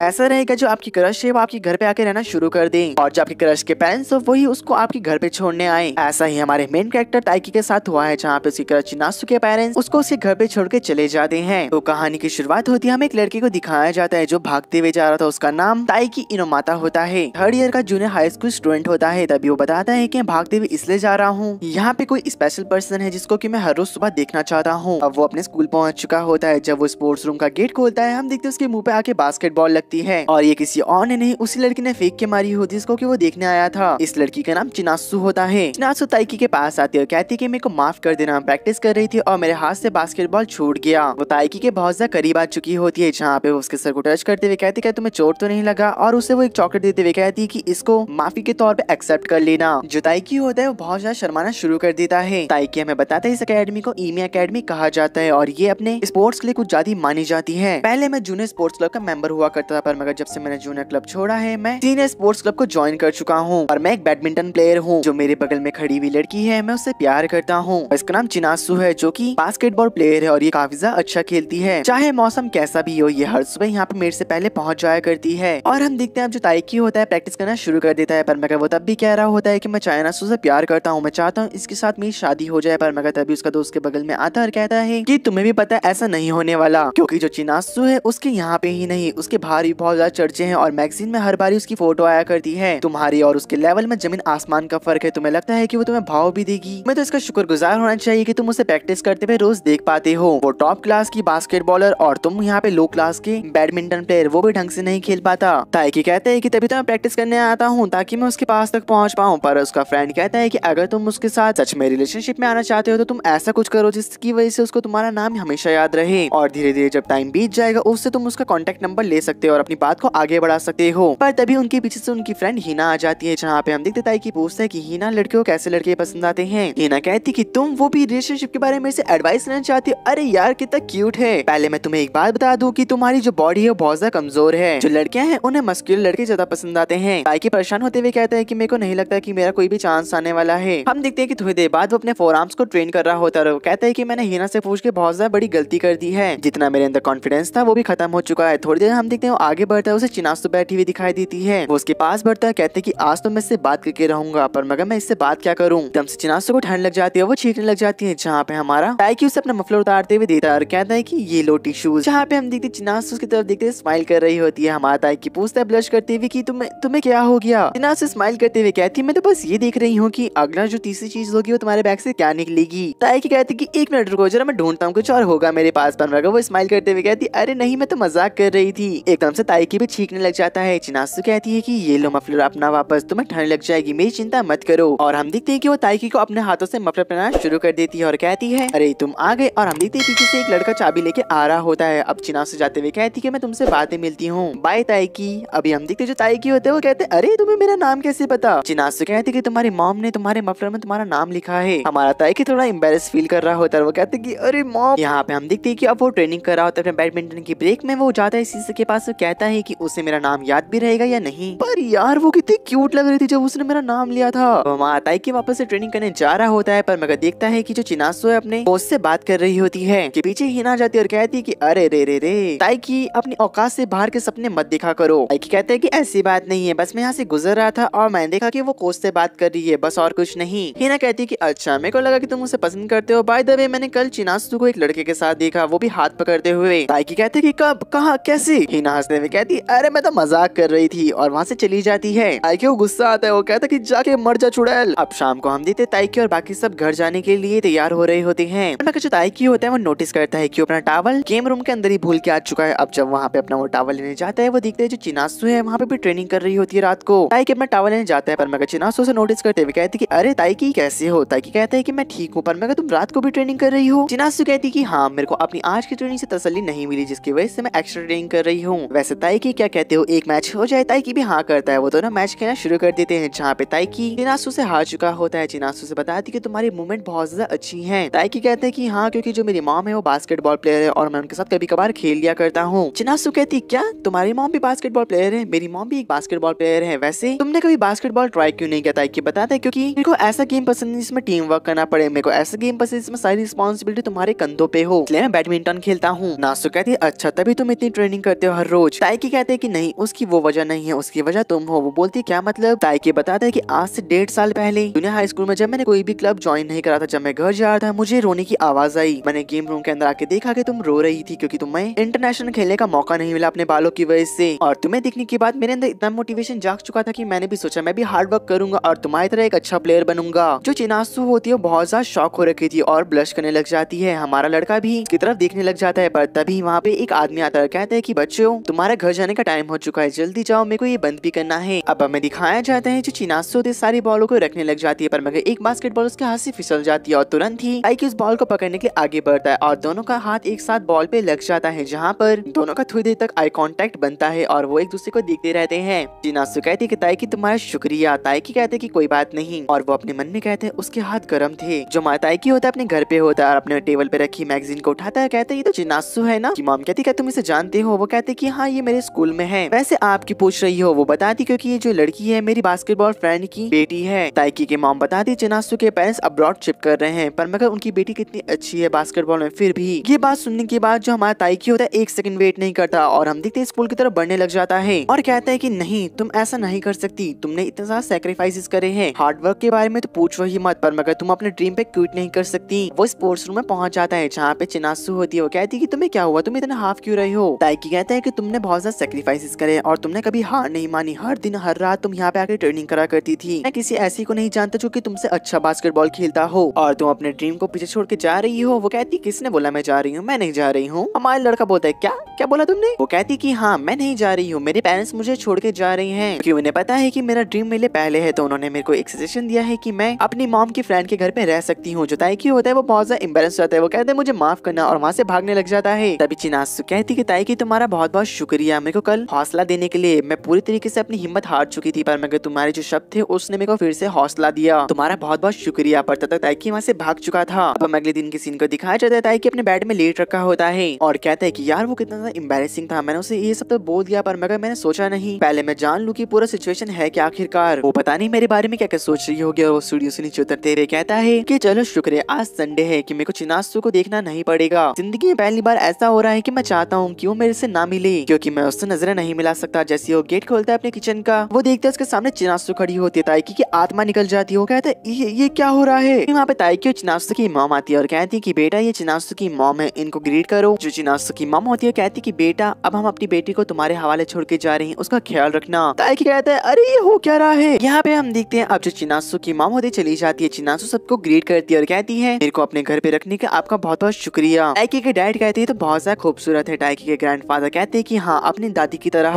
ऐसा रहेगा जो आपकी क्रश है वो आपके घर पे आके रहना शुरू कर दें, और जो आपके क्रश के पेरेंट्स हो वही उसको आपके घर पे छोड़ने आए। ऐसा ही हमारे मेन कैरेक्टर ताइकी के साथ हुआ है, जहाँ पे उसकी क्रश चिनासु के पेरेंट्स उसको उसके घर पे छोड़ के चले जाते हैं। तो कहानी की शुरुआत होती है, हमें एक लड़के को दिखाया जाता है जो भागते हुए जा रहा था। उसका नाम ताइकी इनोमाता होता है, थर्ड ईयर का जूनियर हाई स्कूल स्टूडेंट होता है। तभी वो बताता है कि मैं भागते हुए इसलिए जा रहा हूँ, यहाँ पे कोई स्पेशल पर्सन है जिसको कि मैं हर रोज सुबह देखना चाहता हूँ। अब वो अपने स्कूल पहुंच चुका होता है। जब वो स्पोर्ट्स रूम का गेट खोलता है, हम देखते हैं उसके मुंह पे आके बास्केटबॉल लगती है, और ये किसी और ने नहीं उसी लड़की ने फेंक के मारी होती जिसको कि वो देखने आया था। इस लड़की का नाम चिनासु होता है। चिनासु ताइकी के पास आती है और कहती है कि मेरे को माफ कर देना, प्रैक्टिस कर रही थी और मेरे हाथ से बास्केटबॉल छूट गया। वो ताइकी के बहुत ज्यादा करीब आ चुकी होती है, जहाँ पे वो उसके सर को टच करते हुए कहती है तुम्हें चोट तो नहीं लगा, और उसे वो एक चॉकलेट देते हुए कहती है कि इसको माफी के तौर पे एक्सेप्ट कर लेना। जो ताइकी होता है वो बहुत ज्यादा शर्माना शुरू कर देता है। ताइकी हमें बताता है इस अकेडमी को ईमी अकेडमी कहा जाता है, और ये अपने स्पोर्ट्स के लिए कुछ ज्यादा मानी जाती है। पहले मैं जूनियर स्पोर्ट्स क्लब का मेंबर हुआ करता था, पर मगर जब से मैंने जूनियर क्लब छोड़ा है मैं सीनियर स्पोर्ट्स क्लब को ज्वाइन कर चुका हूँ, और मैं एक बैडमिंटन प्लेयर हूँ। जो मेरे बगल में खड़ी हुई लड़की है मैं उससे प्यार करता हूँ। इसका नाम चिनासु है, जो कि बास्केटबॉल प्लेयर है, और ये काफी ज्यादा अच्छा खेलती है। चाहे मौसम कैसा भी हो, ये हर सुबह यहाँ पे मेरे से पहले पहुंच जाया करती है। और हम देखते हैं अब जो ताइकी होता है प्रैक्टिस करना शुरू कर देता है, पर मगर वो तब भी कह रहा होता है कि मैं चिनासु से प्यार करता हूँ, मैं चाहता हूँ इसके साथ मेरी शादी हो जाए। पर मगर तभी उसका दोस्त के बगल में आता है और कहता है कि तुम्हें भी पता है ऐसा नहीं होने वाला, क्योंकि जो चिनासु है उसके यहाँ पे ही नहीं उसके बाहर भी बहुत ज्यादा चर्चे हैं, और मैगजीन में हर बारी उसकी फोटो आया करती है। तुम्हारी और उसके लेवल में जमीन आसमान का फर्क है। तुम्हें लगता है कि वो तुम्हें भाव भी देगी? मैं तो इसका शुक्रगुजार होना चाहिए कि तुम उसे प्रैक्टिस करते हुए रोज देख पाते हो। वो टॉप क्लास की बास्केटबॉलर और तुम यहाँ पे लो क्लास के बैडमिंटन प्लेयर, वो भी ढंग से नहीं खेल पाता। ताइकी कहते हैं कि तभी तो मैं प्रैक्टिस करने आता हूँ ताकि मैं उसके पास तक पहुँच पाऊँ। पर उसका फ्रेंड कहता है कि अगर तुम उसके साथ सच में रिलेशनशिप में आना चाहते हो तो तुम ऐसा कुछ करो जिसकी वजह से उसको तुम्हारा नाम हमेशा याद रहे, और धीरे धीरे जब टाइम बीत जाएगा उससे तुम उसका कॉन्टेक्ट नंबर ले सकते हो और अपनी बात को आगे बढ़ा सकते हो। पर तभी उनके पीछे से उनकी फ्रेंड हिना आ जाती है, जहाँ पे हम देखते ताइकी पूछता है कि हिना लड़कियों को कैसे लड़के पसंद आते हैं। हिना कहती कि तुम वो भी रिलेशनशिप के बारे में से एडवाइस लेना चाहती हो। अरे यार कितना क्यूट है। पहले मैं तुम्हें एक बात बता दूं कि तुम्हारी जो बॉडी है वो बहुत ज्यादा कमजोर है। जो लड़कियां हैं उन्हें मस्कुलर लड़के ज्यादा पसंद आते हैं। ताइकी परेशान होते हुए कहता है कि मेरे को नहीं लगता कि मेरा कोई भी चांस आने वाला है। हम देखते हैं कि थोड़ी देर बाद वो अपने फोरआर्म्स को ट्रेन कर रहा होता है। वो कहता है कि मैंने हिना से पूछ के बहुत ज्यादा बड़ी गलती कर दी है, जितना मेरे अंदर कॉन्फिडेंस था वो भी खत्म हो चुका है। थोड़ी देर हम देखते हैं वो आगे बढ़ता है, उसे चिनासु बैठी हुई दिखाई देती है। वो उसके पास बढ़ता है, कहते हैं कि आज तो मैं इससे बात करके रहूंगा, पर मगर मैं इससे बात क्या करूं। एकदम से चिनासु को ठंड लग जाती है, वो छींकने लग जाती है, जहाँ पे हमारा ताइकी उसे अपना मफलर उतारते हुए देता है और कहता है कि ये लो टिश्यूज। जहाँ पे हम देखते चिनासु उसकी तरफ देखते स्माइल कर रही होती है। हमारा ताइकी पूछता है ब्लश करते हुए कि तुम्हें क्या हो गया। चिनासु स्माइल करते हुए कहती है मैं तो बस ये देख रही हूँ कि अगला जो तीसरी चीज होगी वो तुम्हारे बैग से क्या निकलेगी। ताइकी कहती है कि एक मिनट रुको जरा, मैं ढूंढता हूँ कुछ और होगा मेरे पास। पर मगर वो स्माइल करते हुए कहती अरे नहीं मैं तो मजाक कर रही थी। एकदम से ताइकी भी छींकने लग जाता है। चिनासु कहती है कि ये लो मफलर अपना वापस, तुम्हें ठंड लग जाएगी, मेरी चिंता मत करो। और हम देखते हैं कि वो ताइकी को अपने हाथों से मफलर पहनाना शुरू कर देती है और कहती है अरे तुम आ गए। और हम देखते हैं पीछे से एक लड़का चाबी लेके आ रहा होता है। अब चिनासु जाते हुए कहती है कि मैं तुमसे बातें मिलती हूँ, बाय ताइकी। अभी हम देखते जो ताइकी होते हैं वो कहते अरे तुम्हें मेरा नाम कैसे पता। चिनासु कहती कि तुम्हारी मॉम ने तुम्हारे मफलर में तुम्हारा नाम लिखा है। हमारा ताइकी थोड़ा एम्बेरस फील कर रहा होता है। वो कहते कि अरे मॉम। यहाँ पे हम देखते हैं कि अब वो ट्रेनिंग कर रहा होता है बैडमिंटन की ब्रेक में। वो जाता है शीशे के पास, कहता है कि उसे मेरा नाम याद भी रहेगा या नहीं। पर यार वो कितनी क्यूट लग रही थी जब उसने मेरा नाम लिया था। हमारा ताइकी वापस से ट्रेनिंग करने जा रहा होता है, पर मगर देखता है कि जो चिनासु है अपने दोस्त से बात कर रही होती है। कि पीछे हिना जाती है और कहती है कि अरे रे रे रे ताइकी अपनी औकात से बाहर के सपने मत देखा करो। ताइकी कहते हैं कि ऐसी बात नहीं है, बस मैं यहाँ से गुजर रहा था और मैंने देखा कि वो कोच से बात कर रही है, बस और कुछ नहीं। हिना कहती है कि अच्छा मेरे को लगा कि तुम उसे पसंद करते हो। बाय द वे मैंने कल चिनासु को एक लड़के के साथ देखा, वो भी हाथ पकड़ते हुए। ताइकी कहते कि कब, कहाँ, कैसे। हिना हंसते हुए कहती अरे मैं तो मजाक कर रही थी, और वहाँ से चली जाती है। ताइकी को गुस्सा आता है, वो कहता कि जाके मर जा चुड़ैल। अब शाम को हम देते ताइकी और बाकी सब घर जाने के लिए तैयार हो रहे होते हैं। जो ताइकी होता है वो नोटिस करता है कि अपना टावल गेम रूम के अंदर ही भूल के आ चुका है। अब जब वहाँ पे अपना वो टावल लेने जाता है, वो देखते हैं जो चिनासु है वहाँ पे भी ट्रेनिंग कर रही होती है रात को। ताइकी अपना टावल लेने जाता है, पर मगर चिनासु से नोटिस करते हुए कहती कि अरे ताइकी कैसे हो। ताइकी कहता है कि मैं ठीक हूँ, पर मगर तुम रात को भी ट्रेनिंग कर रही हो। चिनासु कहती कि हाँ मेरे को अपनी आज की ट्रेनिंग से तसल्ली नहीं मिली, जिसकी वजह से मैं एक्स्ट्रा ट्रेनिंग कर रही हूँ। वैसे ताइकी क्या कहते हो एक मैच हो जाए। ताइकी भी हाँ करता है। वो दोनों मैच खेलना शुरू कर देते हैं, जहाँ पे ताइकी चिनासु से हार चुका होता है। चिनासु से बताती कि तुम्हारी मूवमेंट बहुत ज्यादा अच्छी है। ताइकी कहते हैं कि हाँ क्योंकि जो मेरी मॉम है वो बास्केटबॉल प्लेयर है और मैं उनके साथ कभी कभार खेल लिया करता हूँ। चिनासु कहती क्या तुम्हारी मॉम भी बास्केटबॉल प्लेयर है? मेरी मॉम भी एक बास्केटबॉल प्लेयर है। वैसे तुमने कभी बास्केटबॉल ट्राई क्यों नहीं किया? ताइकी बताता है क्योंकि मेरे को ऐसा गेम पसंद है जिसमें टीम वर्क करना पड़े। मेरे को ऐसा गेम पसंद जिसमें सारी रिस्पॉन्सिबिलिटी तुम्हारे कंधों पे हो, इसलिए मैं बैडमिंटन खेलता हूँ। नासु कहती है अच्छा तभी तुम इतनी ट्रेनिंग करते हो हर रोज। कुछ। ताइकी कहते हैं कि नहीं, उसकी वो वजह नहीं है, उसकी वजह तुम हो। वो बोलती है क्या मतलब? ताइकी बताता है कि आज से 1.5 साल पहले जूनियर हाई स्कूल में जब मैंने कोई भी क्लब ज्वाइन नहीं करा था, जब मैं घर जा रहा था मुझे रोने की आवाज आई। मैंने गेम रूम के अंदर आके देखा कि तुम रो रही थी क्योंकि तुम्हें इंटरनेशनल खेलने का मौका नहीं मिला अपने बालों की वजह से। और तुम्हें देखने के बाद मेरे अंदर इतना मोटिवेशन जाग चुका था कि मैंने भी सोचा मैं भी हार्ड वर्क करूंगा और तुम्हारी तरह एक अच्छा प्लेयर बनूंगा। जो चिनासु होती है बहुत ज्यादा शॉक हो रखी थी और ब्लश करने लग जाती है। हमारा लड़का भी उसकी तरफ देखने लग जाता है, पर तभी वहाँ पे एक आदमी आता है, कहता है कि बच्चों तुम्हारा घर जाने का टाइम हो चुका है, जल्दी जाओ, मेरे को ये बंद भी करना है। अब हमें दिखाया जाता है जो चिनासु होती है सारी बॉलों को रखने लग जाती है, पर मगर एक बास्केटबॉल उसके हाथ से फिसल जाती है और तुरंत ही ताइकी उस बॉल को पकड़ने के लिए आगे बढ़ता है और दोनों का हाथ एक साथ बॉल पे लग जाता है, जहाँ पर दोनों का थोड़ी देर तक आई कांटेक्ट बनता है और वो एक दूसरे को देखते रहते हैं। चिनासु कहती है कि ताइकी तुम्हारा शुक्रिया। ताइकी कहते हैं कि कोई बात नहीं, और वो अपने मन में कहते हैं उसके हाथ गर्म थे। जो ताइकी होता है अपने घर पे होता है और अपने टेबल पे रखी मैगजीन को उठाता है, कहता है ये तो चिनासु है ना। मॉम कहती है तुम इसे जानते हो? वो कहते कि हाँ ये मेरे स्कूल में है। वैसे आपकी पूछ रही हो? वो बताती क्योंकि ये जो लड़की है मेरी बास्केटबॉल फ्रेंड की बेटी है। ताइकी के मॉम बताती चिनासु के पेरेंट्स अब्रॉड शिफ्ट कर रहे हैं, पर मगर उनकी बेटी कितनी अच्छी है बास्केटबॉल में। फिर भी ये बात सुनने के बाद जो हमारा ताइकी होता है 1 सेकंड वेट नहीं करता और हम देखते हैं स्कूल की तरफ बढ़ने लग जाता है और कहता है कि नहीं तुम ऐसा नहीं कर सकती, तुमने इतने ज्यादा सैक्रिफाइसेस करे हैं, हार्ड वर्क के बारे में तो पूछो ही मत, पर मगर तुम अपने ड्रीम पे क्विट नहीं कर सकती। वो स्पोर्ट्स रूम में पहुंच जाता है जहाँ पे चिनासु होती है। वो कहती है कि तुम्हें क्या हुआ, तुम इतना हाफ क्यों रही हो? ताइकी कहता है कि तुमने बहुत ज्यादा सैक्रिफाइसेस करे और तुमने कभी हार नहीं मानी, हर दिन हर रात तुम यहाँ पे आकर ट्रेनिंग करा करती थी। मैं किसी ऐसी को नहीं जानता जो कि तुमसे अच्छा बास्केटबॉल खेलता हो और तुम अपने ड्रीम को पीछे छोड़ के जा रही हो। वो कहती किसने बोला मैं जा रही हूँ? मैं नहीं जा रही हूँ। हमारा लड़का बोलता है क्या क्या बोला तुमने? वो कहती कि हाँ मैं नहीं जा रही हूँ, मेरे पेरेंट्स मुझे छोड़ के जा रही हैं क्योंकि उन्हें पता है कि मेरा ड्रीम मेरे पहले है, तो उन्होंने मेरे को एक सजेशन दिया है कि मैं अपनी मॉम की फ्रेंड के घर पे रह सकती हूँ। जो ताइकी होता है वो बहुत ज्यादा एम्बेरस होता है, वो कहते हैं मुझे माफ करना और वहाँ से भागने लग जाता है। तभी चिनासु कहती कि ताइकी तुम्हारा बहुत बहुत शुक्रिया मेरे को कल हौसला देने के लिए। मैं पूरी तरीके से अपनी हिम्मत हार चुकी थी, पर मगर तुम्हारे जो शब्द थे उसने मेरे को फिर से हौसला दिया, तुम्हारा बहुत बहुत शुक्रिया। पर तब तक ताइकी वहाँ से भाग चुका था। अब हम अगले दिन के सीन को दिखाया जाता है, ताइकी अपने बेड में लेट रखा होता है और कहता है कि यार वो कितना ज्यादा एम्बेरसिंग था, मैंने उसे ये सब तो बोल दिया, पर मगर मैंने सोचा नहीं पहले मैं जान लूं कि पूरा सिचुएशन है क्या आखिरकार। वो पता नहीं मेरे बारे में क्या क्या सोच रही होगी और वो स्टूडियो से नीचे उतरते हुए कहता है कि चलो शुक्र है आज संडे है कि मेरे को चिनासु को देखना नहीं पड़ेगा। जिंदगी में पहली बार ऐसा हो रहा है कि मैं चाहता हूँ कि वो मेरे से ना मिले क्योंकि मैं उससे नजरें नहीं मिला सकता। जैसे वो गेट खोलता है अपने किचन का, वो देखता है उसके सामने चिनासु खड़ी होती है, ताइकी की आत्मा निकल जाती है। वो कहता है ये क्या हो रहा है? वहाँ पे ताइकी और चिनासु की मॉम आती है और कहती है कि बेटा ये चिनासु की मॉम है, इनको ग्रीट करो। जो चिनासु की मॉम होती है कहती है कि बेटा अब हम अपनी बेटी को तुम्हारे हवाले छोड़ के जा रहे हैं, उसका ख्याल रखना। ताइकी कहता है अरे ये हो क्या रहा है? यहाँ पे हम देखते हैं अब जो चिनासु की मॉम होती चली जाती है, चिनासु सबको ग्रीट करती है और कहती है मेरे को अपने घर पे रखने का आपका बहुत बहुत शुक्रिया। ताइकी के डैड कहते हैं तो बहुत ज्यादा खूबसूरत है। ताइकी के ग्रैंडफादर कहते हैं कि हाँ अपनी दादी की तरह।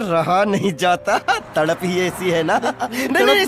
रहा नहीं जाता, तड़प ही ऐसी है ना। नहीं,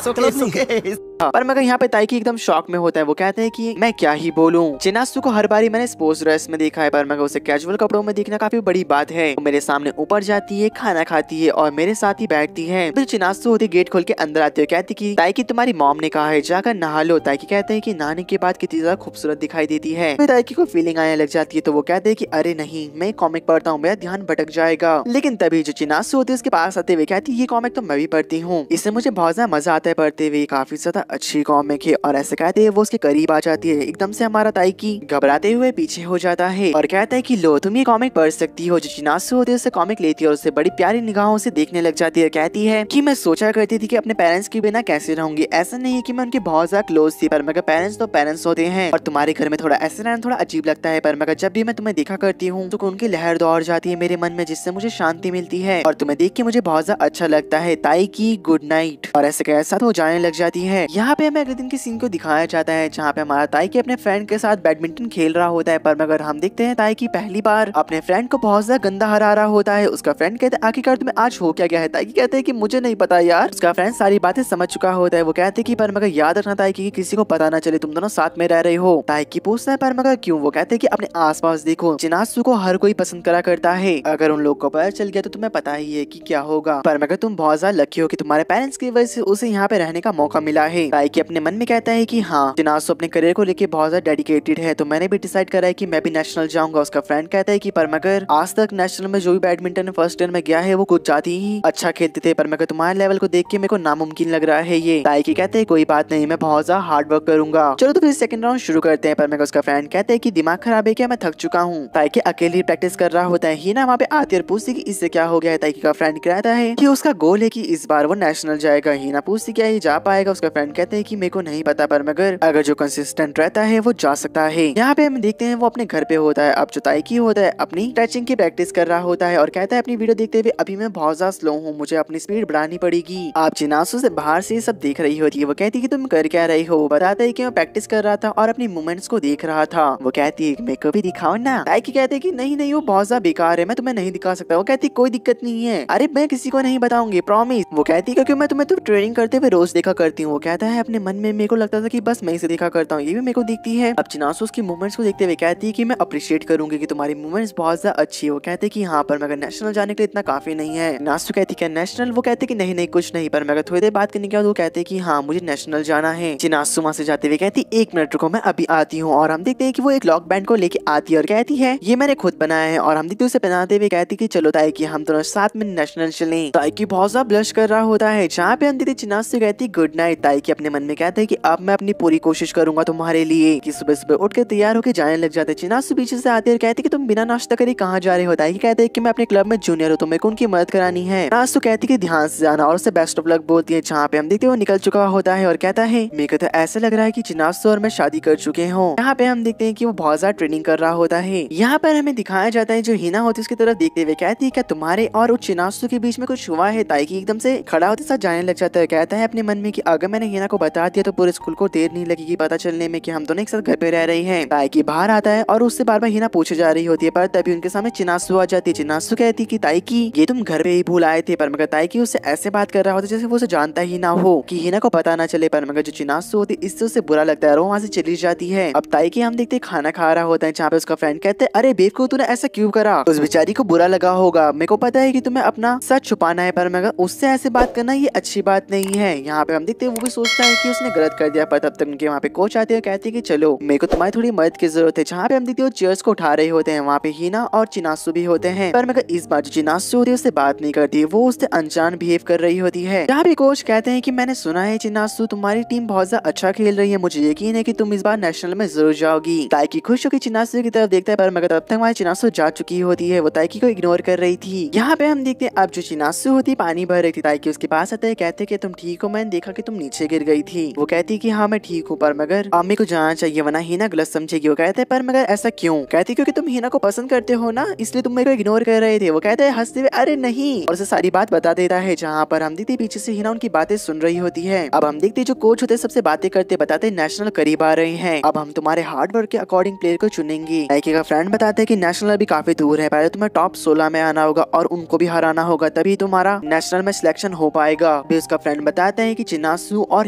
सुके। पर मगर यहाँ पे ताइकी एकदम शॉक में होता है। वो कहते हैं कि मैं क्या ही बोलूं, चिनासु को हर बारी मैंने स्पोर्ट्स ड्रेस में देखा है, पर मगर उसे कैजुअल कपड़ों में देखना काफी बड़ी बात है। वो मेरे सामने ऊपर जाती है, खाना खाती है और मेरे साथ ही बैठती है। फिर चिनासु होती गेट खोल के अंदर आती है, कहती कि ताइकी तुम्हारी मॉम ने कहा है जाकर नहा लो। ताइकी कहते हैं कि नहाने के बाद कितनी ज्यादा खूबसूरत दिखाई देती है। फिर ताइकी को फीलिंग आने लग जाती है, तो वो कहते हैं कि अरे नहीं मैं कॉमिक पढ़ता हूँ, मेरा ध्यान भटक जाएगा। लेकिन तभी जो चिनासु होती है उसके पास आते हुए कहती है ये कॉमिक तो मैं भी पढ़ती हूँ, इससे मुझे बहुत ज्यादा मजा आता है पढ़ते हुए, काफी ज्यादा अच्छी कॉमिक है। और ऐसे कहते हैं वो उसके करीब आ जाती है। एकदम से हमारा ताइकी घबराते हुए पीछे हो जाता है और कहता है कि लो तुम ये कॉमिक पढ़ सकती हो। जो चिनासु होती है उससे कॉमिक लेती है और उसे बड़ी प्यारी निगाहों से देखने लग जाती है। कहती है कि मैं सोचा करती थी कि अपने पेरेंट्स के बिना कैसे रहूंगी, ऐसा नहीं है कि मैं उनके बहुत ज्यादा क्लोज थी, पर मगर पेरेंट्स तो पेरेंट्स होते हैं और तुम्हारे घर में थोड़ा ऐसे रहना थोड़ा अजीब लगता है, पर मगर जब भी मैं तुम्हें देखा करती हूँ तो उनकी लहर दौड़ जाती है मेरे मन में, जिससे मुझे शांति मिलती है और तुम्हें देख के मुझे बहुत ज्यादा अच्छा लगता है। ताइकी गुड नाइट। और ऐसे कैसा तो जाने लग जाती है। यहाँ पे हमें अगले दिन के सीन को दिखाया जाता है जहाँ पे हमारा ताइकी अपने फ्रेंड के साथ बैडमिंटन खेल रहा होता है, पर मगर हम देखते हैं ताइकी पहली बार अपने फ्रेंड को बहुत ज्यादा गंदा हरा रहा होता है। उसका फ्रेंड कहता है आखिरकार तुम्हें आज हो क्या गया है? ताइकी कहते हैं कि मुझे नहीं पता यार। उसका फ्रेंड सारी बातें समझ चुका होता है। वो कहते हैं कि पर मगर याद रखना ताइकी कि किसी को पता ना चले तुम दोनों साथ में रह रहे हो। ताइकी पूछता है पर मगर क्यों? वो कहते हैं कि अपने आसपास देखो, चिनासु को हर कोई पसंद करा करता है, अगर उन लोग को पता चल गया तो तुम्हें पता ही है कि क्या होगा, पर मगर तुम बहुत ज्यादा लकी हो कि तुम्हारे पेरेंट्स की वजह से उसे यहाँ पे रहने का मौका मिला है। है। ताइकी अपने मन में कहता है कि हाँ, चिनासु अपने करियर को लेके बहुत ज्यादा डेडिकेटेड है, तो मैंने भी डिसाइड करा है कि मैं भी नेशनल जाऊंगा। उसका फ्रेंड कहता है कि पर मगर आज तक नेशनल में जो भी बैडमिंटन फर्स्ट ईयर में गया है वो कुछ ज्यादा ही अच्छा खेलते थे, पर मगर तुम्हारे लेवल को देख के मेरे को नामुमकिन लग रहा है ये। ताइकी कहते हैं कोई बात नहीं, मैं बहुत ज्यादा हार्ड वर्क करूंगा। चलो तो फिर सेकंड राउंड शुरू करते हैं। पर मगर उसका फ्रेंड कहते हैं कि दिमाग खराब है क्या, मैं थक चुका हूँ। ताइकी अकेले ही प्रैक्टिस कर रहा होता है। हिना वहाँ पे आती और पूछती कि इससे क्या हो गया है। ताइकी का फ्रेंड कहता है कि उसका गोल है कि इस बार वो नेशनल जाएगा। हिना पूछती क्या ये जा पाएगा। उसका फ्रेंड कहते हैं कि मेरे को नहीं पता, पर मगर अगर जो कंसिस्टेंट रहता है वो जा सकता है। यहाँ पे हम देखते हैं वो अपने घर पे होता है। अब जो ताइकी होता है अपनी टचिंग की प्रैक्टिस कर रहा होता है और कहता है अपनी वीडियो देखते हुए अभी मैं बहुत ज्यादा स्लो हूँ, मुझे अपनी स्पीड बढ़ानी पड़ेगी। आप चिनासु से बाहर से सब देख रही होती है। वो कहती है कि तुम कर क्या रही हो। वो बताता है कि मैं प्रैक्टिस कर रहा था और अपनी मूवमेंट्स को देख रहा था। वो कहती है मेरे को भी दिखाओ ना। ताइकी कहते हैं कि नहीं नहीं वो बहुत ज्यादा बेकार है, मैं तुम्हें नहीं दिखा सकता। वो कहती कोई दिक्कत नहीं है, अरे मैं किसी को नहीं बताऊंगी, प्रॉमिस। वो कहती क्योंकि मैं तुम्हें तो ट्रेनिंग करते हुए रोज देखा करती हूँ। वो कहता है अपने मन में मेरे को लगता था कि बस मैं इसे देखा करता हूँ, ये भी मेरे को दिखती है। अब चिनासु उसकी मूवमेंट्स को देखते हुए कहती है कि मैं अप्रिशिएट करूंगी कि तुम्हारी मूवमेंट्स बहुत ज्यादा अच्छी है। वो कहते कि हाँ पर मगर नेशनल जाने के लिए इतना काफी नहीं है। नासु कहती क्या नेशनल। वो कहते कि नहीं नहीं कुछ नहीं, पर मगर थोड़ी देर बात करने के बाद वो कहते कि हाँ मुझे नेशनल जाना है। चिनासु वहाँ से जाते हुए कहती 1 मिनट रुको मैं अभी आती हूँ। और हम देखते हैं कि वो एक लॉक बैंड को लेके आती है और कहती है ये मैंने खुद बनाया है। और हम देखते उसे पहनाते हुए कहती कि चलो ताइकी हम दोनों साथ में नेशनल चलें। ताइकी बहुत ज्यादा ब्लश कर रहा होता है। जहाँ पे हम देखते चिनासु कहती गुड नाइट। ताइकी अपने मन में कहता है कि अब मैं अपनी पूरी कोशिश करूंगा तुम्हारे लिए। कि सुबह सुबह उठ के तैयार होकर जाने लग जाते। चिनासु पीछे से आती है और कहती कि तुम बिना नाश्ता करे कहाँ जा रहे हो। ताइकी कहते हैं कि मैं अपने क्लब में जूनियर हूँ तो मेरे को उनकी मदद करानी है। चिनासु कहती कि ध्यान से जाना और उसे बेस्ट ऑफ लक बोलती है। जहाँ पे हम देखते वो निकल चुका होता है और कहता है मेरे को तो ऐसा लग रहा है कि चिनासु और मैं शादी कर चुके हूँ। यहाँ पे हम देखते हैं कि वो बहुत ज्यादा ट्रेनिंग कर रहा होता है। यहाँ पर हमें दिखाया जाता है जो हिना होती है उसकी तरफ देखते हुए कहती है क्या तुम्हारे और चिनासु के बीच में कुछ हुआ है। ताइकी एकदम से खड़ा होते साथ जाने लग जाता है। कहता है अपने मन में कि अगर मैंने हिना को बता दिया तो पूरे स्कूल को देर नहीं लगेगी पता चलने में कि हम दोनों एक साथ घर पे रह रहे हैं। ताइकी बाहर आता है और उससे बार बार हिना पूछे जा रही होती है, पर तभी उनके सामने चिनासु आ जाती है। चिनासु कहती कि ताइकी ये तुम घर पे ही भूल आए थे, पर मगर ताइकी उससे ऐसे बात कर रहा होता है जैसे वो उसे जानता ही ना हो कि हिना को पता ना चले। पर मगर जो चिनासु होती है इससे उसे बुरा लगता है और वो वहाँ से चली जाती है। अब ताइकी हम देखते खाना खा रहा होता है जहाँ पे उसका फ्रेंड कहते हैं अरे बेवकूफ तूने ऐसा क्यों करा, उस बेचारी को बुरा लगा होगा, मेरे को पता है कि तुम्हें अपना सच छुपाना है पर मगर उससे ऐसे बात करना ये अच्छी बात नहीं है। यहाँ पे हम देखते हैं वो भी सोचता है कि उसने गलत कर दिया, पर तब तक उनके वहाँ पे कोच आते हैं कहते हैं कि चलो मेरे को तुम्हारी थोड़ी मदद की जरूरत है। जहाँ पे हम देखते हैं वो चेयर्स को उठा रहे होते हैं। वहाँ पे हिना और चिनासु भी होते हैं, पर मगर इस बार जो चिनासु होती है उससे बात नहीं करती, वो उससे अनजान बिहेव कर रही होती है। यहाँ पे कोच कहते हैं कि मैंने सुना है चिनासु तुम्हारी टीम बहुत ज्यादा अच्छा खेल रही है, मुझे यकीन है कि तुम इस बार नेशनल में जरूर जाओगी। ताइकी खुश होकर चिनासु की तरफ देखता है, पर मगर तब तक हमारी चिनासु जा चुकी होती है। वो ताइकी को इग्नोर कर रही थी। यहाँ पे हम देखते हैं अब जो चिनासु होती पानी भर रही थी। ताइकी उसके पास आता है कहते कि तुम ठीक हो, मैंने देखा कि तुम नीचे गिर गई थी। वो कहती कि हाँ मैं ठीक हूँ, पर मगर अम्मी को जाना चाहिए वरना हिना गलत समझेगी। वो कहते हैं पर मगर ऐसा क्यों। कहती क्योंकि तुम हिना को पसंद करते हो ना, इसलिए तुम मेरे को इग्नोर कर रहे थे। वो कहते हैं हंसते हुए अरे नहीं, और उसे सारी बात बता देता है। जहाँ पर हम देखते पीछे से हिना उनकी बातें सुन रही होती है। अब हम देखते जो कोच होते सबसे बातें करते बताते नेशनल करीब आ रहे हैं, अब हम तुम्हारे हार्ड वर्क के अकॉर्डिंग प्लेयर को चुनेंगे। ताइकी का फ्रेंड बताता है कि नेशनल अभी काफी दूर है, पहले तुम्हें टॉप 16 में आना होगा और उनको भी हराना होगा, तभी तुम्हारा नेशनल में सिलेक्शन हो पाएगा। भी उसका फ्रेंड बताता है कि चिनासु और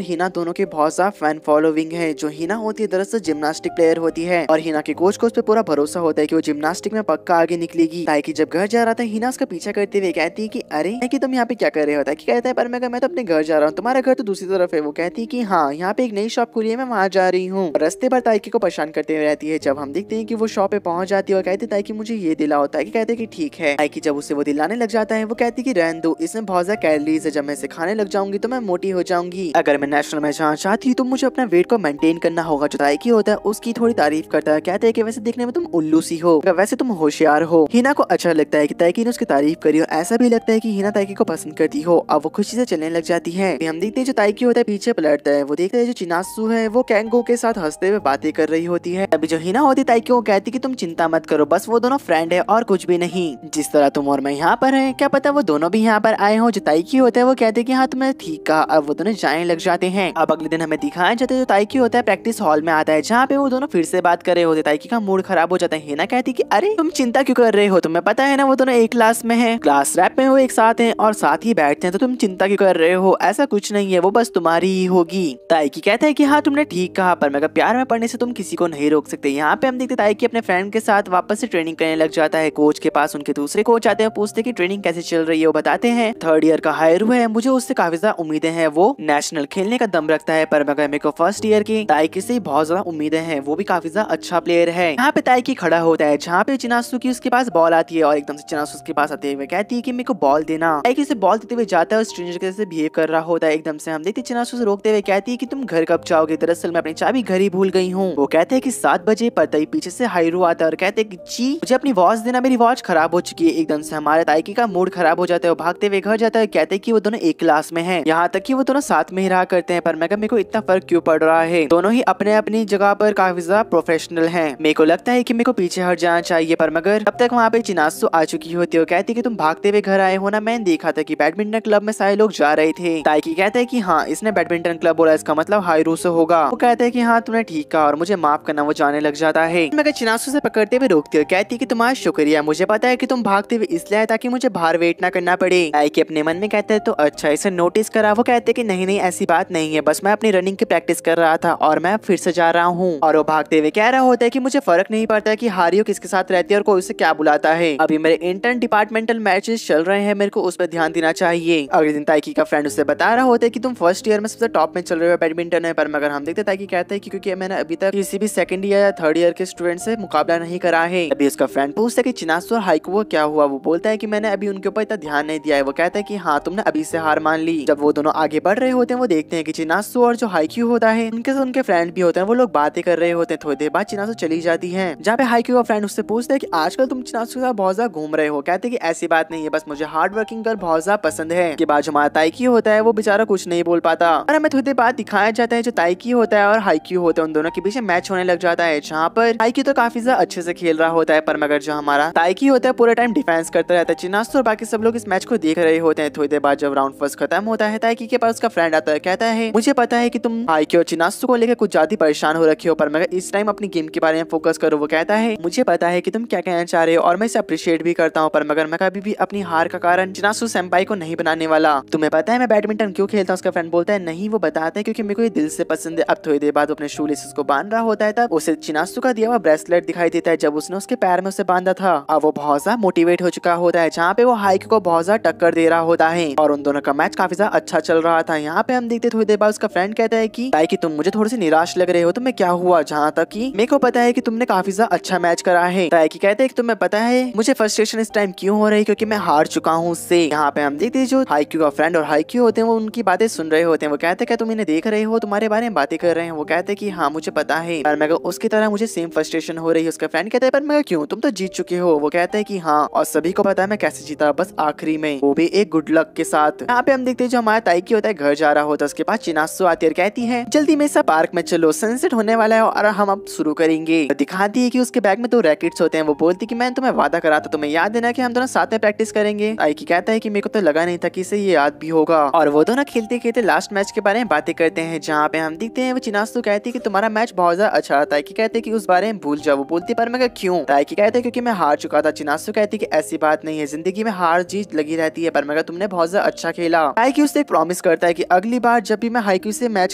हिना दोनों के बहुत ज्यादा फैन फॉलोइंग है। जो हिना होती है दरअसल जिम्नास्टिक प्लेयर होती है और हिना के कोच को उस पर पूरा भरोसा होता है कि वो जिम्नास्टिक में पक्का आगे निकलेगी। ताइकी जब घर जा रहा था हिना उसका पीछा करते हुए कहती है कि अरे कि तुम यहाँ पे क्या कर रहे हो। ताइकी कहता है पर मैं तो अपने घर जा रहा हूँ, तुम्हारा घर तो दूसरी तरफ है। वो कहती है कि हाँ यहाँ पे एक नई शॉप खुली है, मैं वहाँ जा रही हूँ। रास्ते पर ताइकी को परेशान करते हुए रहती है। जब हम देखते हैं कि वो शॉप पे पहुंच जाती है और कहती है ताइकी मुझे ये दिलाओ। ताइकी कहते हैं कि ठीक है। ताइकी जब उसे वो दिलाने लग जाता है वो कहती है कि रहने दो, इसमें बहुत ज्यादा कैलोरीज है, जब मैं इसे खाने लग जाऊंगी तो मैं मोटी हो जाऊंगी। अगर मैं नेशनल में जाना चाहती हूँ तो मुझे अपना वेट को मेंटेन करना होगा। जो ताइकी होता है उसकी थोड़ी तारीफ करता है, कहते हैं कि वैसे दिखने में तुम उल्लू सी हो, वैसे तुम होशियार हो। हिना को अच्छा लगता है कि ताइकी ने उसकी तारीफ करी और ऐसा भी लगता है कि हिना ताइकी को पसंद करती हो। अब वो खुशी से चलने लग जाती है। हम देखते हैं जो ताइकी होता है पीछे पलटता है, वो देखते हैं जो चिनासु है वो कैंगो के साथ हंसते हुए बातें कर रही होती है। अभी जो हिना होती ताइकी को कहती कि तुम चिंता मत करो, बस वो दोनों फ्रेंड है और कुछ भी नहीं। जिस तरह तुम और मैं यहाँ पर है, क्या पता वो दोनों भी यहाँ पर आए हो। जो ताइकी होता है वो कहते हैं कि हाँ तुमने ठीक कहा। अब वो दोनों जाने लग जाते हैं। अब अगले दिन हमें दिखाया जाता है जो ताइकी होता है प्रैक्टिस हॉल में आता है, जहाँ पे वो दोनों फिर से बात कर रहे होते। ताइकी का मूड खराब हो जाता है। हिना कहती कि अरे तुम चिंता क्यों कर रहे हो, तुम्हें पता है ना वो दोनों एक क्लास में है, क्लास रैप में वो एक साथ हैं और साथ ही बैठते हैं, तो तुम चिंता क्यों कर रहे हो, ऐसा कुछ नहीं है, वो बस तुम्हारी ही होगी। ताइकी कहता है कि हाँ तुमने ठीक कहा, पर मगर प्यार में पढ़ने से तुम किसी को नहीं रोक सकते। यहाँ पे हम देखते ताइकी अपने फ्रेंड के साथ वापस से ट्रेनिंग करने लग जाता है। कोच के पास उनके दूसरे कोच आते हैं, पूछते कि ट्रेनिंग कैसे चल रही है। वो बताते हैं थर्ड ईयर का हायर हुआ है, मुझे उससे काफी ज्यादा उम्मीदें हैं, वो नेशनल खेलने खेलने का दम रखता है, पर मगर मेरे को फर्स्ट ईयर की ताइकी से बहुत ज्यादा उम्मीदें हैं, वो भी काफी ज्यादा अच्छा प्लेयर है। यहाँ पे ताइकी खड़ा होता है जहाँ पे चिनासुकी उसके पास बॉल आती है और एकदम से चिनासु उसके पास आते हुए कहती है कि मेरे को बॉल देना। ताइकी से बॉल देते हुए जाता है और स्ट्रेंजर के जैसे बिहेव कर रहा होता है। एकदम से हम देखते चिनासु से रोकते हुए कहती है कि तुम घर कब जाओगे, दरअसल मैं अपनी चाबी घर ही भूल गई हूँ। वो कहते हैं कि 7 बजे, पर तभी पीछे से हाइरू आता है और कहते हैं कि जी मुझे अपनी वॉच देना, मेरी वॉच खराब हो चुकी है। एकदम से हमारे ताइकी का मूड खराब हो जाता है, वो भागते हुए घर जाता है। कहते हैं कि वो दोनों एक क्लास में हैं, यहाँ तक कि वो दोनों साथ में ही रहा करते हैं। पर मेरे को इतना फर्क क्यों पड़ रहा है, दोनों ही अपने अपनी जगह पर काफी ज्यादा प्रोफेशनल हैं। मेरे को लगता है कि मेरे को पीछे हट जाना चाहिए, पर मगर तब तक वहाँ पे चिनासु आ चुकी होती है। वो कहती है कि तुम भागते हुए घर आए हो ना, मैंने देखा था कि बैडमिंटन क्लब में सारे लोग जा रहे थे। ताइकी कहता है कि हाँ इसने बैडमिंटन क्लब बोला, इसका मतलब हाइरू से होगा। वो कहता है कि हाँ तुमने ठीक कहा और मुझे माफ करना। वो जाने लग जाता है। मगर चिनासु से पकड़ते हुए रोकती है, कहती है कि तुम्हारा शुक्रिया, मुझे पता है कि तुम भागते हुए इसलिए आए ताकि मुझे बाहर वेट ना करना पड़े। ताइकी अपने मन में कहता है तो अच्छा इसे नोटिस करा। वो कहते हैं कि नहीं नहीं ऐसी बात नहीं है, बस मैं अपनी रनिंग की प्रैक्टिस कर रहा था और मैं फिर से जा रहा हूँ। और वो भागते हुए कह रहा होता है कि मुझे फर्क नहीं पड़ता कि हारियो किसके साथ रहती है और कोई उसे क्या बुलाता है, अभी मेरे इंटर डिपार्टमेंटल मैचेस चल रहे हैं, मेरे को उस पर ध्यान देना चाहिए। अगले दिन ताइकी का फ्रेंड उसे बता रहा होता है कि तुम फर्स्ट ईयर में सबसे टॉप में चल रहे हो बैडमिंटन में। पर मगर हम देखते ताइकी कहता है कि क्योंकि मैंने अभी तक किसी भी सेकंड ईयर या थर्ड ईयर के स्टूडेंट से मुकाबला नहीं करा है। अभी उसका फ्रेंड पूछता है कि चिनासु और हाइकू वो क्या हुआ। वो बोलता है कि मैंने अभी उनके ऊपर इतना ध्यान नहीं दिया है। वो कहता है कि हाँ तुमने अभी से हार मान ली। जब वो दोनों आगे बढ़ रहे होते हैं वो देखते हैं कि चिनासु और जो हाइक्यू होता है उनके साथ उनके फ्रेंड भी होते हैं, वो लोग बातें कर रहे होते हैं। थोड़ी देर बाद चिनासु चली जाती है, जहाँ पे हाइक्यू का फ्रेंड उससे पूछता है कि आजकल तुम चिनासु के साथ बहुत ज्यादा घूम रहे हो। कहते हैं कि ऐसी बात नहीं है, बस मुझे हार्ड वर्किंग गर्ल बहुत ज्यादा पसंद है। के बाद जो हमारा ताइकी होता है वो बेचारा कुछ नहीं बोल पाता और हमें थोड़ी देर बाद दिखाया जाता है जो ताइकी होता है और हाइक्यू होता है उन दोनों के बीच मैच होने लग जाता है, जहाँ पर हाइक्यू तो काफी ज्यादा अच्छे से खेल रहा होता है, पर मगर जो हमारा ताइकी होता है पूरा टाइम डिफेंस करता रहता है। चिनासु और बाकी सब लोग इस मैच को देख रहे होते हैं। थोड़ी देर बाद जब राउंड फर्स्ट खत्म होता है ताइकी के पास उसका फ्रेंड आता है, कहता है मुझे पता है कि तुम हाइक्यू और चिनासु को लेकर कुछ ज्यादा परेशान हो रखे हो, पर मगर इस टाइम अपनी गेम के बारे में फोकस करो। वो कहता है मुझे पता है कि तुम क्या कहना चाह रहे हो और मैं इसे अप्रिशिएट भी करता हूँ, पर मगर मैं कभी भी अपनी हार का कारण चिनासु सेंपाई को नहीं बनाने वाला। तुम्हें पता है मैं बैडमिंटन क्यों खेलता हूँ? उसका फ्रेंड बोलता है नहीं, वो बताता है क्योंकि मेरे को ये दिल से पसंद है। अब थोड़ी देर बाद अपने शू लेसेस को बांध रहा होता है, तब उसे चिनासु का दिया हुआ ब्रेसलेट दिखाई देता है जब उसने उसके पैर में उसे बांधा था। अब वो बहुत ज्यादा मोटिवेट हो चुका होता है, जहाँ पे वो हाइक्यू को बहुत ज्यादा टक्कर दे रहा होता है और उन दोनों का मैच काफी ज्यादा अच्छा चल रहा था। यहाँ पे हम देखते थोड़ी देर बाद उसका फ्रेंड कहता है कि ताइकी तुम मुझे थोड़ी सी निराश लग रहे हो, तुम्हें क्या हुआ? जहाँ तक कि मेरे को पता है कि तुमने काफी ज्यादा अच्छा मैच करा है। ताइकी कहते हैं कि तुम्हें पता है मुझे फ्रस्ट्रेशन इस टाइम क्यों हो रही है, क्योंकि मैं हार चुका हूँ उससे। यहाँ पे हम देखते जो हाइक्यू का फ्रेंड और हाइक्यू होते हैं वो उनकी बातें सुन रहे होते हैं। वो कहते हैं क्या तुम इन्हें देख रहे हो, तुम्हारे बारे में बातें कर रहे हैं? वो कहते हैं कि हाँ मुझे पता है, पर मैं उसकी तरह मुझे सेम फ्रस्ट्रेशन हो रही है। उसका फ्रेंड कहता है पर मैं क्यों, तुम तो जीत चुके हो। वो कहता है कि हाँ और सभी को पता है मैं कैसे जीता, बस आखिरी में, वो भी एक गुड लक के साथ। यहाँ पे हम देखते हैं जो हमारा ताइकी होता है घर जा रहा होता है, उसके पास चिनासु आती है और कहती है जल्दी में सब पार्क में चलो, सनसेट होने वाला है और हम अब शुरू करेंगे। दिखाती है कि उसके बैग में 2 रैकेट्स होते हैं। वो बोलती कि मैंने तुम्हें वादा करा था, तुम्हें याद देना कि हम दोनों साथ में प्रैक्टिस करेंगे। ताइकी कहता है कि मेरे को तो लगा नहीं था कि इसे ये याद भी होगा। और वो दोनों खेलते खेलते लास्ट मैच के बारे में बातें करते हैं, जहाँ पे हम देखते हैं वो चिनासु कहती है कि तुम्हारा मैच बहुत ज्यादा अच्छा था। ताइकी कहते हैं कि उस बारे में भूल जाओ। वो बोलती पर मैं क्यों? ताइकी कहते हैं क्योंकि मैं हार चुका था। चिनासु कहती है कि ऐसी बात नहीं है, जिंदगी में हार जीत लगी रहती है, पर मगर तुमने बहुत ज्यादा अच्छा खेला। ताइकी उससे एक प्रॉमिस करता है कि अगली बार जब भी मैं हाइक्यू से मैच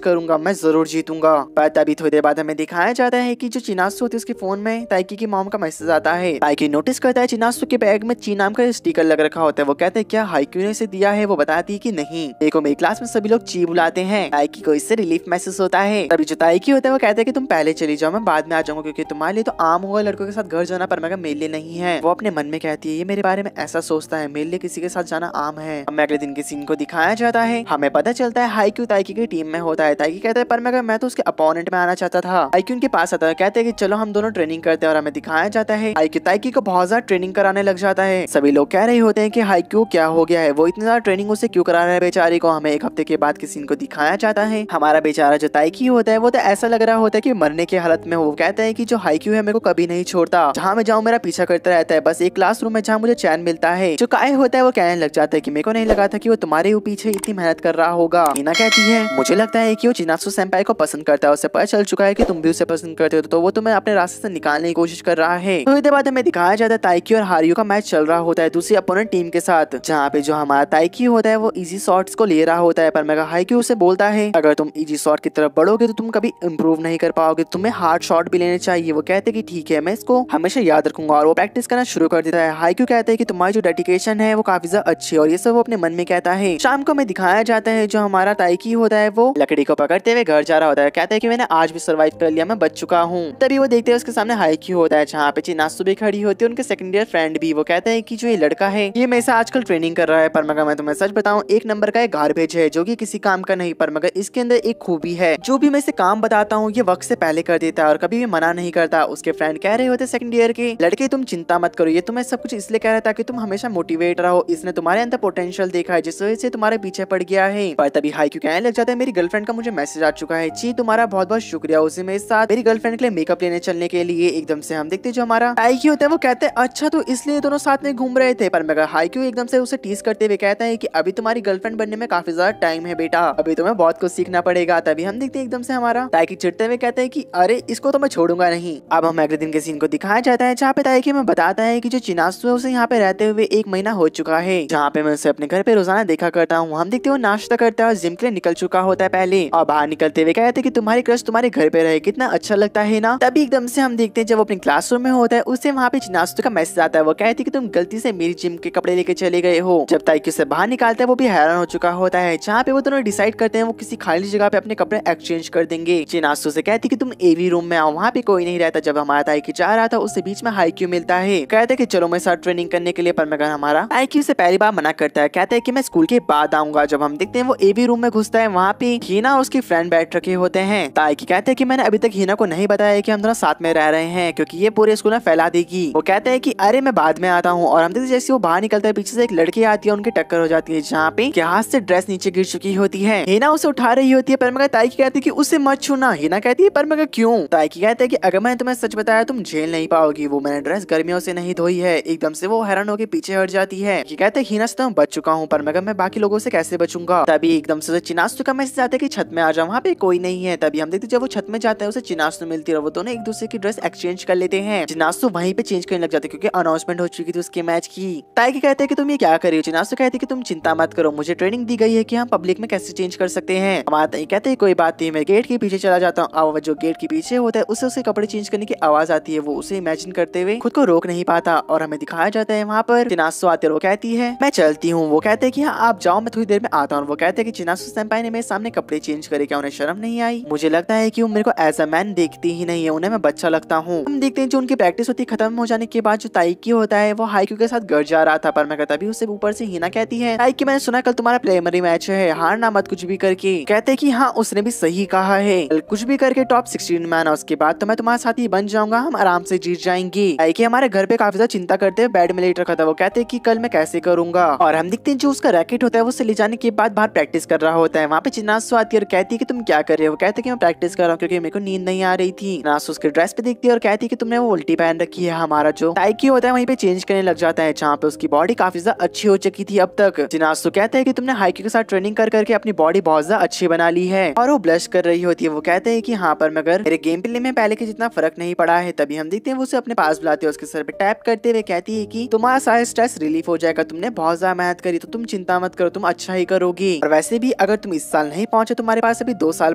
करूंगा मैं जरूर जीतूंगा। पर तभी थोड़ी देर बाद हमें दिखाया जाता है कि जो चिनासु होती है उसके फोन में ताइकी की मॉम का मैसेज आता है। ताइकी नोटिस करता है चिनासु के बैग में ची नाम का स्टिकर लग रखा होता है। वो कहते हैं क्या हाइक्यू ने इसे दिया है? वो बताती है कि नहीं, देखो मेरी क्लास में सभी लोग ची बुलाते हैं। ताइकी को इससे रिलीफ महसूस होता है। तभी जो ताइकी होता है वो कहते हैं कि तुम पहले चली जाओ, मैं बाद में आ जाऊंगा, क्योंकि तुम्हारे लिए तो आम होगा लड़कों के साथ घर जाना, पर मगर मेरे लिए नहीं है। वो अपने मन में कहती है ये मेरे बारे में ऐसा सोचता है, मेरे लिए किसी के साथ जाना आम है। हमें अगले दिन के सीन को दिखाया जाता है। हमें पता चलता है हाइक्यू ताइकी की टीम में होता है। ताइकी कहता है पर मगर मैं तो उसके अपोनेंट में आना चाहता था। हाइक्यू उनके पास आता है, कहते हैं कि चलो हम दोनों ट्रेनिंग करते हैं और हमें दिखाया जाता है हाइक्यू ताइकी को बहुत ज्यादा ट्रेनिंग कराने लग जाता है। सभी लोग कह रहे होते हैं कि हाइक्यू क्या हो गया है, वो इतनी ज्यादा ट्रेनिंग उसे क्यों करा रहा है बेचारी को। हमें एक हफ्ते के बाद के सीन को दिखाया जाता है। हमारा बेचारा जो ताइकी होता है वो तो ऐसा लग रहा होता है कि मरने की हालत में। वो कहता है कि जो हाइक्यू है मेरे को कभी नहीं छोड़ता, जहाँ मैं जाऊँ मेरा पीछा करता रहता है, बस एक क्लासरूम है जहाँ मुझे चैन मिलता है। जो काय होता है वो कहने लग जाता है कि मेरे को नहीं लगा था कि वो तुम्हारे पीछे इतनी मेहनत कर रहा होगा। मीना कहती है मुझे लगता है कि वो चिनासु सेंपाई को पसंद करता है, उसे पता चल चुका है कि तुम भी उसे पसंद करते हो, तो वो तुम्हें अपने रास्ते से निकालने की कोशिश कर रहा है। थोड़ी देर बाद हमें दिखाया जाता है ताइकी और हारियो का मैच चल रहा होता है दूसरी अपोनेंट टीम के साथ, जहाँ पे जो हमारा ताइकी होता है वो इजी शॉट्स को ले रहा होता है, पर मेगा हाइक्यू उसे बोलता है अगर तुम इजी शॉट की तरफ बढ़ोगे तो तुम कभी इंप्रूव नहीं कर पाओगे, तुम्हें हार्ड शॉट भी लेने चाहिए। वो कहते हैं कि ठीक है मैं इसको हमेशा याद रखूंगा और वो प्रैक्टिस करना शुरू कर देता है। हाइक्यू कहते हैं कि तुम्हारी जो डेडिकेशन है वो काफी ज्यादा अच्छी है और ये सब वो अपने मन में कहता है। शाम को हमें दिखाया जाता है जो हमारा ताइकी की होता है वो लकड़ी को पकड़ते हुए घर जा रहा होता है। कहता है कि मैंने आज भी सर्वाइव कर लिया, मैं बच चुका हूँ। तभी वो देखते हैं उसके सामने हाईक्यू होता है जहाँ पे चिनासु भी खड़ी होती है, उनके सेकंड ईयर फ्रेंड भी। वो कहता है कि जो ये लड़का है ये मेरे से आजकल ट्रेनिंग कर रहा है, पर मगर मैं तुम्हें सच बताऊं एक नंबर का एक गार्बेज है जो कि किसी काम का नहीं, पर मगर इसके अंदर एक खूबी है, जो भी मैं इसे काम बताता हूँ ये वक्त से पहले कर देता है और कभी भी मना नहीं करता। उसके फ्रेंड कह रहे होते सेकंड ईयर के लड़के तुम चिंता मत करो, ये तुम्हें सब कुछ इसलिए कह रहा है ताकि तुम हमेशा मोटिवेट रहो, इसने तुम्हारे अंदर पोटेंशियल देखा है जिस वजह से तुम्हारे पीछे पड़ गया है। पर तभी हाईक्यू कहने लग जाता है मेरी गर्लफ्रेंड का मुझे मैसेज आ चुका है, जी तुम्हारा बहुत बहुत शुक्रिया उसे मेरे साथ मेरी गर्लफ्रेंड के लिए मेकअप लेने चलने के लिए। एकदम से हम देखते हैं जो हमारा हाईक्यू होता है वो कहते हैं अच्छा तो इसलिए दोनों साथ में घूम रहे थे, पर मगर हाईक्यू एकदम से उसे टीज करते हुए कहता है कि अभी तुम्हारी गर्लफ्रेंड बनने में काफी ज्यादा टाइम है बेटा, अभी तुम्हें बहुत कुछ सीखना पड़ेगा। तभी हम देखते हैं एकदम से हमारा ताइकी चिढ़ते हुए कहते हैं कि अरे इसको तो मैं छोड़ूंगा नहीं। अब हम अगले दिन के सीन को दिखाया जाता है जहाँ पे ताइकी में बताता है कि जो चिनासु है उसे यहाँ पे रहते हुए 1 महीना हो चुका है, जहाँ पे मैं उसे अपने घर पे रोजाना देखा करता हूँ। हम देखते हो नाश्ता करता है और जिम के लिए निकल चुका होता है पहले, और बाहर निकलते हुए कहते हैं कि तुम्हारी क्रश तुम्हारे घर पे रहे कितना अच्छा लगता है ना। तभी एकदम से हम देखते हैं जब वो अपने क्लासरूम में होता है उसे वहाँ पे चिनासु का मैसेज आता है, वो कहती है कि तुम गलती से मेरी जिम के कपड़े लेके चले गए हो। जब ताइकी उसे बाहर निकालता है वो भी हैरान हो चुका होता है, जहाँ पे वो दोनों डिसाइड करते हैं वो किसी खाली जगह पे अपने कपड़े एक्सचेंज कर देंगे। चिनासु से कहती कि तुम एवी रूम में आओ, वहाँ पे कोई नहीं रहता। जब हमारा ताइकी जा रहा था उससे बीच में हाईक्यू मिलता है, कहते कि चलो मेरे साथ ट्रेनिंग करने के लिए, पर मगर हमारा हाईक्यू से पहली बार मना करता है, कहता है कि मैं स्कूल के बाद आऊंगा। जब हम देखते हैं वो एवी रूम में घुसता है, वहाँ पे हीना और उसकी फ्रेंड बैठ रखे होते हैं। ताइकी कहते हैं कि मैंने अभी तक हीना को नहीं बताया कि हम दोनों साथ में रह रहे हैं क्योंकि ये पूरे स्कूल में फैला देगी। वो कहते हैं कि अरे मैं बाद में आता हूँ, और हम देखते जैसे वो बाहर निकलता है पीछे से एक लड़की आती है, उनकी टक्कर हो जाती है जहाँ पे हाथ से ड्रेस नीचे गिर चुकी होती है। हीना उसे उठा रही होती है, पर मगर ताइकी कहती है कि उसे मत छूना। हीना कहती है पर मगर क्यों? ताइकी कहते हैं कि अगर मैंने तुम्हें सच बताया तुम झेल नहीं पाओगी, वो मैंने ड्रेस गर्मियों से नहीं धोई है। एकदम से वो हैरान होकर पीछे हट जाती है। ये कहते हैं हीना से तो मैं बच चुका हूँ, पर मगर मैं बाकी लोगों से कैसे बचूंगा। तभी एकदम से चिनासु का मैसेज आता है कि छत में आ जाओ, वहाँ पे कोई नहीं है। तभी हम देखते जब वो छत में जाता है उसे चिनासु मिलती है और वो दोनों एक दूसरे की ड्रेस एक्सचेंज कर लेते हैं। चिनासु वहीं पे चेंज करने लग जाते क्योंकि अनाउंसमेंट हो चुकी थी उसके मैच की। ताइकी कहते हैं कि तुम ये क्या कर रही हो? चिनासु कहती है कि तुम चिंता मत करो, मुझे ट्रेनिंग दी गई है कि हम पब्लिक में कैसे चेंज कर सकते हैं। हमारा ताई कहते हैं कोई बात नहीं, मैं गेट के पीछे चला जाता हूँ। अब जो गेट के पीछे होता है उसे कपड़े चेंज करने की आवाज आती है, वो उसे इमेजिन करते हुए खुद को रोक नहीं पाता और हमें दिखाया जाता है वहाँ पर चिनासु आते वो कहती है मैं चलती हूँ। वो कहते हैं कि हाँ आप जाओ, मैं थोड़ी देर में आता हूँ। वो कहते हैं कि चिनासु सेंपाई ने मेरे सामने कपड़े चेंज करे, क्या उन्हें शर्म नहीं आई? मुझे लगता है कि वो मेरे को एज अ मैन देखती ही नहीं है, उन्हें मैं बच्चा लगता हूँ। हम देखते हैं जो उनकी प्रैक्टिस होती है खत्म हो जाने के बाद जो ताइकी होता है वो हाईक्यू के साथ घर जा रहा था, पर मैं तभी उसे ऊपर से हीना कहती है ताइकी मैंने सुना कल तुम्हारा प्राइमरी मैच है, हारना मत कुछ भी करके। कहते कि हाँ उसने भी सही कहा है, कुछ भी करके टॉप 16 में आना, उसके बाद तो मैं तुम्हारे साथ ही बन जाऊंगा, हम आराम से जीत जाएंगे। ताइकी हमारे घर पे काफी ज्यादा चिंता करते हुए बेड में लेट रखा था। वो कहते हैं कि कल मैं कैसे करूंगा, और हम देखते हैं जो उसका रैकेट होता है वो उसे ले जाने के बाद बाहर प्रैक्टिस कर रहा होता है। वहाँ पे चिनासु आती है और कहती है कि तुम क्या कर रहे हो? वो कहते हैं कि मैं प्रैक्टिस कर रहा हूँ क्योंकि मेरे को नींद नहीं आ रही थी। चिनासु उसके ड्रेस पे देखती है और कहती है कि तुमने वो उल्टी पहन रखी है। हमारा जो ताइकी होता है वहीं पे चेंज करने लग जाता है जहाँ पे उसकी बॉडी काफी ज्यादा अच्छी हो चुकी थी अब तक। चिनासु कहते हैं कि तुमने हाईक्यू के साथ ट्रेनिंग कर करके अपनी बॉडी बहुत ज्यादा अच्छी बना ली है, और वो ब्लश कर रही होती है। वो कहते हैं कि हाँ पर मगर मेरे गेम प्ले में पहले के जितना फर्क नहीं पड़ा है। तभी हम देखते हैं वो उसे अपने पास बुलाते हैं, उसके सर पे टैप करते हुए कहती है कि तुम्हारा सारा स्ट्रेस रिलीफ हो जाएगा, तुमने बहुत ज्यादा मेहनत करी तो तुम चिंता मत करो, तुम अच्छा ही करोगी। और वैसे भी अगर तुम इस साल नहीं पहुंचे तुम्हारे पास अभी 2 साल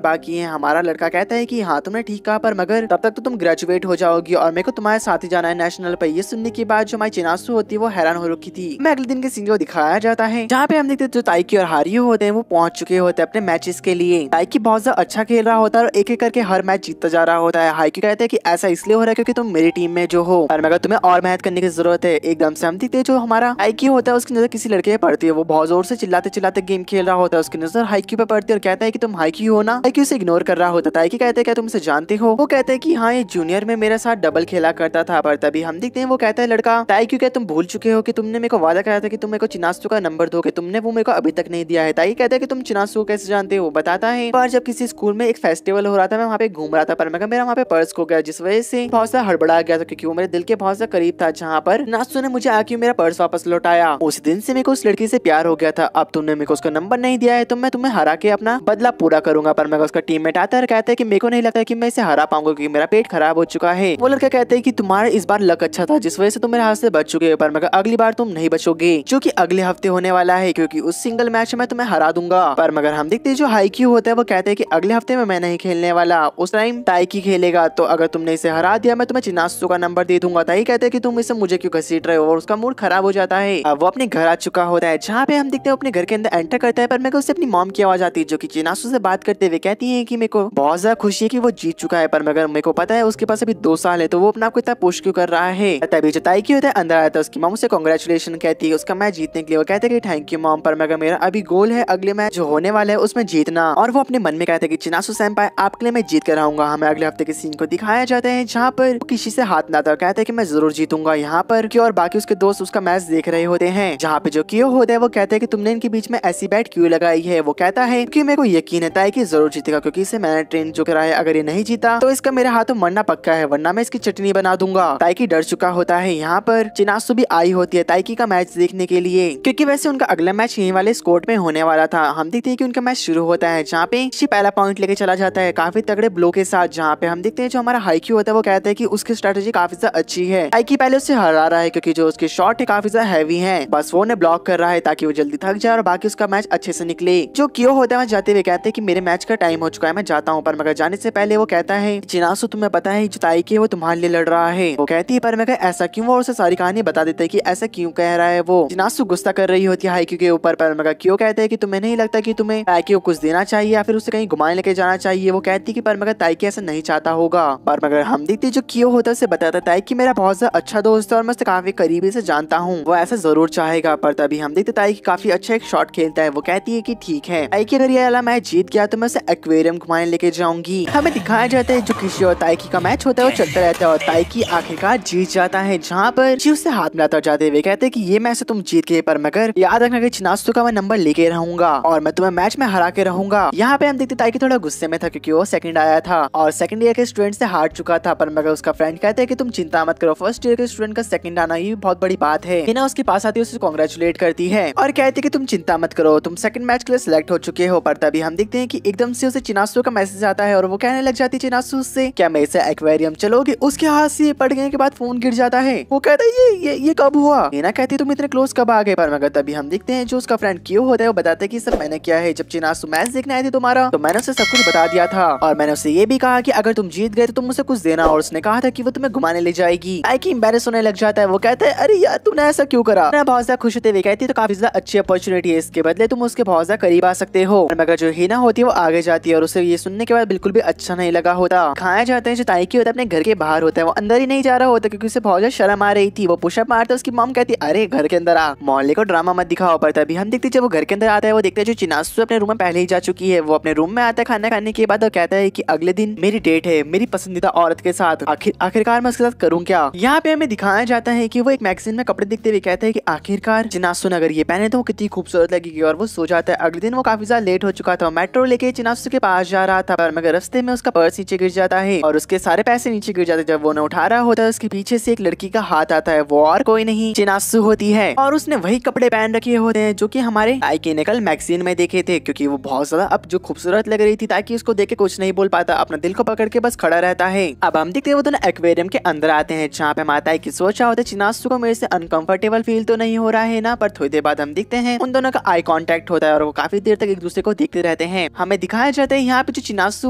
बाकी है। हमारा लड़का कहता है कि हाँ तुमने ठीक कहा, पर मगर तब तक तो तुम ग्रेजुएट हो जाओगी और मेरे को तुम्हारे साथ ही जाना है नेशनल पे। ये सुनने के बाद जो हमारी चिनासु होती है वो हैरान हो रखी थी। मैं अगले दिन के सीन को दिखाया जाता है जहाँ पे हम देखते जो ताइकी और हारियो होते हैं वो पहुंच चुके होते हैं अपने मैचेस के लिए। ताइकी बहुत ज्यादा अच्छा खेल रहा होता है और एक एक करके हर मैच जीतता जा रहा होता है। हाईक्यू कहते हैं कि ऐसा इसलिए हो रहा है क्योंकि तुम मेरी टीम में जो हो, और मगर तुम्हें और मेहनत करने की जरूरत है। एकदम से हम देखते जो हमारा हाईक्यू होता है उसकी नजर किसी लड़के पे पड़ती है, वो बहुत जोर से चिल्लाते चिल्लाते गेम खेल रहा होता है, उसकी नजर हाईक्यू पे पड़ती है और कहता है कि तुम हाईक्यू हो ना। हाईक्यू से इग्नोर कर रहा होता है। ताइकी कहते हैं क्या तुम इसे जानते हो? वो कहते हैं कि हाँ ये जूनियर में मेरे साथ डबल खेला करता था। पर तभी हम देखते हैं वो कहता है लड़का ताइकी क्या तुम भूल चुके हो कि तुमने मेरे को वादा कराया था कि तुम मेरे को चिनासु का नंबर दोगे, तुमने वो मेरे को अभी तक नहीं दिया है। ताइकी कहता है कि तुम चिनासु को कैसे जानते हो? बताता है पर जब किसी स्कूल में एक फेस्टिवल हो रहा था मैं वहाँ पे घूम रहा था, पर मैं मेरा वहाँ पे पर्स खो गया जिस वजह से बहुत सा हड़बड़ा गया था क्योंकि वो मेरे दिल के बहुत सा करीब था, जहाँ पर चिनासु ने मुझे आके मेरा पर्स वापस लौटाया। उस दिन से मेरे को उस लड़की से प्यार हो गया था। अब तुमने मेरे को उसका नंबर नहीं दिया है तो मैं तुम्हें हरा के अपना बदला पूरा करूंगा। पर मैं उसका टीममेट आता है कहता है कि मेरे को नहीं लगता कि मैं इसे हरा पाऊंगा क्योंकि मेरा पेट खराब हो चुका है। वो लड़का कहता है कि तुम्हारा इस बार लक अच्छा था जिस वजह से तुम मेरे हाथ से बच चुके हो, पर मगर अगली बार तुम नहीं बचोगे जो कि अगले हफ्ते होने वाला है क्योंकि उस सिंगल मैच में तुम्हें हरा दूंगा। पर मगर हम देखते हैं जो हाईक्यू होता है वो कहते हैं कि अगले हफ्ते में मैं नहीं खेलने वाला, उस टाइम ताइकी खेलेगा, तो अगर तुमने इसे हरा दिया मैं तुम्हें चिनासु का नंबर दे दूंगा। ताइकी कहते हैं कि तुम इसे मुझे क्यों घसीट रहे हो, और उसका मूड खराब हो जाता है। अब वो अपने घर आ चुका होता है जहाँ पे हम देखते हैं अपने घर के अंदर एंटर करता है, पर मैं उसे अपनी मॉम की आवाज आती है जो कि चिनासु से बात करते हुए कहती है कि मेरे को बहुत ज्यादा खुशी है कि वो जीत चुका है, पर मगर मेरे को पता है उसके पास अभी 2 साल है, तो वो अपने आप को इतना पुश क्यों कर रहा है। तभी जो ताइकी होता है अंदर आता है, उसकी मॉम से कांग्रेचुलेशन कहती है उसका मैच जीतने के लिए। वो कहते हैं कि थैंक यू मॉम, पर मगर मेरा अभी गोल है अगले मैच जो होने वाला है उसमें जीतना। और वो अपने मन में कहते हैं कि चिनासु सेंपाई आपके लिए मैं जीत कर आऊंगा। हमें अगले हफ्ते के सीन को दिखाया जाता है जहाँ पर किसी से हाथ ना था, कहते हैं कि मैं जरूर जीतूंगा यहाँ पर और बाकी उसके दोस्त उसका मैच देख रहे होते हैं, जहाँ पे जो कियो होता है वो कहते हैं कि तुमने इनके बीच में ऐसी बैट क्यों लगाई है। वो कहता है कि मेरे को यकीन है कि जरूर जीतेगा, क्योंकि इसे मैंने ट्रेन जो करा है, अगर ये नहीं जीता तो इसका मेरे हाथों मरना पक्का है, वरना मैं इसकी चटनी बना दूंगा। ताइकी डर चुका होता है। यहाँ पर चिनासु भी आई होती है ताइकी का मैच देखने के लिए, क्योंकि वैसे उनका अगला मैच यहीं वाले स्कोर में होने वाला था। हम देखते हैं कि उनका मैच शुरू होता है जहाँ पे पहला पॉइंट लेके चला जाता है काफी तगड़े ब्लो के साथ, जहाँ पे हम देखते हैं जो हमारा हाइक्यू होता है वो कहता है कि उसकी स्ट्रेटेजी काफी ज्यादा अच्छी है। हाइकी पहले उससे हरा रहा है क्योंकि जो उसके शॉट है काफी ज्यादा हैवी है, बस वो उन्हें ब्लॉक कर रहा है ताकि वो जल्दी थक जाए और बाकी उसका मैच अच्छे से निकले। जो कियो होता है जाते हुए कहते हैं कि मेरे मैच का टाइम हो चुका है, मैं जाता हूँ। पर मगर जाने से पहले वो कहता है चिनासु तुम्हें पता है जो ताइकी वो तुम्हारे लिए लड़ रहा है। वो कहती है पर मगर ऐसा क्यों, वो उसे सारी कहानी बता देता है कि ऐसा क्यों कह रहा है। वो चिनासु गुस्सा कर रही होती है हाइक्यू के ऊपर, पर मगर कियो कहते हैं कि तुम्हें नहीं लगता कि तुम्हें ताइकी को कुछ देना चाहिए या फिर उसे कहीं घुमाने लेके जाना चाहिए। वो कहती है कि पर मगर ताइकी ऐसा नहीं चाहता होगा। पर मगर हम देखते जो कियो होता है उसे बताता है ताइकी मेरा बहुत ज्यादा अच्छा दोस्त है और मैं उसे काफी करीबी से जानता हूँ, वो ऐसा जरूर चाहेगा। पर तभी हम देखते ताइकी काफी अच्छा एक शॉट खेलता है। वो कहती है कि ठीक है ताइकी, अगर ये वाला मैच जीत गया तो मैं उसे एक्वेरियम घुमाने लेके जाऊंगी। हमें दिखाया जाता है जो किशी और ताइकी का मैच होता है वो चलता रहता है और ताइकी आखिरकार जीत जाता है, जहाँ पर जी उससे हाथ मिलाता जाते हुए कहते हैं कि ये मैच तुम जीत गए, पर मगर याद रखना कि चिनासु का मैं नंबर लेके रहूंगा और मैं तुम्हें मैच में हरा के रहूंगा। यहाँ पे हम देखते ताइकी थोड़ा गुस्से में था क्योंकि वो सेकंड आया था और सेकंड ईयर के स्टूडेंट से हार चुका था। पर मगर उसका फ्रेंड कहते हैं कि तुम चिंता मत करो, फर्स्ट ईयर के स्टूडेंट का सेकंड आना ये बहुत बड़ी बात है। हिना उसके पास आती है, उसे कांग्रेचुलेट करती है और कहती है कि तुम चिंता मत करो, तुम सेकंड मैच के लिए सिलेक्ट हो चुके हो। पर तभी हम देखते हैं कि एकदम से उसे चिनासु का मैसेज आता है और वो कहने लग जाती है चिनासु से क्या मेरे से एक्वेरियम चलोगे। उसके हाथ से पड़ गए के बाद फोन गिर जाता है। वो कहता है ये कब हुआ। हिना कहती है तुम इतने क्लोज कब आ गए। पर मगर तभी हम देखते हैं जो उसका फ्रेंड कियो होता है वो बताता है कि सब मैंने किया है। जब चिनासु मैच देखने आए थे तुम्हारा तो मैंने उसे सब कुछ बता दिया था और मैंने उसे ये भी कहा कि अगर तुम जीत गए तो तुम उसे कुछ देना, और उसने कहा था कि वो तुम्हें घुमाने ले जाएगी। ताइकी एम्बैरेस होने लग जाता है। वो कहता है अरे यार तुमने ऐसा क्यों करा। मैं बहुत ज्यादा खुश होते हुए कहती है तो काफी ज्यादा अच्छी अपॉर्चुनिटी है, इसके बदले तुम उसके बहुत ज्यादा करीब आ सकते हो। मगर जो हिना होती है वो आगे जाती है और उसे ये सुनने के बाद बिल्कुल भी अच्छा नहीं लगा होता। खाया जाता है जो ताइकी होता है अपने घर के बाहर होता है, वो अंदर ही नहीं जा रहा होता क्योंकि उसे बहुत ज्यादा शर्म आ रही थी। वो पुशअप मारता है, उसकी मॉम कहती है अरे घर के अंदर आ, मोहल्ले को ड्रामा मत दिखाओ। पर तभी हम देखते जब वो घर के अंदर आता है वो देखते हैं जो चिनासु अपने रूम में पहले ही जा चुकी है। वो अपने रूम में आता है खाना खाने के बाद और कहता है कि अगले दिन मेरी डेट है मेरी पसंदीदा औरत के साथ, आखिरकार मैं उसके साथ करूँ क्या। यहाँ पे हमें दिखाया जाता है कि वो एक मैगजीन में कपड़े देखते हुए कहता है कि आखिरकार चिनासु ने अगर ये पहने तो वो कितनी खूबसूरत लगेगी, और वो सो जाता है। अगले दिन वो काफी ज्यादा लेट हो चुका था, मेट्रो लेके चिनासु के पास जा रहा था, पर मगर रास्ते में उसका पर्स नीचे गिर जाता है और उसके सारे पैसे नीचे गिर जाते हैं। जब वो उन्हें उठा रहा होता है उसके पीछे से एक लड़की का हाथ आता है, वो और कोई नहीं चिनासु होती है और उसने वही कपड़े पहन रखे होते हैं जो कि हमारे ताइकी ने कल मैगजीन में देखे थे, क्योंकि वो बहुत ज्यादा अब जो खूबसूरत लग रही थी ताकि उसको देख के कुछ नहीं बोल पाता, अपना दिल को पकड़ के बस खड़ा रहता है। अब हम देखते हैं वो दोनों एक्वेरियम के अंदर आते हैं जहाँ पे माता की सोचा होता है चिनासु को मेरे से अनकंफर्टेबल फील तो नहीं हो रहा है ना। पर थोड़ी देर बाद हम देखते हैं उन दोनों का आई कांटेक्ट होता है और वो काफी देर तक एक दूसरे को देखते रहते हैं। हमें दिखाया जाता है यहाँ पे जो चिनासु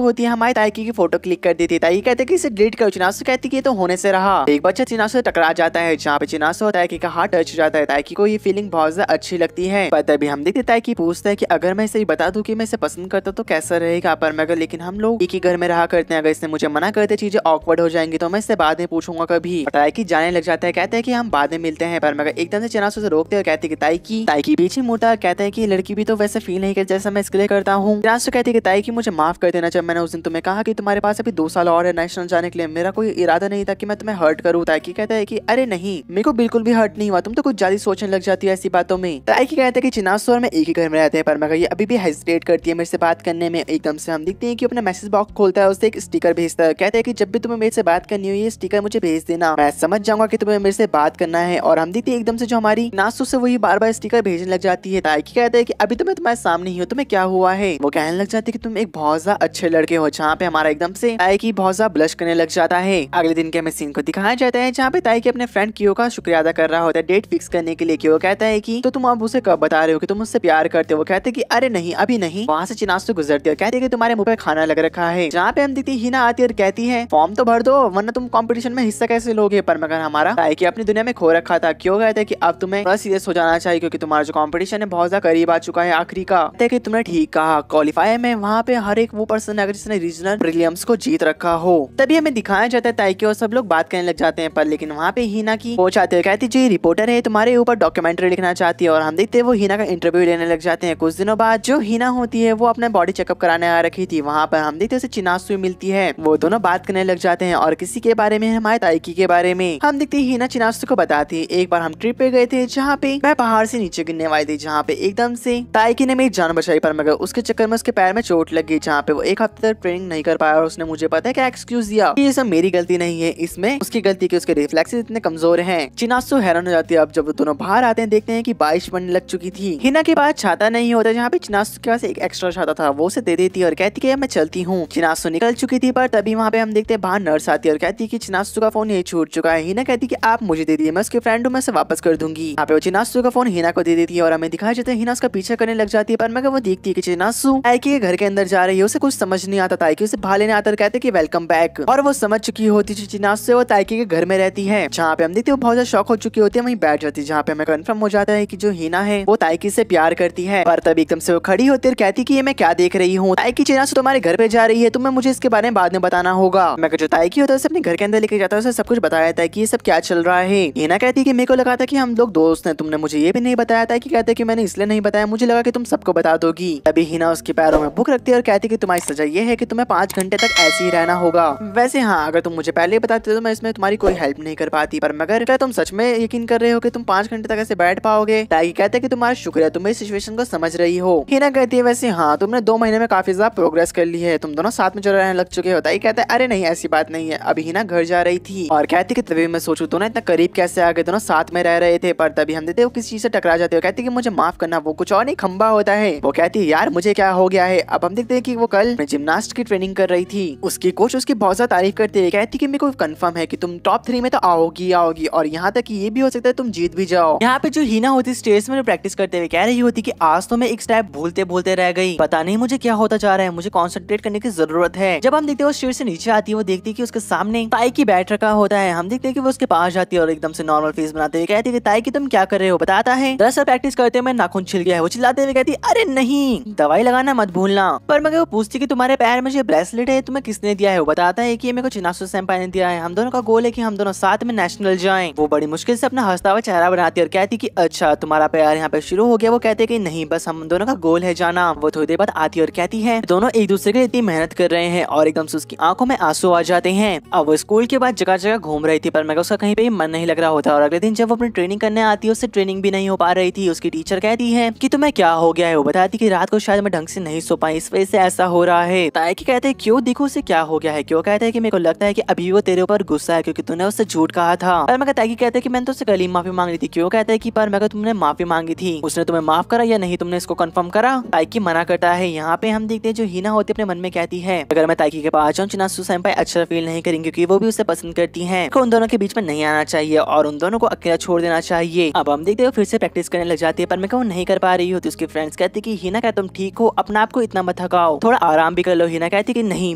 होती है हमारी ताइकी की फोटो क्लिक कर देती है। ताइकी कहते हैं कि इसे डिलीट करो, चिनासु कहती है तो होने से रहा। एक बच्चा चिनासु से टकरा जाता है जहाँ पे चिनासु और ताइकी का हाथ टच हो जाता है। ताइकी को ये फीलिंग बहुत ज्यादा अच्छी लगती है। पर तभी हम देखते ताइकी पूछता है कि अगर मैं इसे बता दूं कि मैं इसे पसंद करता तो कैसा रहेगा। पर मगर लेकिन हम लोग एक ही घर में रहा करते हैं, अगर इसने मुझे मना करते चीजें ऑकवर्ड हो जाएंगी तो मैं इससे बाद में पूछूंगा कभी। ताइकी जाने लग जाता है, कहते हैं कि हम बाद में मिलते हैं। पर मगर एकदम से चिनासु से रोकते हैं और कहते हैं कि ताइकी पीछे मुड़ता है, कहते हैं कि लड़की भी तो वैसे फील नहीं करती जैसा मैं इसके लिए करता हूँ। चिनासु कहती है कि ताइकी मुझे माफ कर देना, जब मैंने उस दिन तुम्हें कहा कि तुम्हारे पास अभी 2 साल और है नेशनल जाने के लिए, मेरा कोई इरादा नहीं था कि मैं तुम्हें हर्ट करूँ। ताइकी कहता है कि अरे नहीं मेरे को बिल्कुल भी हर्ट नहीं हुआ, तुम तो कुछ ज्यादा सोचने लग जाती है ऐसी बातों में। ताइकी कहते हैं कि चिनासु और मैं एक ही घर में रहते हैं, पर मगर ये अभी भी हेजिटेट करती है मेरे से बात करने में। एकदम से हम देखते हैं कि अपना मैसेज बॉक्स खोलता है, उससे एक स्टिकर भेजता है, कहते हैं कि जब भी तुम्हें मेरे से बात करनी हो ये स्टिकर मुझे भेज देना, मैं समझ जाऊंगा कि तुम्हें मेरे से बात करना है। और हम देखते हैं एकदम से जो हमारी नासु से वही बार बार स्टिकर भेजने लग जाती है। ताइकी कहते हैं कि अभी तो मैं तुम्हारे सामने ही हूँ, तुम्हें क्या हुआ है। वो कहने लग जाती है कि तुम एक बहुत ज्यादा अच्छे लड़के हो, जहाँ पे हमारा एकदम से ताइकी बहुत ज्यादा ब्लश करने लग जाता है। अगले दिन के हमें सीन को दिखाया जाता है जहाँ पे ताइकी अपने फ्रेंड कियो का शुक्रिया अदा कर रहा होता है डेट फिक्स करने के लिए। कियो कहता है कि तो तुम अब उसे कब बता रहे हो कि तुम उससे प्यार करते हो। वो कहते हैं कि अरे नहीं अभी नहीं। वहाँ से चिनासु गुजरती है, कहती है कि तुम्हारे मुंह पे खाना लग रखा है। जहाँ पे हम देखते हिना आती है और कहती है फॉर्म तो भर दो वरना तुम कंपटीशन में हिस्सा कैसे लोगे। पर मगर हमारा ताइकी अपनी दुनिया में खो रखा था। क्यों कहते हैं कि अब तुम्हें थोड़ा सीरियस हो जाना चाहिए क्योंकि तुम्हारा जो कंपटीशन है बहुत ज्यादा करीब आ चुका है आखिरी का। कि तुमने ठीक कहा, क्वालिफायर में वहाँ पे हर एक वो पर्सन अगर जिसने रीजनल प्रीलिम्स को जीत रखा हो तभी हमें दिखाया जाता है ताइकी और सब लोग बात करने लग जाते हैं। पर लेकिन वहाँ पे हिना की वो चाहते हैं, कहती जी रिपोर्टर है तुम्हारे ऊपर डॉक्यूमेंट्री लिखना चाहती है। और हम देखते हैं वो हिना का इंटरव्यू लेने लग जाते हैं। कुछ दिनों बाद जो हिना होती है वो अपना बॉडी चेकअप कराने आ रखी थी। वहाँ पर हम देखते हैं चिनासु मिलती है, वो दोनों बात करने लग जाते हैं और किसी के बारे में, हमारे ताइकी के बारे में। हम देखते हैं हिना चिनासु को बताती है एक बार हम ट्रिप पे गए थे जहाँ पे मैं पहाड़ से नीचे गिरने वाली थी, जहाँ पे एकदम से ताइकी ने मेरी जान बचाई पर मगर उसके चक्कर में उसके पैर में चोट लग गई, जहाँ पे वो एक हफ्ते तक ट्रेनिंग नहीं कर पाया। और उसने मुझे पता है क्या एक्सक्यूज दिया, ये सब मेरी गलती नहीं है, इसमें उसकी गलती कि उसके रिफ्लेक्सेस इतने कमजोर हैं। चिनासु हैरान हो जाती है। अब जब वो दोनों बाहर आते हैं देखते हैं कि बारिश पड़ने लग चुकी थी। हिना के पास छाता नहीं होता, जहाँ पे चिनासु के पास एक एक्स्ट्रा छाता था, वो उसे दे देती है और कहती है मैं चलती हूँ। चिनासु निकल चुकी थी पर तभी वहाँ पे हम देखते हैं बाहर नर्स आती है और कहती है कि चिनासु का फोन यही छूट चुका है। हिना कहती है कि आप मुझे दे दिए, मैं उसके फ्रेंड हूँ, मैं उसे वापस कर दूंगी। यहाँ पे वो चिनासु का फोन हिना को दे देती है और हमें दिखाया जाता है हिना उसका पीछा करने लग जाती है। पर मगर वो देखती है कि चिनासु ताइकी के घर के अंदर जा रही है, उसे कुछ समझ नहीं आता। ताइकी उसे बाहर लेने आता है, कहते कि वेलकम बैक। और वो समझ चुकी होती है चिनासु वो ताइकी के घर में रहती है। जहाँ पे हम देखते हैं वो बहुत ज्यादा शॉक हो चुकी होती है, वहीं बैठ जाती है। जहाँ पे हमें कंफर्म हो जाता है कि जो हिना है वो ताइकी से प्यार करती है। पर तब एकदम से वो खड़ी होती है और कहती कि ये मैं क्या देख रही हूँ, ताइकी चिनासु तुम्हारे घर पे जा रही है, तुम्हें मुझे इसके बारे में बाद में बताना होगा। मैं जो ताइकी होता है उसे अपने घर के अंदर लेके जाता है, उसे सब कुछ बताया था कि ये सब क्या चल रहा है। हिना कहती है कि मेरे को लगा था कि हम लोग दोस्त हैं, तुमने मुझे ये भी नहीं बताया था। कि कहते कि मैंने इसलिए नहीं बताया, मुझे लगा कि तुम सबको बता दोगी। तभी हिना उसके पैरों में बुक रखती है और कहती कि तुम्हारी सजा ये है कि तुम्हें 5 घंटे तक ऐसे ही रहना होगा। वैसे हाँ, अगर तुम मुझे पहले बताते तो मैं इसमें तुम्हारी कोई हेल्प नहीं कर पाती, पर मगर क्या तुम सच में यकीन कर रहे हो कि तुम 5 घंटे तक ऐसे बैठ पाओगे? ताकि कहते कि तुम्हारा शुक्रिया, तुम इस सिचुएशन को समझ रही हो। हिना कहती है वैसे हाँ, तुमने 2 महीने में काफी ज्यादा प्रोग्रेस कर ली है, तुम दोनों साथ में चल रहने लग चुके हो। ताकि कहता है अरे नहीं ऐसी बात नहीं है, अभी हिना घर जा रही थी और कहती कि तभी मैं सोचूं दोनों इतना करीब कैसे आ गए, दोनों साथ में रह रहे थे। पर तभी हम देते वो किसी चीज से टकरा जाते हो। कहती कि मुझे माफ करना, वो कुछ और नहीं खंबा होता है। वो कहती है यार मुझे क्या हो गया है। अब हम देखते हैं कि वो कल जिम्नास्ट की ट्रेनिंग कर रही थी, उसकी कोच उसकी बहुत ज्यादा तारीफ करती है, कहती कि मेरे को कंफर्म है कि तुम टॉप 3 में तो आओगी और यहाँ तक कि ये भी हो सकता है तुम जीत भी जाओ। यहाँ पे जो हिना होती स्टेज में प्रैक्टिस करते हुए कह रही होती कि आज तो मैं एक स्टेप भूलते भूलते रह गई, पता नहीं मुझे क्या होता जा रहा है, मुझे कॉन्सेंट्रेट करने की जरूरत है। जब हम देखते हैं वो स्टेज से नीचे आती है, वो देखती है कि उसके सामने ताइकी बैठ रखा होता है। हम देखते हैं कि वो उसके पास जाती है और एकदम से नॉर्मल फेस बनाते हुए कहती है कि ताइकी तुम क्या कर रहे हो? बताता है दरअसल प्रैक्टिस करते हुए नाखून छिल गया है। वो चिल्लाते हुए कहती अरे नहीं, दवाई लगाना मत भूलना। पर मगर वो पूछती कि तुम्हारे पैर में जो ब्रेसलेट है तुम्हें किसने दिया है? वो बताता है कि ये मेरे को चिनासु सेंपाई ने दिया है, हम दोनों का गोल है कि हम दोनों साथ में नेशनल जाएं। वो बड़ी मुश्किल से अपना हंसता हुआ चेहरा बनाती है और कहती कि अच्छा तुम्हारा प्यार यहाँ पे शुरू हो गया। वो कहते कि नहीं, बस हम दोनों का गोल है जाना। वो थोड़ी देर बाद आती है और कहती है दोनों एक दूसरे के लिए इतनी मेहनत कर रहे हैं और एकदम से उसकी आंखों में आंसू आ जाते हैं। अब वो स्कूल के बाद जगह जगह घूम रही थी पर मगर उसका कहीं पे मन नहीं लग रहा होता। और अगले दिन जब वो अपनी ट्रेनिंग करने आती है उससे ट्रेनिंग भी नहीं हो पा रही थी। उसकी टीचर कहती है कि तुम्हें क्या हो गया है? वो बताती कि रात को शायद मैं ढंग से नहीं सो पाई, इस वजह से ऐसा हो रहा है। ताइकी कहते हैं क्यों, देखो उसे क्या हो गया है? क्यों? कहता है कि मेरे को लगता है कि अभी वो तेरे ऊपर गुस्सा है क्योंकि तूने उससे झूठ कहा था। पर मगर ताइकी कहते हैं कि मैंने तो उससे कल ही माफी मांग ली थी। क्यों? कहता है कि पर मगर तुमने माफी मांगी थी, उसने तुम्हें माफ करा या नहीं, तुमने इसको कंफर्म करा? ताइकी मना करता है। यहाँ पे हम देखते हैं जो हिना होती है अपने मन में कहती है अगर मैं ताइकी के पास जाऊँ चिनासु सेंपाई अच्छा फील नहीं करेंगे क्योंकि वो भी उसे पसंद करती है, उन दोनों के बीच में नहीं आना चाहिए और उन दोनों को अकेला छोड़ देना चाहिए। अब हम देखते हो फिर से प्रैक्टिस करने लग जाती है पर मैं वो नहीं कर पा रही होती। उसके फ्रेंड्स कहते कि हिना क्या तुम ठीक हो, अपना आप को इतना मत थकाओ, थोड़ा आराम भी कर लो। हिना कहती कि नहीं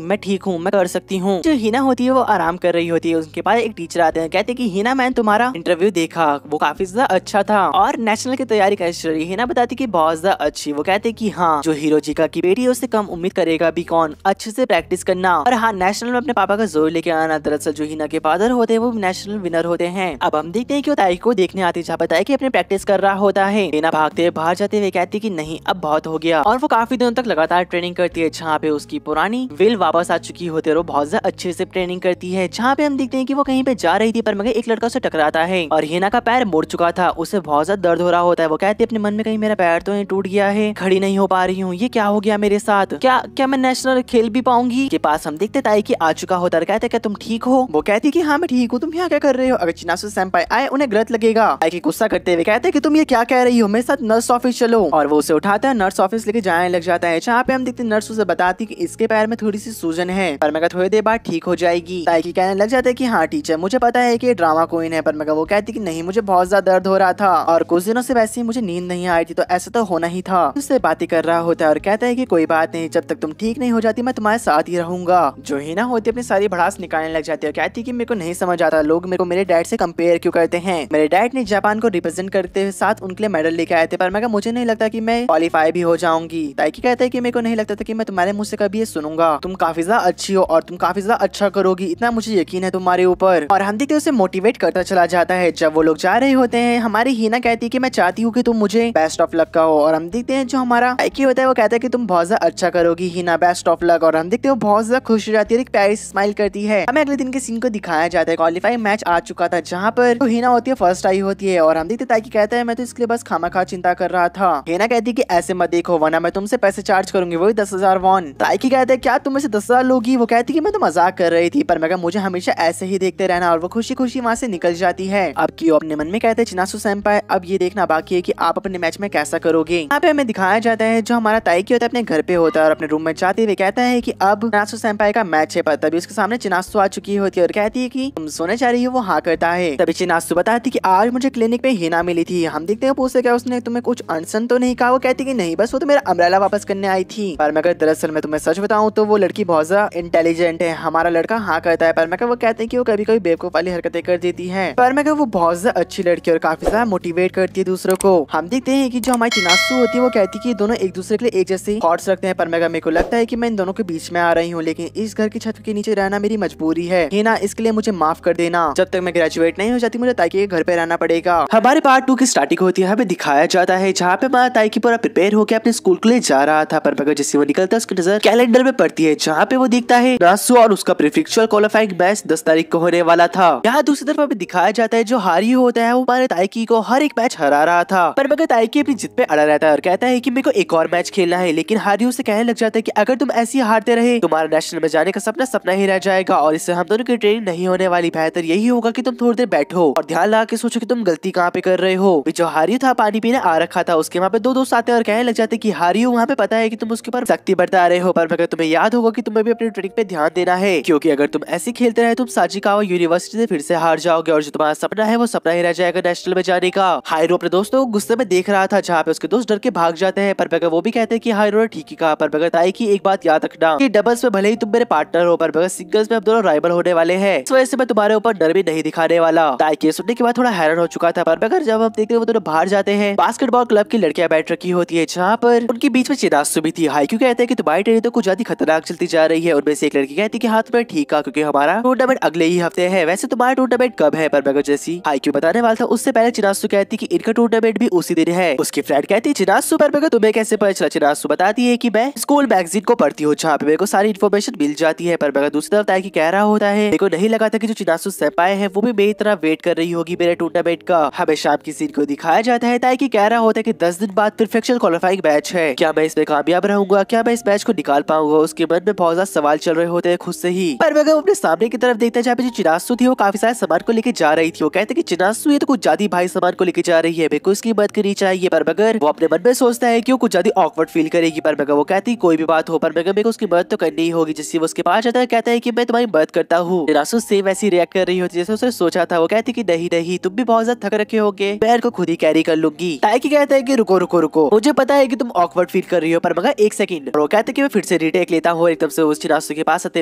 मैं ठीक हूँ, मैं कर सकती हूँ। जो हिना होती है वो आराम कर रही होती है। उसके पास एक टीचर आते हैं, कहते कि हिना मैंने तुम्हारा इंटरव्यू देखा, वो काफी ज्यादा अच्छा था और नेशनल की तैयारी कैसी चल रही? हिना बताती कि बहुत ज्यादा अच्छी। वो कहते कि हाँ, जो हिरोजिका की बेटी है उससे कम उम्मीद करेगा भी कौन, अच्छे से प्रैक्टिस करना और हाँ नेशनल में अपने पापा का जोर लेके आना। दरअसल जो हिना के फादर होते हैं वो नेशनल विनर होते हैं। अब हम देखते हैं कि वो ताइकी को देखने आती है जहाँ बताया कि अपने प्रैक्टिस कर रहा होता है। हिना भागते हुए बाहर जाते हुए कहती कि नहीं अब बहुत हो गया और वो काफी दिनों तक लगातार ट्रेनिंग करती है जहाँ पे उसकी पुरानी विल वापस आ चुकी होती है और वो बहुत ज्यादा अच्छे से ट्रेनिंग करती है। जहाँ पे हम देखते हैं कि वो कहीं पे जा रही थी पर मगर एक लड़का उसे टकराता है और हिना का पैर मुड़ चुका था, उसे बहुत ज्यादा दर्द हो रहा होता है। वो कहती है अपने मन में कहीं मेरा पैर तो नहीं टूट गया है, खड़ी नहीं हो पा रही हूँ, ये क्या हो गया मेरे साथ, क्या मैं नेशनल खेल भी पाऊंगी? के पास हम देखते ताइकी आ चुका होता है, कहते क्या तुम ठीक हो? वो कहती कि हाँ मैं ठीक हूँ, तुम यहाँ क्या कर रहे हो? अगर चिनासु सेंपाई आए उन्हें गलत लगेगा। ताइकी गुस्सा करते हुए कहते कि तुम ये क्या कह रही हो, मेरे साथ नर्स ऑफिस चलो। और वो उसे उठाता है नर्स ऑफिस लेके जाने लग जाता है जहाँ पे हम देखते नर्स उसे बताती कि इसके पैर में थोड़ी सी सूजन है पर मगर थोड़ी देर बाद ठीक हो जाएगी। ताइकी कहने लग जाता है कि हाँ टीचर मुझे पता है कि ये ड्रामा क्वीन है, पर मगर वो कहती कि नहीं मुझे बहुत ज्यादा दर्द हो रहा था और कुछ दिनों से वैसे ही मुझे नींद नहीं आई थी तो ऐसा तो होना ही था। उससे बातें कर रहा होता है और कहता है कि कोई बात नहीं, जब तक तुम ठीक नहीं हो जाती मैं तुम्हारे साथ ही रहूंगा। जो हिना होती है अपनी सारी भड़ास निकालने लग जाती है और कहती कि मेरे को नहीं समझ आता लोग मेरे को मेरे डैड से कंपेयर क्यों करते हैं। मेरे डैड ने जापान को रिप्रेजेंट करते हुए साथ उनके लिए मेडल लेके आए थे पर मगर मुझे नहीं लगता कि मैं क्वालिफाई भी हो जाऊंगी। ताइकी कहता है कि मेरे को नहीं लगता था कि मैं तुम्हारे मुंह से कभी ये सुनूंगा। तुम काफी ज्यादा अच्छी हो और तुम काफी ज्यादा अच्छा करोगी, इतना मुझे यकीन है तुम्हारे ऊपर। और हम देखते उसे मोटिवेट करता चला जाता है। जब वो लोग जा रहे होते हैं, हमारी हीना कहती है कि मैं चाहती हूँ कि तुम मुझे बेस्ट ऑफ लक कहो। और हम देखते हैं जो हमारा ताइकी होता है वो कहता है कि तुम बहुत ज्यादा अच्छा करोगी हीना, बेस्ट ऑफ लक। और हम देखते हैं वो बहुत ज्यादा खुश हो जाती है, एक प्यारी स्माइल करती है। हमें अगले दिन के सीन को दिखाया जाता है। क्वालिफाई मैच आ चुका था जहाँ पर तो हीना होती है फर्स्ट आई होती है। और हम देखते ताइकी कहता है मैं तो इसके लिए बस खामा चिंता कर रहा था। हीना कहती है कि ऐसे मत देखो वरना मैं तुमसे पैसे चार्ज करूंगी, वही 10,000 वॉन। ताइकी कहता है क्या तुम इसे 10,000 लोगी? वो कहती है कि मैं तो मजाक कर रही थी, पर मैं मुझे हमेशा ऐसे ही देखते रहना। और वो खुशी खुशी वहाँ से निकल जाती है। अब क्यों अपने मन में कहते हैं चिनासु सेंपाई अब ये देखना बाकी है कि आप अपने मैच में कैसा करोगे। यहाँ पे हमें दिखाया जाता है जो हमारा ताइकी होता है अपने घर पे होता है और अपने रूम में जाते हुए कहता है कि अब चिनासु सेंपाई का मैच है। पर तभी उसके सामने चिनासु आ चुकी होती है और कहती है कि तुम सोने जा रही हो। वो हाँ करता है। तभी चिनासु बताती कि आज मुझे क्लिनिक पे हीना मिली थी। हम देखते हैं पूछते क्या उसने तुम्हें कुछ अनसन तो नहीं कहा? वो कहती कि नहीं, बस वो तो मेरा अम्ब्रेला वापस करने आई थी। पर मैं दरअसल मैं तुम्हें सच बताऊं तो वो लड़की बहुत ज्यादा इंटेलिजेंट है। हमारा लड़का हाँ करता है, पर मैं वो कहते हैं कि वो कभी कभी बेवकूफ वाली हरकतें कर देती है। पर मैं वो बहुत ज्यादा अच्छी लड़की और काफी ज्यादा मोटिवेट करती है दूसरों को। हम देखते हैं कि जो हमारी चिनासु होती है वो कहती है कि दोनों एक दूसरे के लिए एक जैसे थॉट्स रखते हैं। पर मेरे को लगता है कि मैं इन दोनों के बीच में आ रही हूँ, लेकिन इस घर की छत के नीचे रहना मेरी मजबूरी है हीना, इसके लिए मुझे माफ कर देना। जब तक मैं ग्रेजुएट नहीं हो जाती मुझे ताइकी के घर पे रहना पड़ेगा। हमारे पार्ट 2 की स्टार्टिंग होती है। हमें दिखाया जाता है जहाँ पे हमारा ताइकी पूरा प्रिपेयर होकर अपने स्कूल के लिए जा रहा था। पर मगर जैसे वो निकलता है उसकी नजर कैलेंडर में पड़ती है जहाँ पे वो देखता है नासु और उसका प्रीफिक्चुअल क्वालिफाइंग मैच 10 तारीख को होने वाला था। यहाँ दूसरी तरफ हमें दिखाया जाता है जो हारी होता है वो हमारे ताइकी को हर एक मैच हरा रहा था। पर मगर ताइकी अपनी जिद पे अड़ा रहता है और कहता है कि मेरे को एक और मैच खेलना है। लेकिन हारी उसे कहने लग जाता है कि अगर तुम ऐसे ही हारते रहे तुम्हारा नेशनल में जाने का सपना सपना ही रह जाएगा और इससे हम दोनों की ट्रेनिंग नहीं होने वाली। बेहतर यही होगा कि तुम थोड़ी देर बैठो और ध्यान लगा के सोचो कि तुम गलती कहाँ पे कर रहे हो। जो हारियो था पानी पीने आ रखा था, उसके वहाँ पे दो दोस्त आते हैं और कहने लग जाते कि हारियो वहाँ पे पता है कि तुम उसके ऊपर सख्ती बरता रहे हो। पर मगर तुम्हें याद होगा कि तुम्हें भी अपनी ट्रेनिंग पे ध्यान देना है, क्योंकि अगर तुम ऐसे खेलते रहे तुम साजिकावा यूनिवर्सिटी से फिर से हार जाओगे और जो तुम्हारा सपना है वो सपना ही रह जाएगा नेशनल में जाने का। हाइरो अपने दोस्तों को गुस्से में देख रहा था जहाँ पे उसके दोस्त डर के भाग जाते हैं। पर मगर वो भी कहते हैं कि हाइरो ने ठीक ही कहा। पर मगर ताइकी एक बात याद रखना कि डबल्स में भले ही तुम मेरे पार्टनर हो पर मगर सिंगल्स में हम दोनों राइवल होने वाले हैं, इस वजह से मैं तुम्हारे ऊपर डर भी नहीं दिखाने वाला। ताइकी सुनने के बाद थोड़ा हैरान हो चुका था। पर मगर जब हम देखते हैं वो दोनों बाहर जाते हैं, बास्केटबॉल क्लब की लड़कियां बैठ रखी होती है जहाँ पर उनके बीच में चिनासु भी थी। हाइक्यू कहते हैं कि तुम्हारी ट्रेनिंग तो कुछ ज्यादा खतरनाक चलती जा रही है। उनमें से एक लड़की कहती है कि हाँ तुम्हें ठीक कहा क्योंकि हमारा टूर्नामेंट अगले ही हफ्ते है। वैसे तुम्हारा टूर्नामेंट कब है? पर मगर जैसी हाइक्यू बताने वाला था उससे पहले चिनासु कहती कि इनका टूर्नामेंट भी उसी दिन है। उसकी फ्रेंड कहती है चिनासु पर मगर तुम्हें कैसे पता चला? चिनासु बताती है कि मैं स्कूल मैगजीन को पढ़ती हूँ जहाँ पे मेरे को सारी इन्फॉर्मेशन मिल जाती है। पर मगर दूसरी तरफ ताइकी कह रहा होता है मेरे को नहीं लगा था कि जो चिनासु सेंपाई है वो भी मेरी तरह वेट कर रही होगी मेरे टूर्नामेंट का। हमें शाम की सीन को दिखाया जाता है। ताइकी कह रहा होता है कि 10 दिन बाद परफेक्शन क्वालिफाइंग मैच है, क्या मैं इसमें कामयाब रहूंगा? क्या मैं इस मैच को निकाल पाऊंगा? उसके मन में बहुत ज्यादा सवाल चल रहे होते हैं खुद से ही। पर मगर अपने सामने की तरफ देखता है जहाँ पे जो चिनासु थी वो काफी सारे सामान को लेके जा रही थी। वो कहते कि चिनासु ये तो कुछ ज्यादा भाई सामान को लेके जा रही है, मेरे को इसकी मदद करनी चाहिए। पर मगर वो अपने मन में सोचता है कि वो कुछ ज्यादा ऑकवर्ड फील करेगी। पर मगर वो कहती कोई भी बात हो पर मगर मेरे को उसकी मदद तो करनी ही होगी। जिससे वो उसके पास जाता है कहता है कि मैं तुम्हारी मदद करता हूँ। चिनासु सेम वैसी रिएक्ट कर रही होती जैसे उसने सोचा था। वो कहती कि नहीं नहीं तुम भी बहुत ज्यादा थक रखे होगे, मैं इनको खुद ही कैरी कर लूंगी। ताइकी कहता है कि रुको रुको रुको मुझे पता है कि तुम ऑकवर्ड फील कर रही हो पर मगर एक सेकंड। वो कहते कि मैं फिर से रिटेक लेता हूँ। एकदम से उस चिनासु के पास आते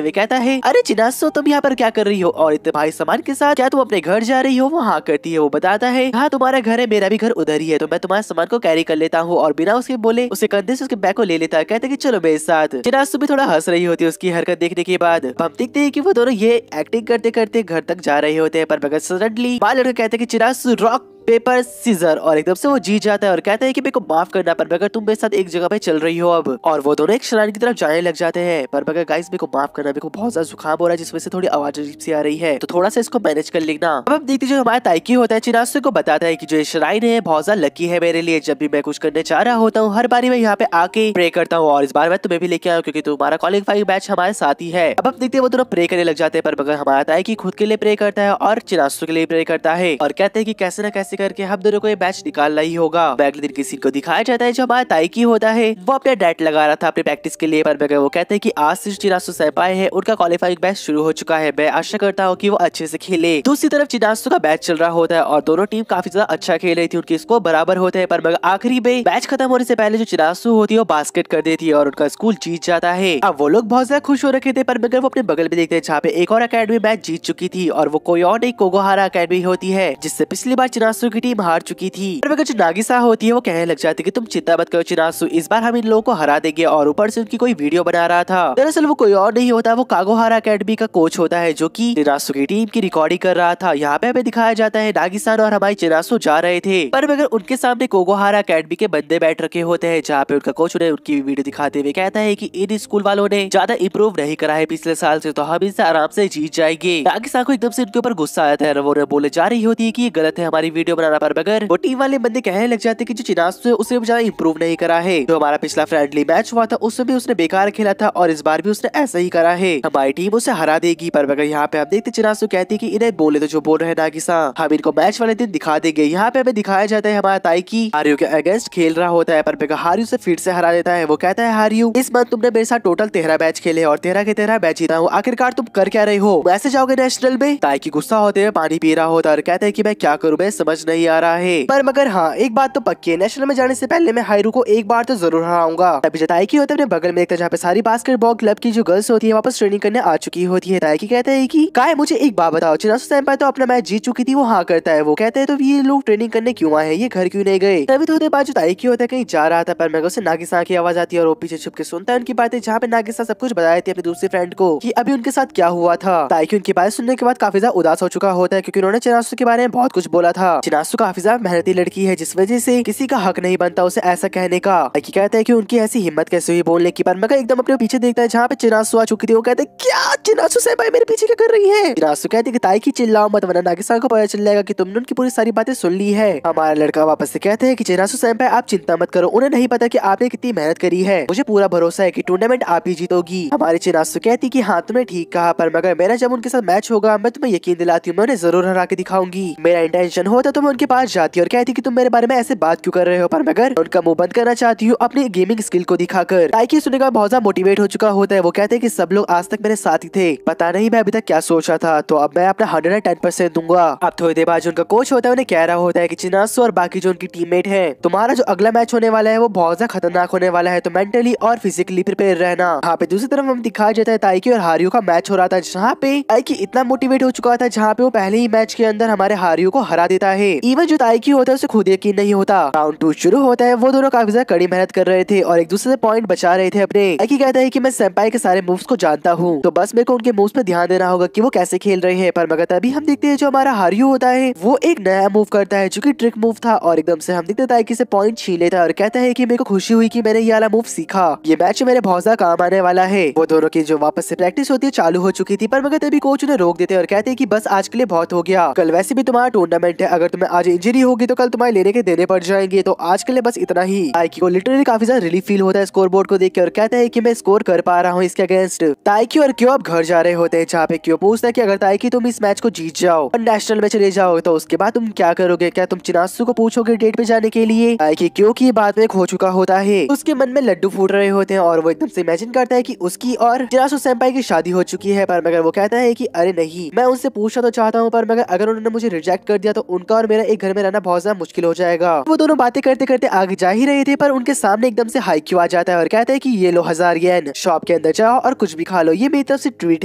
हुए कहता है अरे चिनासु तुम यहाँ पर क्या कर रही हो और इतने भाई सामान के साथ? क्या तुम अपने घर जा रही हो? वो हाँ करती है। वो बताता है हाँ तुम्हारा घर है मेरा भी घर उधर ही है, तो मैं तुम्हारे सामान को कैरी कर लेता हूँ। और बिना उसके बोले उसे कंधे से उसके बैग को ले लेता है। कहते कि चलो मेरे साथ। चिनासु भी थोड़ा हंस रही होती है उसकी हरकत देखने के बाद। हम देखते हैं कि वो दोनों ये एक्टिंग करते करते घर तक जा रहे होते हैं। पर मगर सडनली बाल लड़के कहते हैं कि चिनासु रॉक पेपर सीजर और एकदम से वो जीत जाता है और कहता है कि मेरे को माफ करना पर मगर तुम मेरे साथ एक जगह पे चल रही हो अब। और वो दोनों एक श्राइन की तरफ जाने लग जाते हैं। पर मगर गाइस मेरे को माफ करना, मेरे को बहुत ज्यादा जुकाम हो रहा है जिस वजह से थोड़ी आवाज अजीब सी आ रही है, तो थोड़ा सा इसको मैनेज कर लेना। अब हम देखते जो हमारा ताइकी होता है चिनासु को बताता है कि जो श्राइन है बहुत ज्यादा लकी है मेरे लिए। जब भी मैं कुछ करने चाह रहा होता हूँ हर बारी मैं यहाँ पे आके प्रे करता हूँ और इस बार मैं तुम्हें भी लेके आया क्योंकि तुम्हारा क्वालिफाइंग मैच हमारे साथ ही है। अब हम देखते हैं वो दोनों प्रे करने लग जाते हैं। पर मगर हमारा ताइकी खुद के लिए प्रे करता है और चिनासु के लिए प्रे करता है और कहते हैं कि कैसे न कैसे करके हम दोनों को मैच निकालना ही होगा। अगले दिन किसी को दिखाया जाता है जो हमारा ताइकी होता है वो अपने डाइट लगा रहा था अपनी प्रैक्टिस के लिए। पर वो कहते हैं कि आज से चिनासु सेंपाई है उनका क्वालिफाइंग मैच शुरू हो चुका है, मैं आशा करता हूँ कि वो अच्छे से खेले। दूसरी तरफ चिनासु का मैच चल रहा होता है और दोनों टीम काफी ज्यादा अच्छा खेल रही थी, उनके स्कोर बराबर होते हैं। पर आखिरी में मैच खत्म होने से पहले जो चिनासु होती है वो बास्केट कर देती है और उनका स्कूल जीत जाता है। अब वो लोग बहुत ज्यादा खुश हो रखे थे। पर वो अपने बगल में देखते हैं जहाँ पे एक और अकेडमी मैच जीत चुकी थी और वो कोई और नहीं कोगोहारा अकेडमी होती है जिससे पिछली बार चिनासु चिनासु की टीम हार चुकी थी। पर मगर जो नागिसा होती है वो कहने लग जाती है कि तुम चिंता मत करो चिनासु, इस बार हम इन लोगों को हरा देंगे। और ऊपर से उनकी कोई वीडियो बना रहा था। दरअसल वो कोई और नहीं होता, वो कागोहारा अकेडमी का कोच होता है जो कि चिनासु की टीम की रिकॉर्डिंग कर रहा था। यहाँ पे हमें दिखाया जाता है नागिसान और हमारी चिनासु जा रहे थे, पर मगर उनके सामने कागोहारा अकेडमी के बंदे बैठ रखे होते हैं, जहाँ पे उनका कोच उन्हें उनकी वीडियो दिखाते हुए कहता है कि इन स्कूल वालों ने ज्यादा इम्प्रूव नहीं करा है पिछले साल से, तो हम इनसे आराम से जीत जाएंगे। नागिसा को एकदम से उनके ऊपर गुस्सा आता है, वो बोले जा रही होती है कि ये गलत है हमारी वीडियो बनाना, पर मगर वो टीम वाले बंदे कहने लग जाते कि जो चिनासु है उसने ज्यादा इम्प्रूव नहीं करा है। जो हमारा पिछला फ्रेंडली मैच हुआ था उसमें भी उसने बेकार खेला था और इस बार भी उसने ऐसा ही करा है, हमारी टीम उसे हरा देगी। पर मगर यहाँ पे हम देखते चिनासु कहती कि इन्हें बोले तो जो बोल रहे हैं नागिसा, हम इनको मैच वाले दिन दिखा देंगे। यहाँ पे हमें दिखाया जाता है हमारा ताइकी हारियो के अगेंस्ट खेल रहा होता है, पर मगर हारियो से फिर से हरा देता है। वो कहता है हारियो, इस मंथ तुमने मेरे साथ टोटल 13 मैच खेले और 13 के 13 मैच जीता हूँ, आखिरकार तुम कर क्या रहे हो, वैसे जाओगे नेशनल में। ताइकी गुस्सा होते हुए पानी पी रहा होता है और कहता है कि मैं क्या करूँ, मैं समझ नहीं आ रहा है। पर मगर हाँ एक बात तो पक्की है, नेशनल में जाने से पहले मैं हायरू को एक बार तो जरूर हराऊंगा। तभी जो ताइकी होता है अपने बगल में देखता है जहाँ पे सारी बास्केटबॉल क्लब की जो गर्ल्स होती है वापस ट्रेनिंग करने आ चुकी होती है। ताइकी कहता है कि काय मुझे एक बात बताओ, चिनासु सेंपाई तो अपना मैच जीत चुकी थी, वो हाँ करता है। वो कहते हैं तो ये लोग ट्रेनिंग करने क्यों आए हैं, ये घर क्यों नहीं गए। तभी थोड़ी देर बाद जो ताइकी होता है कहीं जा रहा था, पर मगर उसे नागिसा की आवाज आती है और वो पीछे छुप के सुनता है उनकी बातें, जहाँ पे नागिसा सब कुछ बताई थी अपनी दूसरी फ्रेंड को कि अभी उनके साथ क्या हुआ था। ताइकी उनकी बातें सुनने के बाद काफी ज्यादा उदास हो चुका होता है क्योंकि उन्होंने चिनासु के बारे में बहुत कुछ बोला था। चिनासु काफी ज्यादा मेहनती लड़की है जिस वजह से किसी का हक नहीं बनता उसे ऐसा कहने का। ताइकी कहता है कि उनकी ऐसी हिम्मत कैसे हुई बोलने की, पर मगर एकदम अपने पीछे देखता है जहाँ पे चिनासु आ चुकी थी। वो कहते हैं क्या चिनासु सेंपाई मेरे पीछे क्या कर रही है। चिनासु कहती है कि ताइकी चिल्लाओ मत वरना नागिसा को पता चल जाएगा कि तुमने उनकी पूरी सारी बातें सुन ली है। हमारा लड़का वापस से कहते हैं कि चिनासु सेंपाई आप चिंता मत करो, उन्हें नहीं पता कि आपने कितनी मेहनत करी है, मुझे पूरा भरोसा है कि टूर्नामेंट आप ही जीतोगी। हमारी चिनासु कहती कि हाँ तुमने ठीक कहा, पर मगर मेरा जब उनके साथ मैच होगा मैं तुम्हें यकीन दिलाती हूँ मैं उन्हें जरूर हरा के दिखाऊंगी। मेरा इंटेंशन होता तो मैं उनके पास जाती और कहती कि तुम मेरे बारे में ऐसे बात क्यों कर रहे हो, पर मगर उनका मुंह बंद करना चाहती हूँ अपनी गेमिंग स्किल को दिखाकर। ताइकी सुनने का बहुत ज्यादा मोटिवेट हो चुका होता है। वो कहते हैं कि सब लोग आज तक मेरे साथ ही थे, पता नहीं मैं अभी तक क्या सोचा था, तो अब मैं अपना 110% दूंगा। अब थोड़ी देर बाद जो उनका कोच होता है उन्हें कह रहा होता है कि चिनासु और बाकी जो उनकी टीममेट है, तुम्हारा जो अगला मैच होने वाला है वो बहुत ज्यादा खतरनाक होने वाला है, तो मेंटली और फिजिकली प्रिपेयर रहना। यहाँ पे दूसरी तरफ हम दिखाया जाता है ताइकी और हारियो का मैच हो रहा था, जहाँ पे ताइकी इतना मोटिवेट हो चुका था जहाँ पे वो पहले ही मैच के अंदर हमारे हारियो को हरा देता है। इवन जो ताइकी होता है उसे खुद यकीन नहीं होता। राउंड 2 शुरू होता है, वो दोनों काफी ज्यादा कड़ी मेहनत कर रहे थे और एक दूसरे से पॉइंट बचा रहे थे अपने। ताइकी कहता है कि मैं सेंपाई के सारे मूव्स को जानता हूँ, तो बस मेरे को उनके मूव्स पे ध्यान देना होगा कि वो कैसे खेल रहे हैं। पर मगर तभी हम देखते हैं जो हमारा हारियो होता है वो एक नया मूव करता है जो कि ट्रिक मूव था और एकदम से हम देखते हैं ताइकी से पॉइंट छीन लेता है और कहता है कि मेरे को खुशी हुई कि मैंने ये वाला मूव सीखा, ये मैच मेरे बहुत ज्यादा काम आने वाला है। वो दोनों की जो वापस से प्रैक्टिस होती है चालू हो चुकी थी, पर मगर तभी कोच उन्हें रोक देते हैं और कहते हैं कि बस आज के लिए बहुत हो गया, कल वैसे भी तुम्हारा टूर्नामेंट है, अगर तुम्हें आज इंजरी होगी तो कल तुम्हारे लेने के देने पड़ जाएंगे, तो आज के लिए बस इतना ही। ताइकी को लिटरली काफी ज्यादा रिलीफ फील होता है स्कोर बोर्ड को देख के और कहता है कि मैं स्कोर कर पा रहा हूँ इसके अगेंस्ट। ताइकी और क्यों अब घर जा रहे होते हैं, जहाँ पे क्यों पूछता है कि अगर ताइकी तुम इस मैच को जीत जाओ और नेशनल में चले जाओ तो उसके बाद तुम क्या करोगे, क्या तुम चिनासु को पूछोगे डेट पे जाने के लिए। ताइकी क्यों की बात में खो चुका होता है, उसके मन में लड्डू फूट रहे होते हैं और वो एकदम से इमेजिन करता है कि उसकी और चिनासु सेंपाई की शादी हो चुकी है। पर मगर वो कहता है कि अरे नहीं, मैं उनसे पूछना तो चाहता हूँ, पर मगर अगर उन्होंने मुझे रिजेक्ट कर दिया तो उनका और मेरा एक घर में रहना बहुत ज्यादा मुश्किल हो जाएगा। वो दोनों बातें करते करते आगे जा ही रहे थे, पर उनके सामने एकदम से हाइक्यू आ जाता है और कहता है कि ये लो 1000 येन, शॉप के अंदर जाओ और कुछ भी खा लो, ये मेरी तरफ से ट्रीट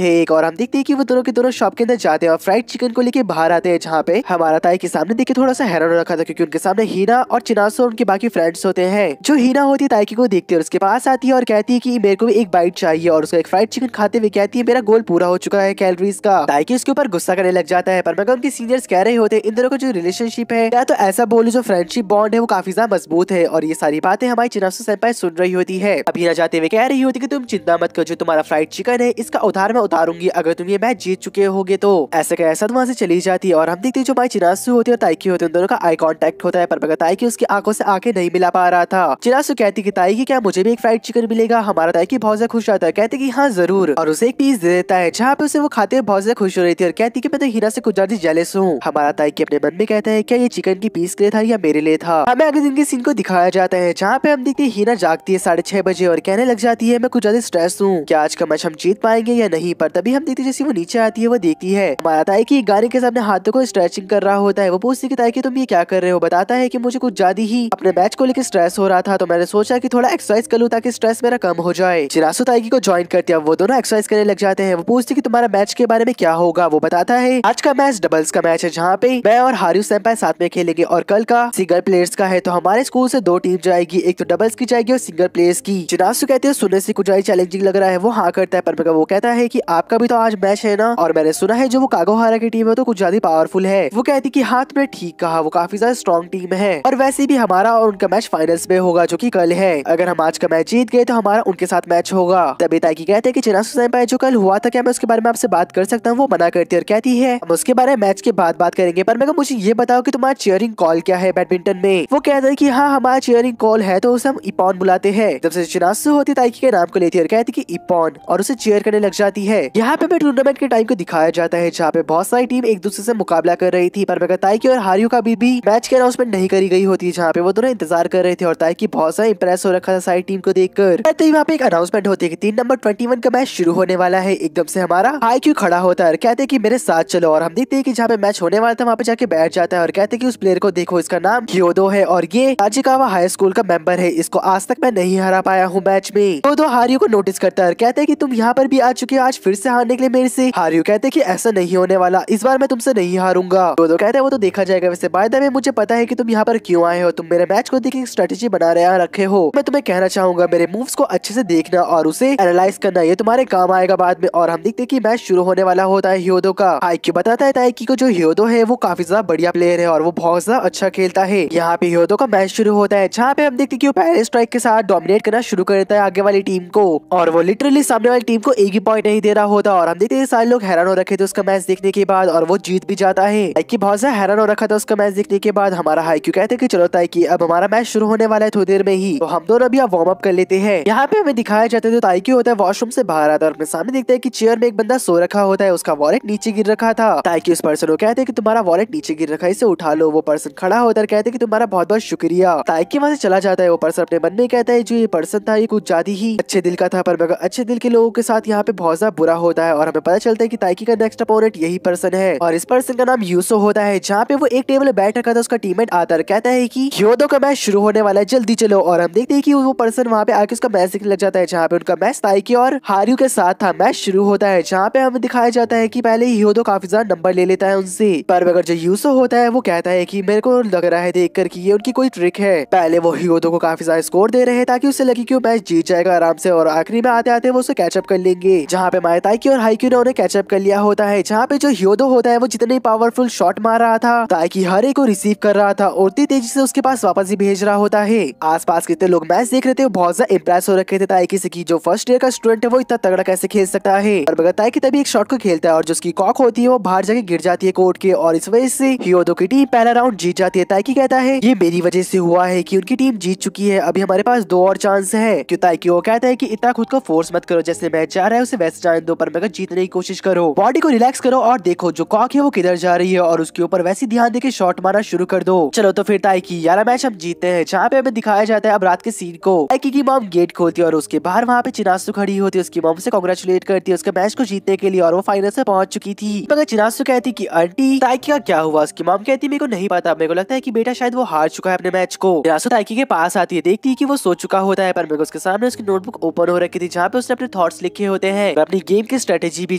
है एक। और हम देखते हैं कि वो दोनों के दोनों शॉप के अंदर जाते हैं और फ्राइड चिकन को लेके बाहर आते हैं, जहाँ पे हमारा ताई के सामने देखे थोड़ा सा हैरान हो रखा था क्योंकि उनके सामने हीना और चिनासु और उनके बाकी फ्रेंड्स होते हैं। जो हीना होती है ताइकी को देखती है और उसके पास आती है और कहती है कि मेरे को भी एक बाइट चाहिए और उसका एक फ्राइड चिकन खाते हुए कहती है मेरा गोल पूरा हो चुका है कैलोरीज का। ताइकी उसके ऊपर गुस्सा करने लग जाता है, पर मगर उनके सीनियर्स कह रहे होते हैं इन दोनों का जो रिलेशनशिप है या तो ऐसा बोलो जो फ्रेंडशिप बॉन्ड है वो काफी ज्यादा मजबूत है। और ये सारी बातें हमारी चिनासु सेंपाई सुन रही होती है। अभी हीना जाते हुए कह रही होती कि तुम चिंता मत करो, जो तुम्हारा फ्राइड चिकन है इसका उधार मैं उतारूंगी अगर तुम ये मैच जीत चुके होगे तो। ऐसा क्या ऐसा वहां से चली जाती है और हम देखते हैं जो हमारी चिनासु होती है और ताइकी होती है उन दोनों का आई कांटेक्ट होता है, पर मगर ताइकी उसकी आंखों से आंखें नहीं मिला पा रहा था। चिनासु कहती कि ताइकी क्या मुझे भी एक फ्राइड चिकन मिलेगा। हमारा ताइकी बहुत ज्यादा खुश रहता है, कहते कि हाँ जरूर, और उसे एक पीस दे देता है, जहाँ पे उसे वो खाते हुए बहुत ज्यादा खुश हो रही थी और कहती कि मैं तो हीना से कुछ ज्यादा जेलस हूँ। हमारा ताइकी अपने मन में कहता है क्या ये चिकन की पीस के लिए था या मेरे लिए था। हमें अगले दिन के सीन को दिखाया जाता है जहाँ पे हम देखते हैं हीना जागती है 6:30 बजे और कहने लग जाती है मैं कुछ ज्यादा स्ट्रेस हूँ, क्या आज का मैच हम जीत पाएंगे या नहीं। पर तभी हम देखते जैसे वो नीचे आती है वो देखती है हमारा ताइकी गाड़ी के सामने हाथों को स्ट्रेचिंग कर रहा होता है। वो पूछती है ताइकी तुम ये क्या कर रहे हो। बताता है कि मुझे कुछ ज्यादा ही अपने मैच को लेकर स्ट्रेस हो रहा था, तो मैंने सोचा कि थोड़ा एक्सरसाइज कर लूं ताकि स्ट्रेस मेरा कम हो जाए। चिनासु ताइकी को ज्वाइन करती है, वो दोनों एक्सरसाइज करने लग जाते हैं। वो पूछती कि तुम्हारा मैच के बारे में क्या होगा। वो बताता है आज का मैच डबल्स का मैच है जहाँ पे मैं और हारियो सेंपाई साथ में खेलेंगे। और कल का सिंगल प्लेयर्स का है, तो हमारे स्कूल से 2 टीम जाएगी, एक तो डबल्स की जाएगी और सिंगल प्लेयर्स की। चिनासु कहते हैं सुनने से कुछ चैलेंजिंग लग रहा है, वो हाँ करता है, पर वो कहता है कि आपका भी तो आज मैच है ना, और मैंने सुना है जो वो कागोहारा की टीम है तो कुछ ज्यादा पावरफुल है। वो कहती कि हाँ तुमने ठीक कहा, वो काफी ज्यादा स्ट्रॉन्ग टीम है, और वैसे भी हमारा और उनका मैच फाइनल्स में होगा जो कि कल है। अगर हम आज का मैच जीत गए तो हमारा उनके साथ मैच होगा। तभी ताकि कहते हैं कि चिनासु सेंपाई जो कल हुआ था क्या मैं उसके बारे में आपसे बात कर सकता हूँ। वो मना करती है और कहती है हम उसके बारे में मैच के बाद बात करेंगे, पर मैं मुझे ये बताओ कि तुम्हारा चीयरिंग कॉल क्या है बैडमिंटन में। वो कहता है कि हाँ हमारा चीयरिंग कॉल है तो उसे हम इपॉन बुलाते हैं। जब से चिनासु होती ताइकी के नाम को लेती है और कहती कि इपॉन, और उसे चीयर करने लग जाती है। यहाँ पे टूर्नामेंट के टाइम को दिखाया जाता है जहाँ पे बहुत सारी टीम एक दूसरे से मुकाबला कर रही थी, पर ताइकी और हारियो का भी मैच की अनाउंसमेंट नहीं करी गई होती, जहाँ पे वो दोनों इंतजार कर रहे थे और ताइकी बहुत सारा इंप्रेस हो रखा था सारी टीम को देखकर। तो यहाँ पे एक अनाउंसमेंट होती है कि 3 नंबर 21 का मैच शुरू होने वाला है। एकदम से हमारा हाईक्यू खड़ा होता है और कहते हैं कि मेरे साथ चलो, और हम देखते हैं कि जहाँ पे मैच होने वाला था वहाँ पे जाके बैठ जाता है और कहते हैं कि उस प्लेयर को देखो, इसका नाम ह्योदो है और ये ताजिकावा हाई स्कूल का मेंबर है, इसको आज तक मैं नहीं हरा पाया हूँ मैच में। ह्योदो हारियो को नोटिस करता है और कहते हैं कि तुम यहाँ पर भी आ चुके हो, आज फिर से हारने के लिए मेरे से। हारियो कहते हैं कि ऐसा नहीं होने वाला, इस बार मैं तुमसे नहीं हारूंगा। ह्योदो कहते हैं वो तो देखा जाएगा, वैसे बाय द वे मुझे पता है कि तुम यहाँ पर क्यों आए हो, तुम मेरे मैच को देख स्ट्रेटेजी बना रखे हो। मैं तुम्हें कहना चाहूंगा मेरे मूव्स को अच्छे से देखना और उसे एनालाइज करना, ये तुम्हारे काम आएगा बाद में। और हम देखते हैं कि मैच शुरू होने वाला होता है ह्योदो का। हाईक्यू बताता है ताइकी को जो ह्योदो है वो काफी ज्यादा बढ़िया प्लेयर है और वो बहुत ज्यादा अच्छा खेलता है। यहाँ पे ह्योदो का मैच शुरू होता है जहाँ पे हम देखते हैं कि वो पहले स्ट्राइक के साथ डोमिनेट करना शुरू कर देता है आगे वाली टीम को, और वो लिटरली सामने वाली टीम को एक ही पॉइंट नहीं दे रहा होता। और हम देखते हैं सारे लोग हैरान हो रखे थे उसका मैच देखने के बाद, और वो जीत भी जाता है। ताइकी बहुत ज्यादा हैरान हो रखा था उसका मैच देखने के बाद। हमारा हाईक्यू कहते हैं कि चलो ताइकी अब हमारा मैच शुरू होने वाला है थोड़ी देर में ही, तो हम दोनों अभी वार्म अप कर लेते हैं। यहाँ पे हमें दिखाया जाता है तो ताइकी होता है वॉशरूम से बाहर आता है और अपने सामने देखते हैं कि चेयर में एक बंदा सो रखा होता है, उसका वॉलेट नीचे गिर रखा था। ताइकी उस पर्सन को कहते हैं कि तुम्हारा वॉलेट नीचे गिर रखा है, इसे उठा लो। वो पर्सन खड़ा होता है, कहते हैं कि तुम्हारा बहुत बहुत शुक्रिया। ताइकी वहां से चला जाता है। वो पर्सन अपने मन में कहता है जो ये पर्सन था ये कुछ ज्यादा ही अच्छे दिल का था, पर मगर अच्छे दिल के लोगों के साथ यहाँ पे बहुत ज्यादा बुरा होता है। और हमें पता चलता है कि ताइकी का नेक्स्ट अपोनेंट यही पर्सन है, और इस पर्सन का नाम यूसो होता है। जहाँ पे वो एक टेबल में बैठ रखा था, उसका टीममेट आता है, कहता है कि ह्योदो का मैच शुरू होने वाला है, जल्दी चलो। और हम देखते हैं कि वो पर्सन वहाँ पे आके उसका मैच देखने लग जाता है, जहाँ पे उनका मैच ताइकी और हारियो के साथ था। मैच शुरू होता है जहाँ पे हमें दिखाया जाता है कि पहले ही ह्योदो काफी ज्यादा नंबर ले लेता है उनसे, पर अगर जो यूसो होता है वो कहता है कि मेरे को लग रहा है देखकर कि ये उनकी कोई ट्रिक है। पहले वो ह्योदो को काफी ज्यादा स्कोर दे रहे हैं ताकि उसे लगे कि वो मैच जीत जाएगा आराम से, और आखिरी में आते आते वो उसे कैचअप कर लेंगे। जहाँ पे माय ताइकी और हाईक्यू ने उन्हें कैचअप कर लिया होता है। जहाँ पे जो ह्योदो होता है वो जितने पावरफुल शॉट मार रहा था ताइकी हर एक को रिसीव कर रहा था और उतनी तेजी से उसके पास वापस ही भेज रहा होता है। आसपास कितने लोग मैच देख रहे थे, बहुत ज्यादा इंप्रेस हो रखे थे ताइकी से कि जो फर्स्ट ईयर का स्टूडेंट है वो इतना तगड़ा कैसे खेल सकता है। और मगर ताइकी तभी एक शॉट को खेलता है और जो उसकी कॉक होती है वो बाहर जाके गिर जाती है कोर्ट के, और इस वजह से ह्योदो की टीम पहला राउंड जीत जाती है। ताइकी कहता है ये मेरी वजह से हुआ है कि उनकी टीम जीत चुकी है, अभी हमारे पास 2 और चांस है। क्यों ताइकी वो कहता है कि इतना खुद को फोर्स मत करो, जैसे मैच जा रहा है उसे वैसे जाने दो, पर मगर जीतने की कोशिश करो, बॉडी को रिलैक्स करो और देखो जो कॉक है वो किधर जा रही है और उसके ऊपर वैसे ध्यान देके शॉट मारना शुरू कर दो। चलो तो फिर ताइकी 11 मैच हम जीतते हैं। जहाँ पे हमें दिखाया जाता है अब रात के सीन को। ताइकी की मॉम गेट खोलती है और उसके बाहर वहाँ पे चिनासु खड़ी होती है, उसकी मॉम से कांग्रेचुलेट करती है उसके मैच को जीतने के लिए, और वो फाइनल से पहुंच चुकी थी। मगर चिनासु कहती कि आंटी ताइकी का क्या हुआ। उसकी मॉम कहती मेरे को नहीं पता, मेरे को लगता है कि बेटा शायद वो हार चुका है अपने मैच को। चिनासु ताइकी के पास आती है, देखती है कि वो सो चुका होता है, पर मेरे को उसके सामने उसकी नोटबुक ओपन हो रखी थी जहाँ पे उसने अपने थॉट्स लिखे होते हैं, अपनी गेम की स्ट्रेटेजी भी,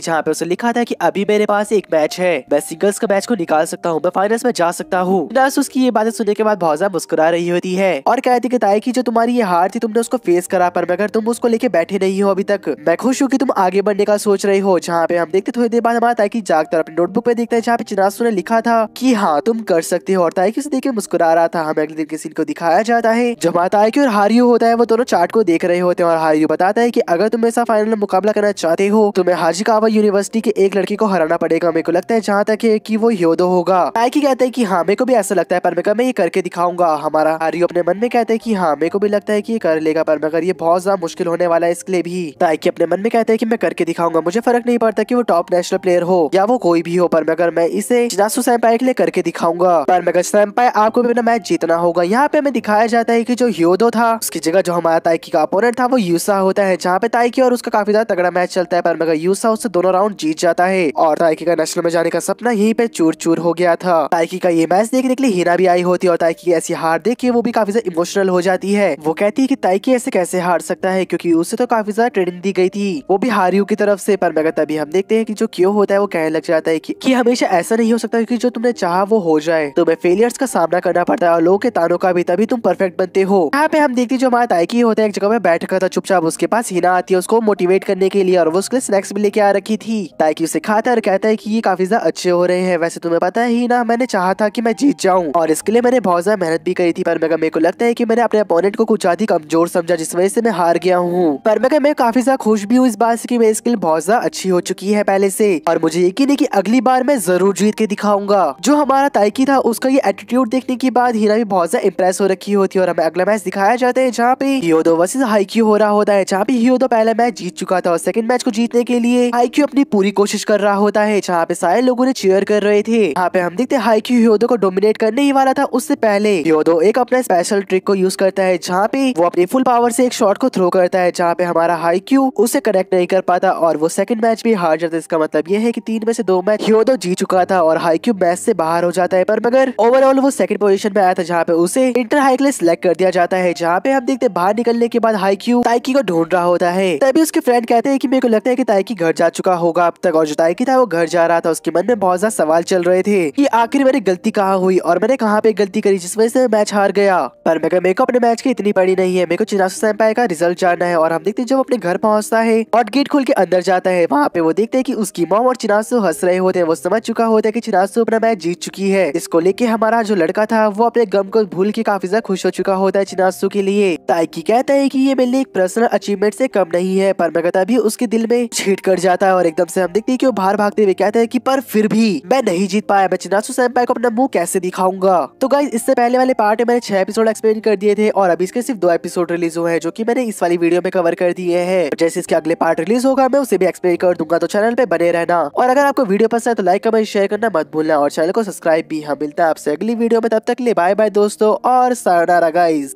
जहाँ पे उसे लिखा था कि अभी मेरे पास एक मैच है, मैं सिंगल्स का मैच को निकाल सकता हूँ, मैं फाइनल्स में जा सकता हूँ। चिनासु उसकी ये बातें सुनने के बाद बहुत ज्यादा मुस्कुरा रही होती है और कहती कि ताइकी जो तुम्हारी ये हार थी तुमने उसको फेस करा, पर मगर तुम उसको लेके बैठे नहीं हो अभी तक। मैं खुश हूँ कि तुम आगे बढ़ने का सोच रही हो। जहाँ पे हम देखते थोड़ी देर बाद हमारा ताइकी जागता है, अपनी नोटबुक पे देखता है जहाँ पे चिनासु ने लिखा था कि हाँ तुम कर सकते हो, और ताइकी से देख के मुस्कुरा रहा था। हमें अगले दिन के सीन को दिखाया जाता है जब हमारा ताइकी और हारियो होता है वो दोनों चार्ट को देख रहे होते हैं, और हारियो बताता है कि अगर तुम ऐसा फाइनल में मुकाबला करना चाहते हो तो मैं हाजिकावा यूनिवर्सिटी के एक लड़के को हराना पड़ेगा। मेरे को लगता है जहाँ तक है कि वो ह्योदो होगा। ताइकी कहता है कि हाँ मेरे को भी ऐसा लगता है, पर मैं ये करके दिखाऊंगा। हमारा हारियो अपने मन में कहता है कि हाँ मेरे को भी लगता है कि ये कर लेगा, पर मगर ये बहुत ज्यादा मुश्किल होने वाला है इसके लिए भी। ताइकी अपने मन में कहता है कि मैं करके दिखाऊंगा, मुझे फर्क नहीं पड़ता कि वो टॉप नेशनल प्लेयर हो या वो कोई भी हो, पर मगर मैं इसे चिनासु सेंपाई के लिए करके दिखाऊंगा। पर मगर सेंपाई आपको भी अपना मैच जीतना होगा। यहाँ पे हमें दिखाया जाता है कि जो ह्योदो था उसकी जगह जो हमारा ताइकी का अपोनेंट था वो यूसा होता है, जहाँ पे ताइकी और उसका काफी ज्यादा तगड़ा मैच चलता है, पर मगर यूसा उससे दोनों राउंड जीत जाता है और ताइकी का नेशनल में जाने का सपना यहीं पे चूर चूर हो गया था। ताइकी का ये मैच देखने के लिए हिना भी आई होती है और ताइकी की ऐसी हार देख के वो भी काफी ज्यादा इमोशनल हो जाती है। वो कहती है कि ताइकी ऐसे कैसे हार सकता है, क्योंकि उसे तो काफी ज्यादा ट्रेनिंग दी गई थी, वो भी हारियो की तरफ से। पर मगर तभी हम देखते हैं कि जो क्यों होता है वो कहने लग जाता है कि हमेशा ऐसा नहीं हो सकता, क्योंकि जो तुमने चाहा चाह वो हो जाए। तुम्हें फेलियर्स का सामना करना पड़ता है और लोगों के तानों का भी, तभी तुम परफेक्ट बनते हो। यहाँ पे हम देखते जो हमारा ताइकी होता है एक जगह पे बैठ कर था चुपचाप, उसके पास हिना आती है उसको मोटिवेट करने के लिए और वो उसके लिए स्नैक्स भी लेके आ रखी थी। ताइकी उसे खाता है और कहता है कि ये काफी ज्यादा अच्छे हो रहे हैं। वैसे तुम्हें पता है ही ना, मैंने चाहा था कि मैं जीत जाऊं और इसके लिए मैंने बहुत ज्यादा मेहनत भी करी थी, पर मेरे को लगता है कि मैंने अपने अपोनेंट को कुछ ज्यादा कमजोर समझा, जिस वजह से मैं हार गया हूँ। पर मैं काफी ज्यादा खुश भी हूँ इस बात से कि मेरी स्किल बहुत ज्यादा अच्छी हो चुकी है पहले से, और मुझे यकीन है कि अगली बार मैं जरूर जीत के दिखाऊंगा। जो हमारा ताइकी था उसका ये एटीट्यूड देखने के बाद हिना भी बहुत ज्यादा इंप्रेस हो रखी होती है और हमें अगला मैच दिखाया जाता है जहाँ पे हियोदो वर्सेस हाईक्यू हो रहा होता है, जहाँ पे हियोदो पहला मैच जीत चुका था और सेकंड मैच को जीतने के लिए हाईक्यू अपनी पूरी कोशिश कर रहा होता है, जहाँ पे सारे लोगों ने चीयर कर रहे थे। यहाँ पे हम देखते हाईक्यू हियोदो को डोमिनेट करने ही वाला था, उससे पहले हियोदो एक अपना स्पेशल ट्रिक को यूज करता है, जहाँ पे वो अपनी फुल पावर से एक शॉट को थ्रो करता है, जहाँ पे हमारा हाईक्यू उसे कनेक्ट नहीं कर पाता और वो सेकंड मैच भी हार जाता है। इसका मतलब ये है कि 3 में से 2 मैच हियोदो जीत चुका था और हाईक्यू मैच से बाहर हो जाता है, पर मगर ओवरऑल वो सेकंड पोजीशन पे आया था, जहाँ पे उसे इंटर हाई के लिए सिलेक्ट कर दिया जाता है। जहाँ पे हम देखते बाहर निकलने के बाद हाईक्यू ताइकी को ढूंढ रहा होता है, तभी उसके फ्रेंड कहते हैं कि मेरे को लगता है कि ताइकी घर जा चुका होगा अब तक, और जो ताइकी था वो घर जा रहा था। उसके मन में बहुत ज्यादा सवाल चल रहे थे कि आखिर मेरी गलती कहाँ हुई और मैंने कहाँ पे गलती करी जिस वजह से मैच हार गया। पर मगर मेरे को अपने मैच की इतनी पड़ी नहीं है, मेरे को चिनासु सेंपाई का रिजल्ट जानना है। और हम देखते जब अपने घर पहुंचता है और गेट खोल के अंदर जाता है, वहाँ पे वो देखते हैं कि उसकी मॉम और चिनासु हंस रहे होते हैं। वो समझ चुका होता है कि चिनासु अपना मैच जीत चुकी है। इसको लेके हमारा जो लड़का था वो अपने गम को भूल के काफी ज्यादा खुश हो चुका होता है चिनासु के लिए। ताइकी कहता है कि ये मेरे लिए एक पर्सनल अचीवमेंट से कम नहीं है, पर मगर तभी उसके दिल में छीट कर जाता है और एकदम से हम देखते हैं कि वो बाहर भागते हुए कहता है कि पर फिर भी मैं नहीं जीत पाया, मैं चिनासु सेंपाई को अपना मुंह कैसे दिखाऊंगा। तो गाइस इससे पहले वाले पार्ट में मैंने 6 एपिसोड एक्सप्लेन कर दिए थे और अभी इसके सिर्फ 2 एपिसोड रिलीज हुए हैं, जो कि मैंने इस वाली वीडियो में कवर कर दिए हैं। जैसे इसके अगले पार्ट रिलीज होगा मैं उसे भी एक्सप्लेन कर दूंगा, तो चैनल पे बने रहना। और अगर आपको वीडियो पसंद है तो लाइक कमेंट शेयर करना मत भूलना और चैनल को सब्सक्राइब भी। हम मिलता है आपसे अगली वीडियो में, तब तक के लिए बाय बाय दोस्तों और सायोनारा गाइस।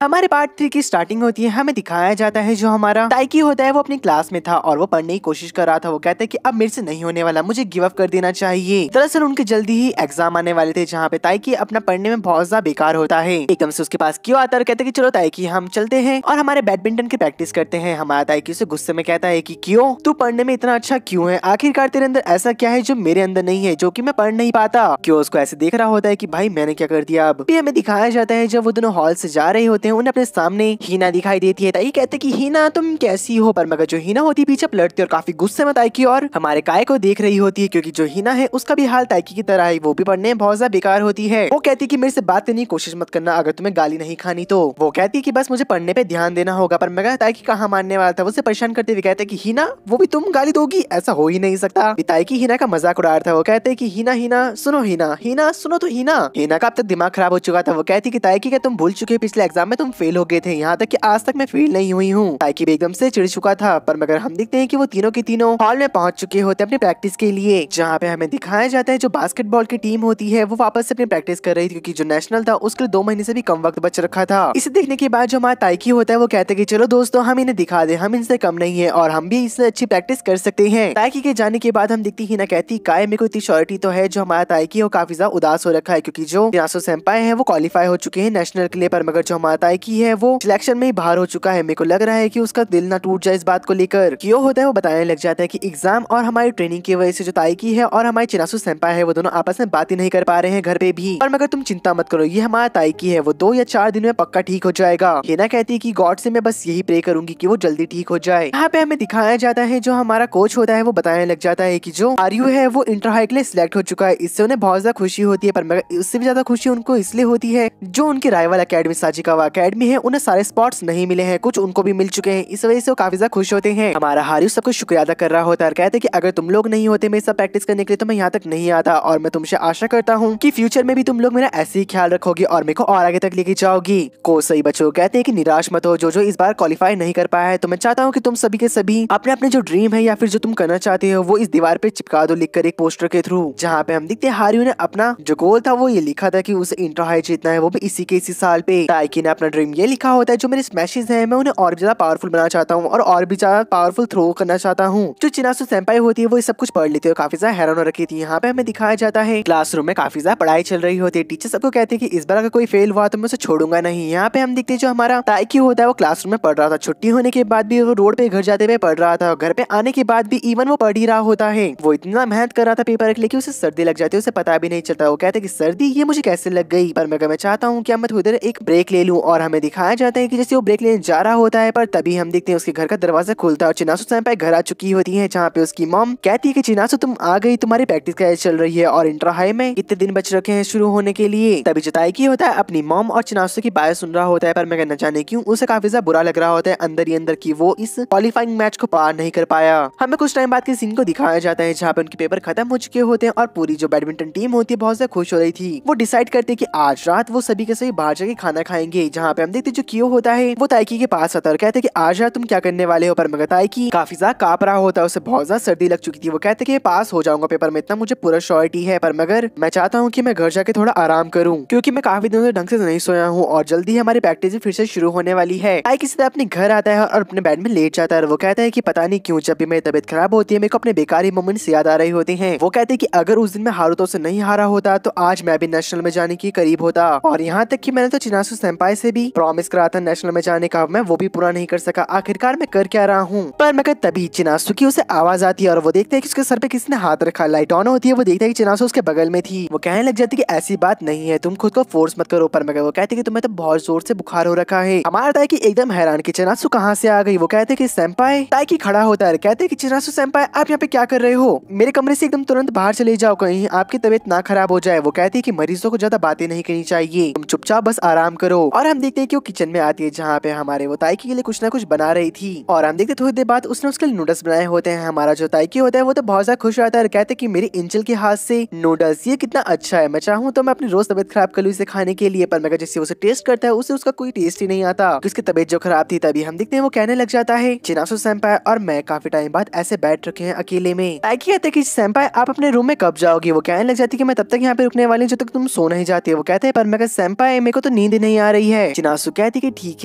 हमारे पार्ट 3 की स्टार्टिंग होती है, हमें दिखाया जाता है जो हमारा ताइकी होता है वो अपनी क्लास में था और वो पढ़ने की कोशिश कर रहा था। वो कहता है कि अब मेरे से नहीं होने वाला, मुझे गिव अप कर देना चाहिए। दरअसल उनके जल्दी ही एग्जाम आने वाले थे, जहाँ पे ताइकी अपना पढ़ने में बहुत ज्यादा बेकार होता है। एकदम से उसके पास क्यों आता है, कहते कि चलो ताइकी हम चलते हैं और हमारे बैडमिंटन की प्रैक्टिस करते हैं। हमारा ताइकी से गुस्से में कहता है कि क्यों, तू पढ़ने में इतना अच्छा क्यों है, आखिरकार तेरे अंदर ऐसा क्या है जो मेरे अंदर नहीं है, जो कि मैं पढ़ नहीं पाता। क्यों उसको ऐसे देख रहा होता है कि भाई मैंने क्या कर दिया। अब हमें दिखाया जाता है जब वो दोनों हॉल से जा रहे होते हैं, उन्हें अपने सामने हीना दिखाई देती है। ताई कहते कि हीना तुम कैसी हो, पर मगर जो हीना होती है पीछे पलटती और काफी गुस्से में ताइकी और हमारे काय को देख रही होती है, क्योंकि जो हीना है उसका भी हाल ताइकी की तरह है, वो भी पढ़ने में बहुत ज्यादा बेकार होती है। वो कहती कि मेरे से बात करने की कोशिश मत करना, अगर तुम्हें गाली नहीं खानी तो। वो कहती कि बस मुझे पढ़ने पे ध्यान देना होगा, पर मगर ताइकी कहाँ मानने वाला था। वो उसे परेशान करते हुए कहते कि हीना वो भी तुम गाली दोगी, ऐसा हो ही नहीं सकता। ताइकी हीना का मजाक उड़ा रहा था। वो कहते कि हीना हीना सुनो, हीना हीना सुनो। तो हीना का अब तक दिमाग खराब हो चुका था। वो कहती कि ताइकी क्या तुम भूल चुके, पिछले एग्जाम में तुम फेल हो गए थे, यहाँ तक कि आज तक मैं फेल नहीं हुई हूँ। ताइकी भी एकदम से चिढ़ चुका था, पर मगर हम देखते हैं कि वो तीनों के तीनों हॉल में पहुंच चुके होते हैं अपनी प्रैक्टिस के लिए, जहाँ पे हमें दिखाया जाता है जो बास्केटबॉल की टीम होती है वो वापस से अपनी प्रैक्टिस कर रही थी, क्योंकि जो नेशनल था उसके 2 महीने से भी कम वक्त बच रखा था। इसे देखने के बाद जो हमारा ताइकी होता है वो कहते हैं कि चलो दोस्तों हम इन्हें दिखा दे, हम इनसे कम नहीं है और हम भी इससे अच्छी प्रैक्टिस कर सकते हैं। ताइकी के जाने के बाद हम देखती हीना कहती काय मेरे को इतनी श्योरिटी तो है। जो हमारा ताइकी है वो काफी ज्यादा उदास हो रखा है, क्योंकि जो चिनासु सेंपाई है वो क्वालिफाई हो चुके हैं नेशनल के लिए, पर मगर जो हमारा ताइकी है वो सिलेक्शन में ही बाहर हो चुका है। मेरे को लग रहा है कि उसका दिल ना टूट जाए इस बात को लेकर। क्यों होता है वो बताने लग जाता है कि एग्जाम और हमारी ट्रेनिंग की वजह से जो ताइकी है और हमारी चिनासु सेंपाई है वो दोनों आपस में बात ही नहीं कर पा रहे हैं घर पे भी। और मगर तुम चिंता मत करो, ये हमारा ताइकी है वो 2 या 4 दिन में पक्का ठीक हो जाएगा। हिना कहती है कि गॉड से मैं बस यही प्रे करूंगी कि वो जल्दी ठीक हो जाए। यहाँ पे हमें दिखाया जाता है जो हमारा कोच होता है वो बताने लग जाता है कि जो आर्यू है वो इंटर हाई के लिए सिलेक्ट हो चुका है। इससे उन्हें बहुत ज्यादा खुशी होती है, पर मगर उससे भी ज्यादा खुशी उनको इसलिए होती है जो उनकी राइवल अकेडमी साजिकावा अकेडमी है उन्हें सारे स्पॉट्स नहीं मिले हैं, कुछ उनको भी मिल चुके हैं। इस वजह से वो काफी ज्यादा खुश होते हैं। हमारा हारियो सबको शुक्रिया अदा कर रहा होता है और कहते हैं कि अगर तुम लोग नहीं होते मेरे साथ प्रैक्टिस करने के लिए तो मैं यहाँ तक नहीं आता, और मैं तुमसे आशा करता हूँ कि फ्यूचर में भी तुम लोग मेरा ऐसे ही ख्याल रखोगे और मेरे को और आगे तक लेके जाओगी। को सही बच्चों कहते हैं कि निराश मत हो, जो इस बार क्वालिफाई नहीं कर पाया है, तो मैं चाहता हूँ कि तुम सभी के सभी अपने अपने जो ड्रीम है या फिर जो तुम करना चाहते हो वो इस दीवार पे चिपका दो लिखकर एक पोस्टर के थ्रू, जहाँ पे हम देखते हैं हारियो ने अपना जो गोल था वो ये लिखा था कि उसे इंटर हाई जीतना है, वो भी इसी साल पे। ताइकी ने अपना अपना ड्रीम ये लिखा होता है जो मेरे स्मैशेस हैं मैं उन्हें और भी ज्यादा पावरफुल बनाना चाहता हूँ और भी ज्यादा पावरफुल थ्रो करना चाहता हूँ। जो चिनासु सेंपाई होती है वो सब कुछ पढ़ लेती है, काफी ज्यादा हैरान हो रखी थी। यहाँ पे हमें दिखाया जाता है क्लासरूम में काफी ज्यादा पढ़ाई चल रही होती है। टीचर सबको कहते हैं कि इस बार अगर कोई फेल हुआ तो मैं उसे छोड़ूंगा नहीं। यहाँ पे हम देखते हैं जो हमारा ताइकी होता है वो क्लासरूम में पढ़ रहा था। छुट्टी होने के बाद भी वो रोड पे घर जाते हुए पढ़ रहा था। घर पे आने के बाद भी इवन वो पढ़ ही रहा होता है। वो इतना मेहनत कर रहा था पेपर के लिए कि उसे सर्दी लग जाती है, उसे पता भी नहीं चलता। वो कहते हैं कि सर्दी ये मुझे कैसे लग गई, पर मैं चाहता हूँ कि मैं थोड़ी देर एक ब्रेक ले लूं। और हमें दिखाया जाता है कि जैसे वो ब्रेक लेने जा रहा होता है पर तभी हम देखते हैं उसके घर का दरवाजा खुलता है और चिनासु सेंपाई घर आ चुकी होती है। जहाँ पे उसकी मॉम कहती है कि चिनासु तुम आ गई, तुम्हारी प्रैक्टिस कैसे चल रही है और इंटर हाई में कितने दिन बच रखे हैं शुरू होने के लिए। तभी जो ताइकी होता है अपनी मॉम और चिनासु की बात सुन रहा होता है, पर मैं न जाने क्यों उसे काफी ज्यादा बुरा लग रहा होता है अंदर ही अंदर की वो इस क्वालिफाइंग मैच को पार नहीं कर पाया। हमें कुछ टाइम बाद के सीन को दिखाया जाता है जहाँ पे उनके पेपर खत्म हो चुके होते हैं और पूरी जो बैडमिंटन टीम होती है बहुत ज्यादा खुश हो रही थी। वो डिसाइड करते हैं कि आज रात वो सभी के सभी बाहर जाके खाना खाएंगे। जहाँ पे हम देखते जो कियो होता है वो ताइकी के पास आता है और कहते हैं कि आज रात तुम क्या करने वाले हो। पर मगर ताइकी काफी ज्यादा कांप रहा होता है, उसे बहुत ज्यादा सर्दी लग चुकी थी। वो कहते हैं कि पास हो जाऊंगा पेपर में, इतना मुझे पूरा श्योरिटी है, पर मगर मैं चाहता हूँ कि मैं घर जाके थोड़ा आराम करूँ क्योंकि मैं काफी दिनों से ढंग से नहीं सोया हूँ और जल्दी हमारी प्रैक्टिस भी फिर से शुरू होने वाली है। ताइकी सीधा अपने घर आता है और अपने बेड में लेट जाता है। वो कहता है कि पता नहीं क्यों जब भी मेरी तबीयत खराब होती है मेरे को अपने बेकार ही मोमेंट्स याद आ रहे होते हैं। वो कहते हैं कि अगर उस दिन मैं हारुतो से नहीं हारा होता तो आज मैं भी नेशनल में जाने के करीब होता। और यहाँ तक कि मैंने तो चिनासु सेंपाई से भी प्रॉमिस करा था नेशनल में जाने का, मैं वो भी पूरा नहीं कर सका। आखिरकार मैं कर क्या रहा हूँ। पर मगर तभी चिनासु की उसे आवाज आती है और वो देखते है कि उसके सर पे किसने हाथ रखा। लाइट ऑन होती है, वो देखता है कि चिनासु उसके बगल में थी। वो कहने लग जाती है कि ऐसी बात नहीं है, तुम खुद को फोर्स मत करो। पर मगर वो कहते हैं कि तुम्हें तो बहुत जोर से बुखार हो रखा है। हमारा ताइकी एकदम हैरान कि चिनासु कहाँ से आ गई। वो कहते हैं कि सेंपाई। ताइकी खड़ा होता है, कहते हैं कि चिनासु सेंपाई आप यहाँ पे क्या कर रहे हो, मेरे कमरे से एकदम तुरंत बाहर चले जाओ कहीं आपकी तबीयत ना खराब हो जाए। वो कहती है कि मरीजों को ज्यादा बातें नहीं करनी चाहिए, तुम चुपचाप बस आराम करो। और हम देखते हैं कि वो किचन में आती है जहाँ पे हमारे वो ताइकी के लिए कुछ ना कुछ बना रही थी। और हम देखते थोड़ी देर बाद उसने उसके लिए नूडल्स बनाए होते हैं। हमारा जो ताइकी होता है वो तो बहुत ज्यादा खुश रहता है, कहते हैं कि मेरी इंचल के हाथ से नूडल्स ये कितना अच्छा है, मैं चाहूँ तो मैं अपनी रोज तबियत खराब कर लूँ इसे खाने के लिए। पर मगर जैसे उसे टेस्ट करता है उसे उसका कोई टेस्ट ही नहीं आता, उसकी तबियत जो खराब थी। तभी हम देखते हैं वो कहने लग जाता है चिनासु सेंपाई और मैं काफी टाइम बाद ऐसे बैठ रखे हैं अकेले में। ताइकी कहते हैं कि सेंपाई आप अपने रूम में कब जाओगी। वो कहने लग जाती है कि मैं तब तक यहाँ पे रुकने वाली हूँ जब तक तुम सो नहीं जाती है। वो कहते हैं पर मगर सेंपाई मेरे को तो नींद नहीं आ रही है। चिनासु कहती है कि ठीक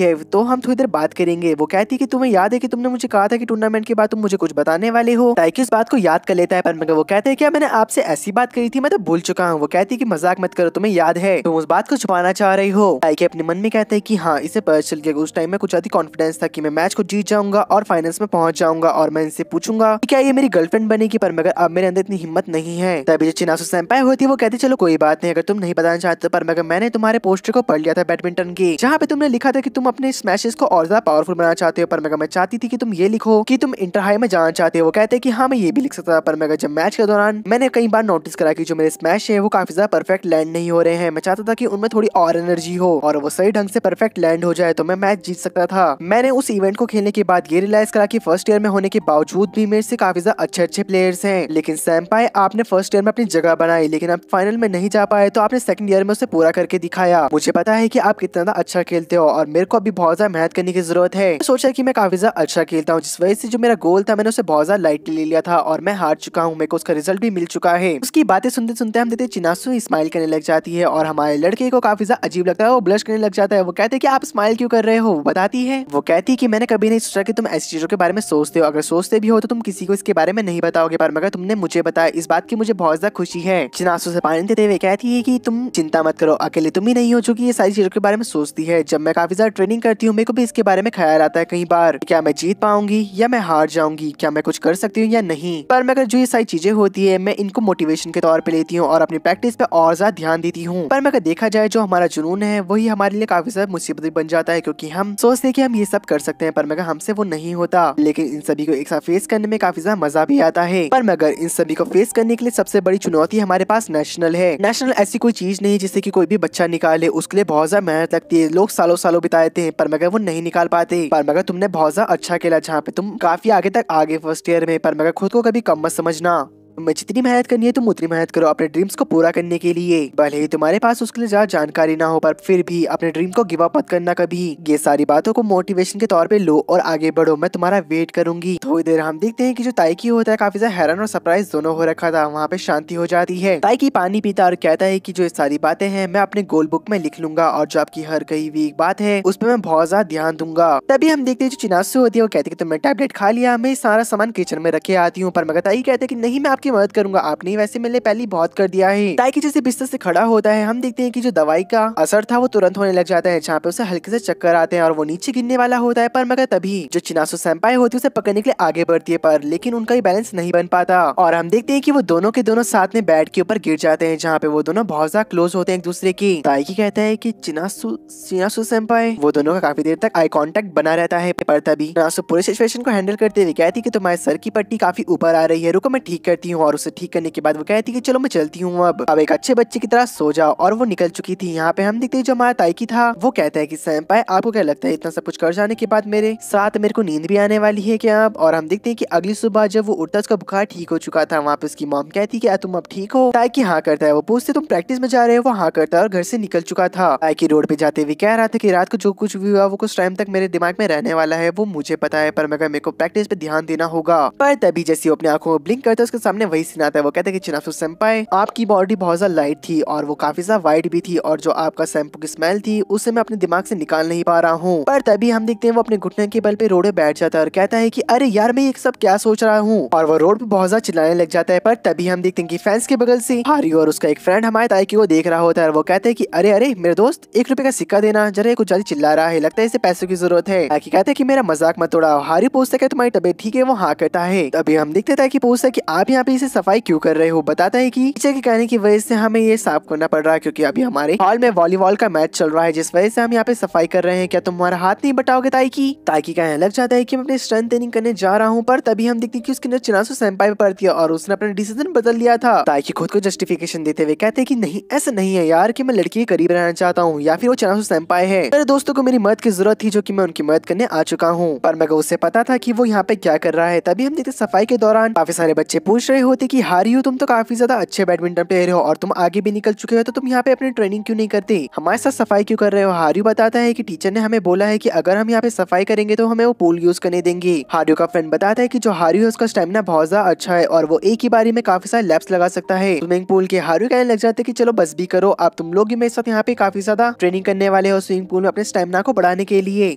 है तो हम थोड़ी देर बात करेंगे। वो कहती है कि तुम्हें याद है कि तुमने मुझे कहा था कि टूर्नामेंट के बाद तुम मुझे कुछ बताने वाले हो। ताइकी इस बात को याद कर लेता है, पर मगर वो कहते हैं क्या मैंने आपसे ऐसी बात करी थी, मैं तो भूल चुका हूँ। वो कहती है कि मजाक मत करो, तुम्हें याद है, तुम उस बात को छुपाना चाह रही हो। ताइकी अपने मन में कहता है कि हाँ इसे पता चल गया। उस टाइम में कुछ ज्यादा कॉन्फिडेंस था कि मैं मैच को जीत जाऊंगा और फाइनल्स में पहुंच जाऊंगा और मैं इनसे पूछूंगा कि क्या ये मेरी गर्लफ्रेंड बनेगी। पर मगर अब मेरे अंदर इतनी हिम्मत नहीं है। तभी जो चिनासु सेंपाई होती है वो कहती चलो कोई बात नहीं अगर तुम नहीं बताना चाहते। पर मगर मैंने तुम्हारे पोस्टर को पढ़ लिया था बैडमिंटन के, जहाँ पे तुमने लिखा था कि तुम अपने स्मैशेस को और ज्यादा पावरफुल बनाना चाहते हो। पर मगर मैं चाहती थी कि तुम ये लिखो कि तुम इंटर हाई में जाना चाहते हो। वो कहते हैं कि हाँ मैं ये भी लिख सकता था, पर मगर जब मैच के दौरान मैंने कई बार नोटिस करा कि जो मेरे स्मैश है वो काफी ज्यादा परफेक्ट लैंड नहीं हो रहे हैं। मैं चाहता था कि उनमें थोड़ी और एनर्जी हो और वो सही ढंग से परफेक्ट लैंड हो जाए तो मैं मैच जीत सकता था। मैंने उस इवेंट को खेलने के बाद ये रियलाइज करा कि फर्स्ट ईयर में होने के बावजूद भी मेरे से काफी ज्यादा अच्छे अच्छे प्लेयर्स हैं। लेकिन सेंपाई आपने फर्स्ट ईयर में अपनी जगह बनाई लेकिन आप फाइनल में नहीं जा पाए, तो आपने सेकंड ईयर में उसे पूरा करके दिखाया। मुझे पता है कि आप कितना ज्यादा अच्छा खेलते हो और मेरे को अभी बहुत ज्यादा मेहनत करने की जरूरत है। तो सोचा कि मैं काफी ज्यादा अच्छा खेलता हूँ, जिस वजह से जो मेरा गोल था मैंने उसे बहुत ज्यादा लाइटली ले लिया था और मैं हार चुका हूँ। मेरे को उसका रिजल्ट भी मिल चुका है। उसकी बातें सुनते सुनते हम देखते चिनासु स्माइल करने लग जाती है और हमारे लड़के को काफी ज्यादा अजीब लगता है, वो ब्लश करने लग जाता है। वो कहते हैं कि आप स्माइल क्यों कर रहे हो। बताती है वो कहती है कि मैंने कभी नहीं सोचा कि तुम ऐसी चीजों के बारे में सोचते हो, अगर सोचते भी हो तो तुम किसी को इसके बारे में नहीं बताओगे। पर मगर तुमने मुझे बताया, इस बात की मुझे बहुत ज्यादा खुशी है। चिनासु से पानी देते हुए कहती है कि तुम चिंता मत करो, अकेले तुम ही नहीं हो जो कि ये सारी चीजों के बारे में सोचती है। जब मैं काफी ज्यादा ट्रेनिंग करती हूँ मेरे को भी इसके बारे में ख्याल आता है कई बार, क्या मैं जीत पाऊंगी या मैं हार जाऊंगी, क्या मैं कुछ कर सकती हूँ या नहीं। पर मगर जो ये सारी चीजें होती है मैं इनको मोटिवेशन के तौर पे लेती हूँ और अपनी प्रैक्टिस पे और ज्यादा ध्यान देती हूँ। पर मगर देखा जाए जो हमारा जुनून है वही हमारे लिए काफी ज्यादा मुसीबत बन जाता है, क्योंकि हम सोचते हैं कि हम ये सब कर सकते हैं पर मगर हमसे वो नहीं होता। लेकिन इन सभी को एक साथ फेस करने में काफी ज्यादा मजा भी आता है। पर मगर इन सभी को फेस करने के लिए सबसे बड़ी चुनौती हमारे पास नेशनल है। नेशनल ऐसी कोई चीज नहीं जिससे कि कोई भी बच्चा निकाले, उसके लिए बहुत ज्यादा मेहनत लगती है, लोग सालों सालों बिताते हैं पर मगर वो नहीं निकाल पाते। पर मगर तुमने बहुत ज्यादा अच्छा खेला, जहाँ पे तुम काफी आगे तक आगे फर्स्ट ईयर में। पर मगर खुद को कभी कम मत समझना। तुम्हें जितनी मेहनत करनी है तुम उतनी मेहनत करो अपने ड्रीम्स को पूरा करने के लिए, भले ही तुम्हारे पास उसके लिए ज्यादा जानकारी ना हो, पर फिर भी अपने ड्रीम को गिव अप मत करना कभी। ये सारी बातों को मोटिवेशन के तौर पे लो और आगे बढ़ो, मैं तुम्हारा वेट करूंगी। थोड़ी देर हम देखते हैं कि जो ताइकी होता है काफी ज्यादा हैरान और सरप्राइज दोनों हो रखा था। वहाँ पे शांति हो जाती है। ताइकी पानी पीता और कहता है कि जो ये सारी बातें हैं मैं अपने गोल बुक में लिख लूंगा और जो आपकी हर कही हुई एक बात है उस पर मैं बहुत ज्यादा ध्यान दूंगा। तभी हम देखते हैं जो चिनासु होती है वो कहती है कि तुमने टैबलेट खा लिया, मैं सारा सामान किचन में रखे आती हूँ। पर मगर ताइकी कहते हैं कि नहीं मैं आपकी मदद करूंगा, आपने वैसे मेरे लिए पहले बहुत कर दिया है। ताइकी जैसे बिस्तर से खड़ा होता है हम देखते हैं कि जो दवाई का असर था वो तुरंत होने लग जाता है, जहाँ पे उसे हल्के से चक्कर आते हैं और वो नीचे गिरने वाला होता है। पर मगर तभी जो चिनासु सेंपाई होती है उसे पकड़ने के लिए आगे बढ़ती है, पर लेकिन उनका ही बैलेंस नहीं बन पाता और हम देखते हैं कि वो दोनों के दोनों साथ में बेड के ऊपर गिर जाते हैं, जहाँ पे वो दोनों बहुत ज्यादा क्लोज होते हैं एक दूसरे की। ताइकी कहता है कि चिनासु सेंपाई, वो दोनों का काफी देर तक आई कांटेक्ट बना रहता है। पर तभी चिनासु पूरे सिचुएशन को हैंडल करते हुए कहती है कि तुम्हारे सर की पट्टी काफी ऊपर आ रही है, रुको मैं ठीक करती हूँ। और उसे ठीक करने के बाद वो कहती है कि चलो मैं चलती हूँ, अब एक अच्छे बच्चे की तरह सो जाओ। और वो निकल चुकी थी। यहाँ पे हम देखते हैं जो हमारा ताइकी था वो कहता है कि सेंपाई आपको क्या लगता है इतना सब कुछ कर जाने के बाद मेरे साथ मेरे को नींद भी आने वाली है क्या अब? और हम देखते हैं कि अगली सुबह जब वो उठता उसका बुखार ठीक हो चुका था। वहाँ पे उसकी मॉम कहती है कि तुम अब ठीक हो? ताइकी हाँ करता है। वो पूछते तुम प्रैक्टिस में जा रहे हो? वो हाँ करता है और घर से निकल चुका था। ताइकी रोड पे जाते हुए कह रहा था कि रात को जो कुछ भी हुआ वो कुछ टाइम तक मेरे दिमाग में रहने वाला है, वो मुझे पता है, पर मगर मेरे को प्रैक्टिस पे ध्यान देना होगा। पर तभी जैसे वो अपनी आंखों में ब्लिंक करता है उसके सामने वही सीन आता है। वो कहता है कि चिनासु सेंपाई आपकी बॉडी बहुत ज्यादा लाइट थी और वो काफी ज्यादा वाइट भी थी, और जो आपका शैम्पू की स्मेल थी उसे मैं अपने दिमाग से निकाल नहीं पा रहा हूँ। पर तभी हम देखते हैं वो अपने घुटने के बल पे रोड पे बैठ जाता है और कहता है कि अरे यार मैं ये सब क्या सोच रहा हूँ, और वो रोड पे बहुत ज्यादा चिल्लाने लग जाता है। पर तभी हम देखते हैं कि फैंस के बगल से हारी और उसका एक फ्रेंड हमारे ताइकी को देख रहा होता है और वो कहते हैं कि अरे अरे मेरे दोस्त 1 रुपए का सिक्का देना, जरा कुछ ज्यादा चिल्ला रहा है, लगता है इसे पैसों की जरूरत है। ताइकी कहते हैं कि मेरा मजाक मत उड़ाओ। हारी पूछता है तुम्हारी तबीयत ठीक है? वो हाँ करता है। तभी हम देखते हैं कि पूछता है कि आप यहाँ पे इसे सफाई क्यों कर रहे हो? बताता है कि टीचर के कहने की वजह से हमें ये साफ करना पड़ रहा है क्योंकि अभी हमारे हॉल में वॉलीबॉल का मैच चल रहा है, जिस वजह से हम यहाँ पे सफाई कर रहे हैं। क्या तुम हमारा हाथ नहीं बटाओगे? ताइकी कहने लग जाता है कि मैं अपने स्ट्रेंथ ट्रेनिंग करने जा रहा हूँ। पर तभी हम देखते हैं कि उसके अंदर चिनासु सेंपाई पड़ती है और उसने अपना डिसीजन बदल लिया था। ताइकी खुद को जस्टिफिकेशन देते हुए कहते हैं कि नहीं ऐसा नहीं है यार कि मैं लड़की के करीब रहना चाहता हूँ या फिर वो चिनासु सेंपाई है। मेरे दोस्तों को मेरी मदद की जरूरत थी जो कि मैं उनकी मदद करने आ चुका हूँ, पर मगर उसे पता था कि वो यहाँ पे क्या कर रहा है। तभी हम देखते सफाई के दौरान काफी सारे बच्चे पूछ रहे होते कि हारियो तुम तो काफी ज्यादा अच्छे बैडमिंटन प्लेयर हो और तुम आगे भी निकल चुके हो, तो तुम यहाँ पे अपनी ट्रेनिंग क्यों नहीं करते, हमारे साथ सफाई क्यों कर रहे हो? हारियो बताता है कि टीचर ने हमें बोला है कि अगर हम यहाँ पे सफाई करेंगे तो हमें वो पूल यूज करने देंगे। हारियो का फ्रेंड बताता है कि जो हारियो है उसका स्टेमिना बहुत ज्यादा अच्छा है और वो एक ही बारी में काफी सारे लैप्स लगा सकता है स्विमिंग पूल के। हारियो कहने लग जाते हैं कि चलो बस भी करो, आप तुम लोग ही मेरे साथ यहाँ पे काफी ज्यादा ट्रेनिंग करने वाले हो स्विमिंग पूल में अपने स्टेमिना को बढ़ाने के लिए।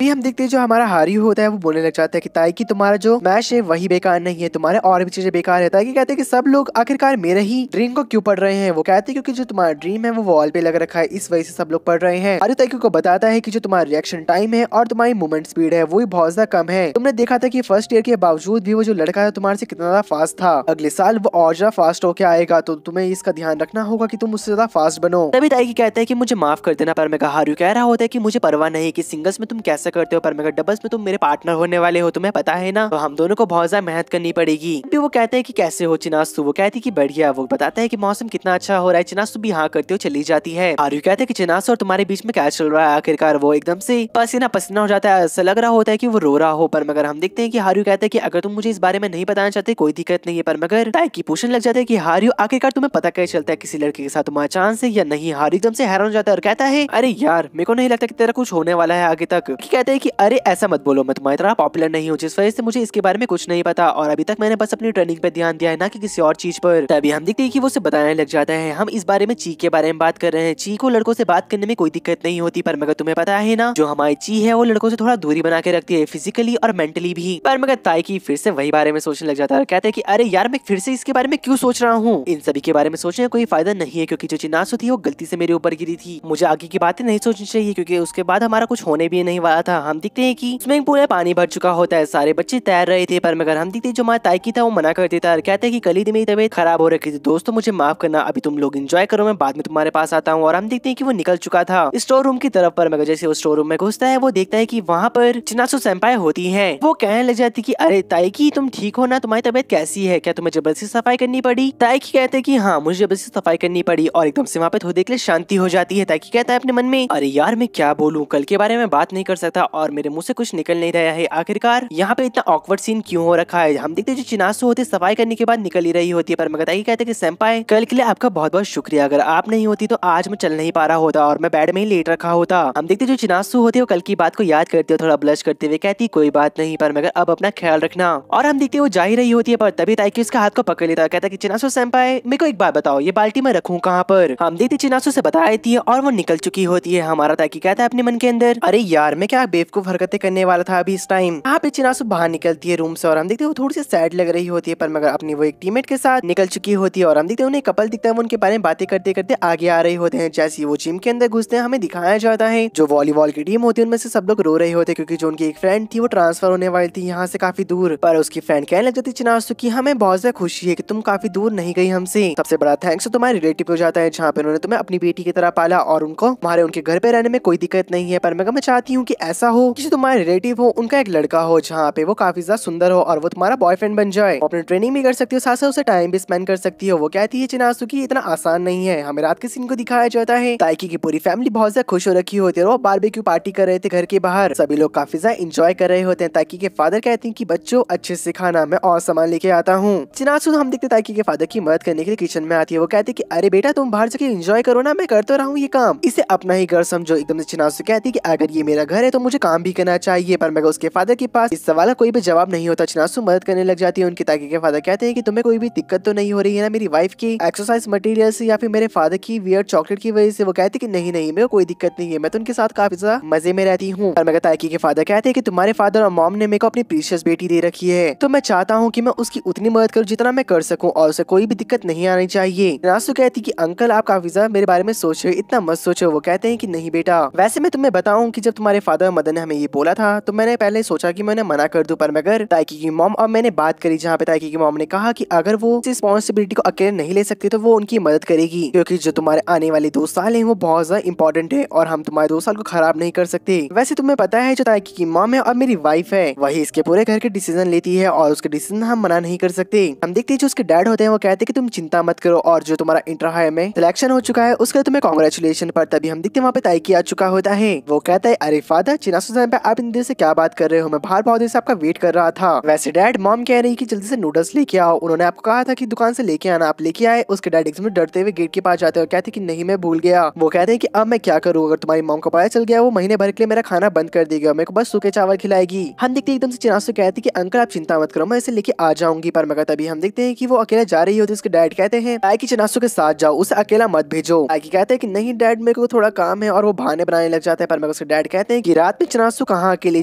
भी हम देखते हैं जो हमारा हारियो होता है वो बोलने लग जाता है कि ताइकी तुम्हारा जो मैच है वही बेकार नहीं है, तुम्हारे और भी चीजें बेकार है। ताइकी कहते हैं कि सब लोग आखिरकार मेरे ही ड्रीम को क्यों पढ़ रहे हैं? वो कहते हैं क्योंकि जो तुम्हारा ड्रीम है वो वॉल पे लग रखा है, इस वजह से सब लोग पढ़ रहे हैं। हारियो ताइकी को बताता है कि जो तुम्हारा रिएक्शन टाइम है और तुम्हारी मूवमेंट स्पीड है वो भी बहुत ज्यादा कम है। तुमने देखा था कि फर्स्ट ईयर के बावजूद भी वो जो लड़का है तुम्हारे से कितना ज्यादा फास्ट था, अगले साल वो और ज्यादा फास्ट होके आएगा, तो तुम्हें इसका ध्यान रखना होगा कि तुम उससे ज्यादा फास्ट बनो। तभी ताइकी कहते हैं कि मुझे माफ कर देना, पर मैं हारियो कह रहा होता है कि मुझे परवाह नहीं कि सिंगल्स में तुम कैसे करते हो, पर मगर डबल्स में तुम मेरे पार्टनर होने वाले हो, तुम्हें पता है ना, तो हम दोनों को बहुत ज्यादा मेहनत करनी पड़ेगी। फिर वो कहते हैं कि कैसे हो चिनासु? वो कहती है कि बढ़िया। वो बताता है कि मौसम कितना अच्छा हो रहा है। चिनासु भी हाँ करते हो चली जाती है। हारियो कहते हैं कि चिनासु और तुम्हारे बीच में क्या चल रहा है? आखिरकार वो एकदम से पसीना पसीना हो जाता है, ऐसा लग रहा होता है कि वो रो रहा हो। पर मगर हम देखते हैं कि हारियो कहता है कि अगर तुम मुझे इस बारे में नहीं बताना चाहते कोई दिक्कत नहीं है, पर मगर ताइकी पूछने लग जाता है कि हारियो आखिरकार तुम्हें पता कैसे चलता है किसी लड़के के साथ तुम्हारा चांस है या नहीं? हारियो एकदम से हैरान हो जाता है और कहता है अरे यार मेरे को नहीं लगता कि तेरा कुछ होने वाला है आगे तक। कहते हैं कि अरे ऐसा मत बोलो, मैं तुम्हारी तरह पॉपुलर नहीं हूँ जिस वजह से मुझे इसके बारे में कुछ नहीं पता, और अभी तक मैंने बस अपनी ट्रेनिंग पे ध्यान दिया है ना कि किसी और चीज पर। तभी हम देखते हैं कि वो उसे बताने लग जाता है हम इस बारे में ची के बारे में बात कर रहे हैं। ची को लड़कों से बात करने में कोई दिक्कत नहीं होती, पर मगर तुम्हें पता है ना जो हमारी ची है वो लड़कों से थोड़ा दूरी बना के रखती है, फिजिकली और मेंटली भी। पर मगर ताइकी फिर से वही बारे में सोचने लग जाता है और कहते हैं कि अरे यार मैं फिर से इसके बारे में क्यों सोच रहा हूँ, इन सभी के बारे में सोचने का कोई फायदा नहीं है क्योंकि जो चिनासु थी वो गलती से मेरे ऊपर गिरी थी, मुझे आगे की बातें नहीं सोचनी चाहिए क्योंकि उसके बाद हमारा कुछ होने भी नहीं वाला था। हम देखते हैं कि स्विमिंग पूल में पानी भर चुका होता है, सारे बच्चे तैर रहे थे, पर मगर हम देखते हैं जो हमारा ताइकी था वो मना कर देता है, कहते हैं कि कल ही मेरी तबीयत खराब हो रखी थी, दोस्तों मुझे माफ करना, अभी तुम लोग एंजॉय करो, मैं बाद में तुम्हारे पास आता हूँ। और हम देखते हैं कि वो निकल चुका था स्टोर रूम की तरफ, पर मगर जैसे वो स्टोर रूम में घुसता है वो देखता है कि वहाँ पर चिनासु सेंपाई होती है। वो कहने लग जाती कि अरे ताइकी तुम ठीक हो ना, तुम्हारी तबीयत कैसी है, क्या तुम्हें जबरदस्ती सफाई करनी पड़ी? ताइकी कहते हैं कि हाँ मुझे जबरदस्ती सफाई करनी पड़ी, और एकदम से वहाँ पे थोड़ी देर के लिए शांति हो जाती है। ताइकी कहता है अपने मन में अरे यार मैं क्या बोलूं, कल के बारे में बात नहीं कर सकता और मेरे मुंह से कुछ निकल नहीं रहा है, आखिरकार यहाँ पे इतना ऑकवर्ड सीन क्यों हो रखा है। हम देखते हैं जो चिनासु होते सफाई करने के बाद निकल ही रही होती है, पर मगर ताइकी कहते हैं कि सेंपाई कल के लिए आपका बहुत बहुत शुक्रिया, अगर आप नहीं होती तो आज मैं चल नहीं पा रहा होता और मैं बेड में ही लेट रखा होता। हम देखते जो चिनासु होती है वो कल की बात को याद करते हो थोड़ा ब्लश करते हुए कहती कोई बात नहीं पर मगर अब अपना ख्याल रखना। और हम देखते वो जा ही रही होती है पर तभी ताइकी उसका हाथ को पकड़ लेता है, कहता है कि चिनासु सेंपाई मेरे को एक बात बताओ ये बाल्टी मैं रखूं कहाँ पर। हम देखते चिनासु से बता देती है और वो निकल चुकी होती है। हमारा ताइकी कहता है अपने मन के अंदर अरे यार मैं क्या बेवकूफ हरकतें करने वाला था अभी इस टाइम। यहाँ पे चिनासु बाहर निकलती है रूम से और हम देखते वो थोड़ी सी सैड लग रही होती है पर मगर अपनी वो एक टीममेट के साथ निकल चुकी होती है। और हम देखते उन्हें कपल दिखता है वो उनके बारे में बातें करते करते आगे आ रहे होते हैं। जैसे वो जिम के अंदर घुसते हैं हमें दिखाया जाता है जो वॉलीबॉल की टीम होती है उनमें से सब लोग रो रहे होते क्योंकि जो उनकी एक फ्रेंड थी वो ट्रांसफर होने वाली थी यहाँ से काफी दूर। पर उसकी फ्रेंड कहने लग जाती चिनासु की हमें बहुत ज्यादा खुशी है कि तुम काफी दूर नहीं गई हमसे, सबसे बड़ा थैंक्स तो तुम्हारे रिलेटिव को जाता है जहाँ पे उन्होंने तुम्हें अपनी बेटी की तरह पाला और उनको तुम्हारे उनके घर पे रहने में कोई दिक्कत नहीं है। पर मैं चाहती हूँ कि ऐसा हो कि जो तुम्हारे रिलेटिव हो उनका एक लड़का हो जहाँ पे वो काफी ज्यादा सुंदर हो और वो तुम्हारा बॉयफ्रेंड बन जाए, अपनी ट्रेनिंग भी कर सकती हो साथ साथ उसे टाइम भी स्पेंड कर सकती हो। वो कहती है चिनासु की इतना आसान नहीं है। हमें रात के सीन को दिखाया जाता है ताइकी की पूरी फैमिली बहुत ज्यादा खुश हो रखी होती है और वो बारबेक्यू पार्टी कर रहे थे घर के बाहर, सभी लोग काफी ज्यादा एंजॉय कर रहे होते हैं। ताइकी के फादर कहते हैं कि बच्चों अच्छे से खाना मैं और सामान लेके आता हूँ। चिनासु हम देखते ताइकी के फादर की मदद करने के लिए किचन में आती है। वो कहती है कि अरे बेटा तुम बाहर जाके एंजॉय करो ना, मैं करता रहा हूँ ये काम, इसे अपना ही घर समझो। एकदम से चिनासु कहती है कि अगर ये मेरा घर है तो मुझे काम भी करना चाहिए। पर मगर उसके फादर के पास इस सवाल का कोई भी जवाब नहीं होता। चिनासु मदद करने लग जाती है उनकी। ताइकी के फादर कहते हैं कि तुम्हें कोई भी दिक्कत तो नहीं हो रही है ना मेरी वाइफ की एक्सरसाइज मटेरियल से या फिर मेरे फादर की वियर्ड चॉकलेट की वजह से। वो कहते हैं कि नहीं नहीं मेरे को कोई दिक्कत नहीं है, मैं तो उनके साथ काफी ज्यादा मजे में रहती हूँ। पर मगर ताइकी के फादर कहते हैं कि तुम्हारे फादर और मॉम ने मेरे को अपनी प्रीशियस बेटी दे रखी है तो मैं चाहता हूँ कि मैं उसकी उतनी मदद करूँ जितना मैं कर सकूँ और उसे कोई भी दिक्कत नहीं आनी चाहिए। चिनासु कहती कि अंकल आप काफी ज्यादा मेरे बारे में सोच रहे हो, इतना मत सोचो। वो कहते हैं कि नहीं बेटा वैसे मैं तुम्हें बताऊं कि जब तुम्हारे फादर मदर ने हमें ये बोला था तो मैंने पहले सोचा कि मैं उन्हें मना कर दूं, पर मगर ताइकी की मॉम और मैंने बात करी जहाँ पे ताइकी की मॉम ने कहा कि अगर वो रिस्पॉन्सिबिलिटी को अकेले नहीं ले सकते तो वो उनकी मदद करेगी क्योंकि जो तुम्हारे आने वाले 2 साल हैं वो बहुत ज्यादा इंपॉर्टेंट है और हम तुम्हारे 2 साल को खराब नहीं कर सकते। वैसे तुम्हें पता है जो ताइकी की मॉम है और मेरी वाइफ है वही इसके पूरे घर के डिसीजन लेती है और उसके डिसीजन हम मना नहीं कर सकते। हम देखते हैं जो उसके डैड होते हैं वो कहते हैं कि तुम चिंता मत करो और जो तुम्हारा इंटर हाई में सिलेक्शन हो चुका है उसके तुम्हें कांग्रेचुलेशन। पर तभी हम देखते हैं वहाँ पे ताइकी आ चुका होता है। वो कहता है अरे फादर चिनासु पे आप इन देर से क्या बात कर रहे हो, मैं बाहर बहुत देर से आपका वेट कर रहा था। वैसे डैड मॉम कह रही कि जल्दी से नूडल्स लेके आओ, उन्होंने आपको कहा था कि दुकान से लेके आना, आप लेके आए। उसके डैड एकदम डरते हुए गेट के पास जाते हैं और कहते कि नहीं मैं भूल गया। वो कहते हैं कि अब मैं क्या करूँ, अगर तुम्हारी मॉम को पता चल गया वो महीने भर के लिए मेरा खाना बंद कर देगी और मेरे को बस सूखे चावल खिलाएगी। हम देखते एकदम से चिनासु कहती कि अंकल आप चिंता मत करो मैं इसे लेके आ जाऊंगी। पर मगर तभी हम देखते हैं कि वो अकेला जा रही होती है। उसके डैड कहते हैं ताइकी चिनासु के साथ जाओ, उसे अकेला मत भेजो। ताइकी कहते हैं कि नहीं डैड मेरे को थोड़ा काम है और वो बहाने बनाने लग जाता है। पर मगर उसके डैड कहते हैं कि रात में चिनासु कहाँ अकेली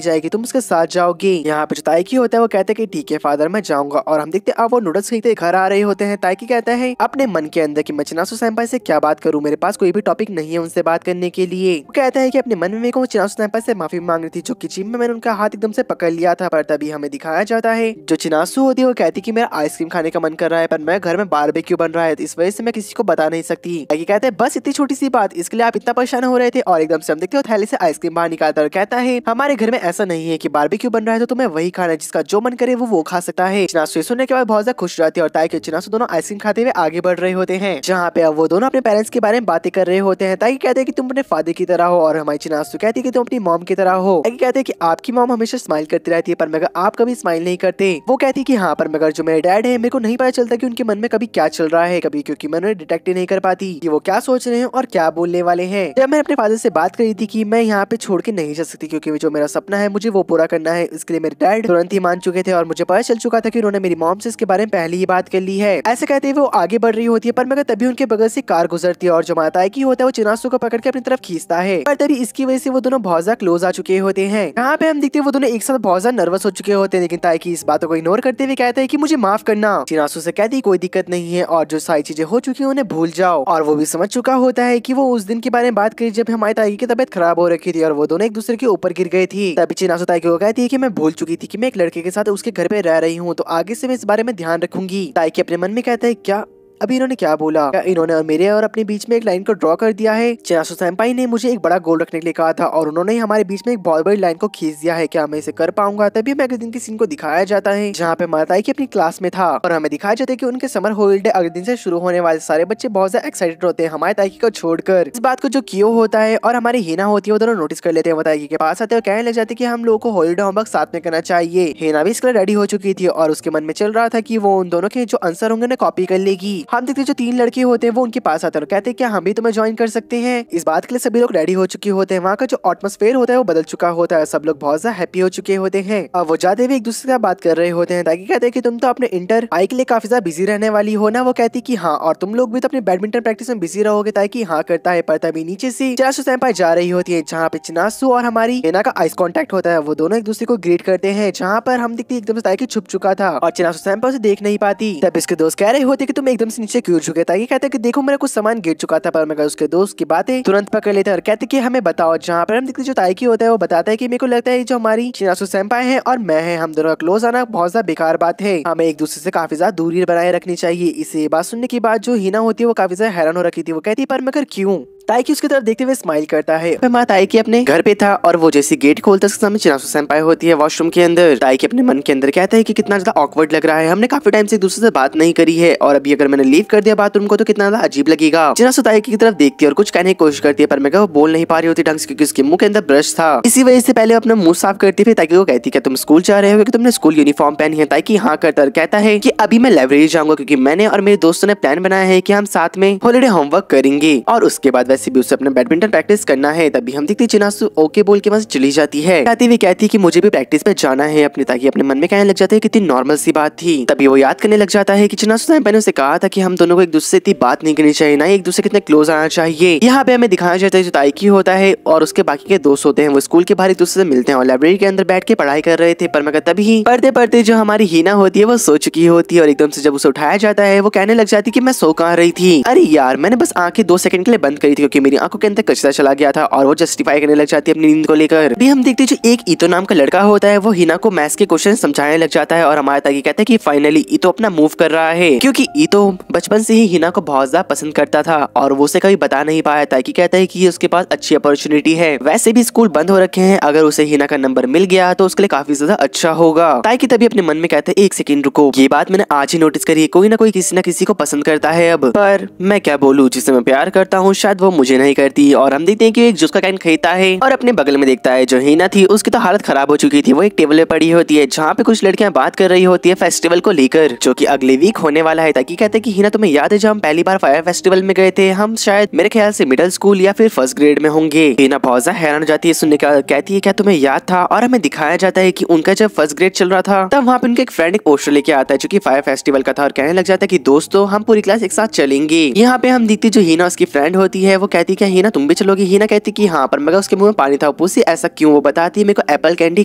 जाएगी, तुम उसके साथ जाओगी। यहाँ पे जो ताइकी होता है वो कहते हैं कि ठीक है फादर मैं जाऊंगा। और हम देखते हैं अब वो नूडल्स खरीदते घर आ रहे होते हैं। ताइकी कहता है अपने मन के अंदर कि मैं चिनासु सेंपाई से क्या बात करूं, मेरे पास कोई भी टॉपिक नहीं है उनसे बात करने के लिए। वो कहता है कि अपने मन में मेरे को चिनासु सेंपाई से माफी मांग रही थी जो कि जिम में मैंने उनका हाथ एकदम से पकड़ लिया था। पर तभी हमें दिखाया जाता है जो चिनासु होती है वो कहती कि मेरा आइसक्रीम खाने का मन कर रहा है पर मैं घर में बारबेक्यू बन रहा है इस वजह से मैं किसी को बता नहीं सकती। ताइकी कहते हैं बस इतनी छोटी सी बात इसके लिए आप इतना परेशान हो रहे थे। और एकदम से हम देखते हो थैली से आइसक्रीम बाहर निकालता और कहता है हमारे घर में ऐसा नहीं है कि बारबेक्यू बन रहा है तो तुम्हें वही खाना है, जिसका जो मन करे वो खा सकता है। चिनासु सुनने के बाद बहुत ज्यादा खुश रहती है और ताइकी और चिनासु दोनों आइसक्रीम खाते हुए आगे बढ़ रहे होते हैं जहाँ पे अब वो दोनों अपने पेरेंट्स के बारे में बातें कर रहे होते हैं। ताइकी कहते हैं कि तुम अपने फादर की तरह हो और हमारी चिनासु कहती है कि तुम अपनी मॉम की तरह हो। ताइकी कहते हैं कि आपकी मॉम हमेशा स्माइल करती रहती है पर मगर आप कभी स्माइल नहीं करते। वो कहती है कि हाँ पर मगर जो मेरे डैड है मेरे को नहीं पता चलता कि उनके मन में कभी क्या चल रहा है कभी, क्योंकि मैं उन्हें डिटेक्ट नहीं कर पाती कि वो क्या सोच रहे हैं और क्या बोलने वाले हैं। जब मैं अपने फादर से बात करी थी कि मैं यहाँ पे छोड़ के नहीं जा सकती क्योंकि जो मेरा सपना है मुझे वो पूरा करना है, इसके लिए मेरे डैड तुरंत ही मान चुके थे और मुझे पता चल चुका था कि उन्होंने मेरी मॉम से इसके बारे में पहले ही बात कर ली है। ऐसे कहते हुए वो आगे बढ़ रही होती है पर मगर तभी उनके बगल से कार गुजरती है और जो ताइकी होता है वो चिनासु को पकड़ के अपनी तरफ खींचता है। पर तभी इसकी वजह से वो दोनों बहुत ज्यादा क्लोज आ चुके होते हैं। यहाँ पे हम देखते हैं वो दोनों एक साथ बहुत ज्यादा नर्वस हो चुके होते हैं लेकिन ताइकी इस बातों को इग्नोर करते हुए कहता है कि मुझे माफ करना। चिनासु से कहती कोई दिक्कत नहीं है और जो सारी चीजें हो चुकी है उन्हें भूल जाओ। और वो भी समझ चुका होता है कि वो उस दिन के बारे में बात करी जब हमारी ताइकी की तबियत खराब हो रखी थी और वो दोनों एक दूसरे के ऊपर गिर गई थी। तभी चिनासु ताइकी को कहती है कि मैं भूल चुकी थी कि मैं एक लड़के के साथ उसके घर पे रह रही हूँ तो आगे से मैं इस बारे में ध्यान रखूंगी। ताइकी अपने मन में कहता है क्या अभी इन्होंने क्या बोला? क्या इन्होंने और मेरे और अपने बीच में एक लाइन को ड्रॉ कर दिया है? चिनासु सेंपाई ने मुझे एक बड़ा गोल रखने के लिए कहा था और उन्होंने हमारे बीच में एक बहुत बड़ी लाइन को खींच दिया है। क्या मैं इसे कर पाऊंगा? तभी हमें अगले दिन के सीन को दिखाया जाता है जहाँ पे माताई की अपनी क्लास में था और हमें दिखाया जाता है कि उनके समर हॉलिडे अगले दिन से शुरू होने वाले। सारे बच्चे बहुत ज्यादा एक्साइटेड होते हैं हमारे ताइकी को छोड़कर। इस बात को जो कियो होता है और हमारी हिना होती है वो दोनों नोटिस कर लेते हैं। वो ताइकी के पास आते हैं और कहने लग जाते हैं कि हम लोगों को हॉलिडे होमवर्क साथ में करना चाहिए। हिना भी इसके लिए रेडी हो चुकी थी और उसके मन में चल रहा था कि वो उन दोनों के जो आंसर होंगे ना कॉपी कर लेगी। हम देखते जो 3 लड़के होते हैं वो उनके पास आते हैं और कहते हैं क्या हम भी तुम्हें ज्वाइन कर सकते हैं? इस बात के लिए सभी लोग रेडी हो चुके होते हैं। वहाँ का जो एटमॉस्फेयर होता है वो बदल चुका होता है। सब लोग बहुत ज्यादा हैप्पी हो चुके होते हैं। अब वो जाते हुए एक दूसरे से बात कर रहे होते हैं। ताकि कहते हैं कि तुम तो अपने इंटर आई के लिए काफी ज्यादा बिजी रहने वाली हो ना? वो कहती कि हाँ, और तुम लोग भी तो अपने बैडमिंटन प्रैक्टिस में बिजी रहोगे। ताकि हाँ करता है, पर तभी नीचे से चिनासु सेंपाई जा रही होती है जहाँ पे चिनासु और हमारी हिना का आइस कांटेक्ट होता है। वो दोनों एक दूसरे को ग्रीट करते हैं जहाँ पर हम देखते एकदम से ताकि छुप चुका था और चिनासु सेंपाई उसे देख नहीं पाती। तब इसके दोस्त कह रहे होते कि तुम एकदम से नीचे क्यों झुके? ताकि कहते हैं कि देखो मेरा कुछ सामान गिर चुका था। पर मगर उसके दोस्त की बातें तुरंत पकड़ लेते हैं और कहते कि हमें बताओ। जहाँ पर हम देखते जो ताइकी होता है वो बताता है कि मेरे को लगता है जो हमारी चिनासु सेंपाई है और मैं है, हम दोनों का क्लोज आना बहुत ज्यादा बेकार बात है। हमें एक दूसरे से काफी ज्यादा दूरी बनाए रखनी चाहिए। इसे बात सुनने के बाद जो हिना होती है वो काफी ज्यादा हैरान हो रखी थी। वो कहती पर मगर क्यों? ताइकी उसकी तरफ देखते हुए स्माइल करता है। माँ ताइकी अपने घर पे था और वो जैसे गेट खोलता है उसके सामने चिनासु सेंपाई होती है वॉशरूम के अंदर। ताइकी अपने मन के अंदर कहता है कि कितना ज्यादा ऑकवर्ड लग रहा है, हमने काफी टाइम से एक दूसरे से बात नहीं करी है और अभी अगर मैंने लीव कर दिया बाथरूम को तो कितना ज्यादा अजीब लगेगा। चिनासु ताइकी की तरफ देखती है और कुछ कहने की कोशिश करती है पर मैं वो बोल नहीं पा रही होती ढंग से क्योंकि उसके मुंह के अंदर ब्रश था। इसी वजह से पहले अपना मुंह साफ करती है। ताइकी को कहती है तुम स्कूल जा रहे हो कि तुमने स्कूल यूनिफॉर्म पहनी है? ताइकी हाँ करता कहता है कि अभी मैं लाइब्रेरी जाऊंगा क्योंकि मैंने और मेरे दोस्तों ने प्लान बनाया है कि हम साथ में हॉलिडे होमवर्क करेंगे और उसके बाद वैसे भी उसे अपने बैडमिंटन प्रैक्टिस करना है। तभी हम देखते चिनासु ओके बोल के वहां से चली जाती है। कहती हुई कहती है कि मुझे भी प्रैक्टिस पे जाना है अपनी। ताकि अपने मन में कहने लग जाता है कितनी नॉर्मल सी बात थी। तभी वो याद करने लग जाता है कि चिनासु सेंपाई ने उसे कहा था कि हम दोनों को एक दूसरे से इतनी बात नहीं करनी चाहिए, ना एक दूसरे कितने क्लोज आना चाहिए। यहाँ पे हमें दिखाया जाता है जो ताइकी होता है और उसके बाकी के दोस्त होते हैं वो स्कूल के बाहर एक दूसरे से मिलते हैं और लाइब्रेरी के अंदर बैठ के पढ़ाई कर रहे थे। पर मगर तभी पढ़ते पढ़ते जो हमारी हिना होती है वो सो चुकी होती है और एकदम से जब उसे उठाया जाता है वो कहने लग जाती है कि मैं सो कहाँ रही थी? अरे यार मैंने बस आंखें 2 सेकंड के लिए बंद करी थी क्योंकि मेरी आंखों के अंदर कचरा चला गया था और वो जस्टिफाई करने लग जाती है अपनी नींद को लेकर। अभी हम देखते हैं जो एक ईतो नाम का लड़का होता है वो हिना को मैथ्स के क्वेश्चन समझाने लग जाता है और हमारे ताकि कहते हैं कि फाइनली ईतो अपना मूव कर रहा है क्योंकि ईतो बचपन से ही हिना को बहुत ज्यादा पसंद करता था और वो उसे कभी बता नहीं पाया। ताकि कहता है कि ये उसके पास अच्छी अपॉर्चुनिटी है, वैसे भी स्कूल बंद हो रखे हैं, अगर उसे हिना का नंबर मिल गया तो उसके लिए काफी ज्यादा अच्छा होगा। ताकि तभी अपने मन में कहते हैं 1 सेकंड रुको, ये बात मैंने आज ही नोटिस करी है, कोई ना कोई किसी न किसी को पसंद करता है अब, पर मैं क्या बोलूं, जिसे मैं प्यार करता हूँ शायद वो मुझे नहीं करती। और हम देखते हैं कि एक जूस का कैन खरीदता है और अपने बगल में देखता है जो हिना थी उसकी तो हालत खराब हो चुकी थी। वो एक टेबल पे पड़ी होती है जहाँ पे कुछ लड़कियां बात कर रही होती है फेस्टिवल को लेकर जो कि अगले वीक होने वाला है। ताकि कहते हैं कि हिना तुम्हें याद है जब हम पहली बार फायर फेस्टिवल में गए थे, हम शायद मेरे ख्याल से मिडिल स्कूल या फिर फर्स्ट ग्रेड में होंगे। हिना बहुत ज्यादा हैरान हो जाती है सुनने का, कहती है क्या तुम्हें याद था? और हमें दिखाया जाता है कि उनका जब फर्स्ट ग्रेड चल रहा था तब वहाँ पे उनके एक फ्रेंड एक पोस्टर लेके आता है जो कि फायर फेस्टिवल का था और कहने लग जाता है कि दोस्तों हम पूरी क्लास एक साथ चलेंगे। यहाँ पे हम देखते जो हिना उसकी फ्रेंड होती है वो कहती क्या हिना तुम भी चलोगी? हिना कहती कि हाँ, पर मगर उसके मुंह में पानी था। पूछती ऐसा क्यों? वो बताती है मेरे को एप्पल कैंडी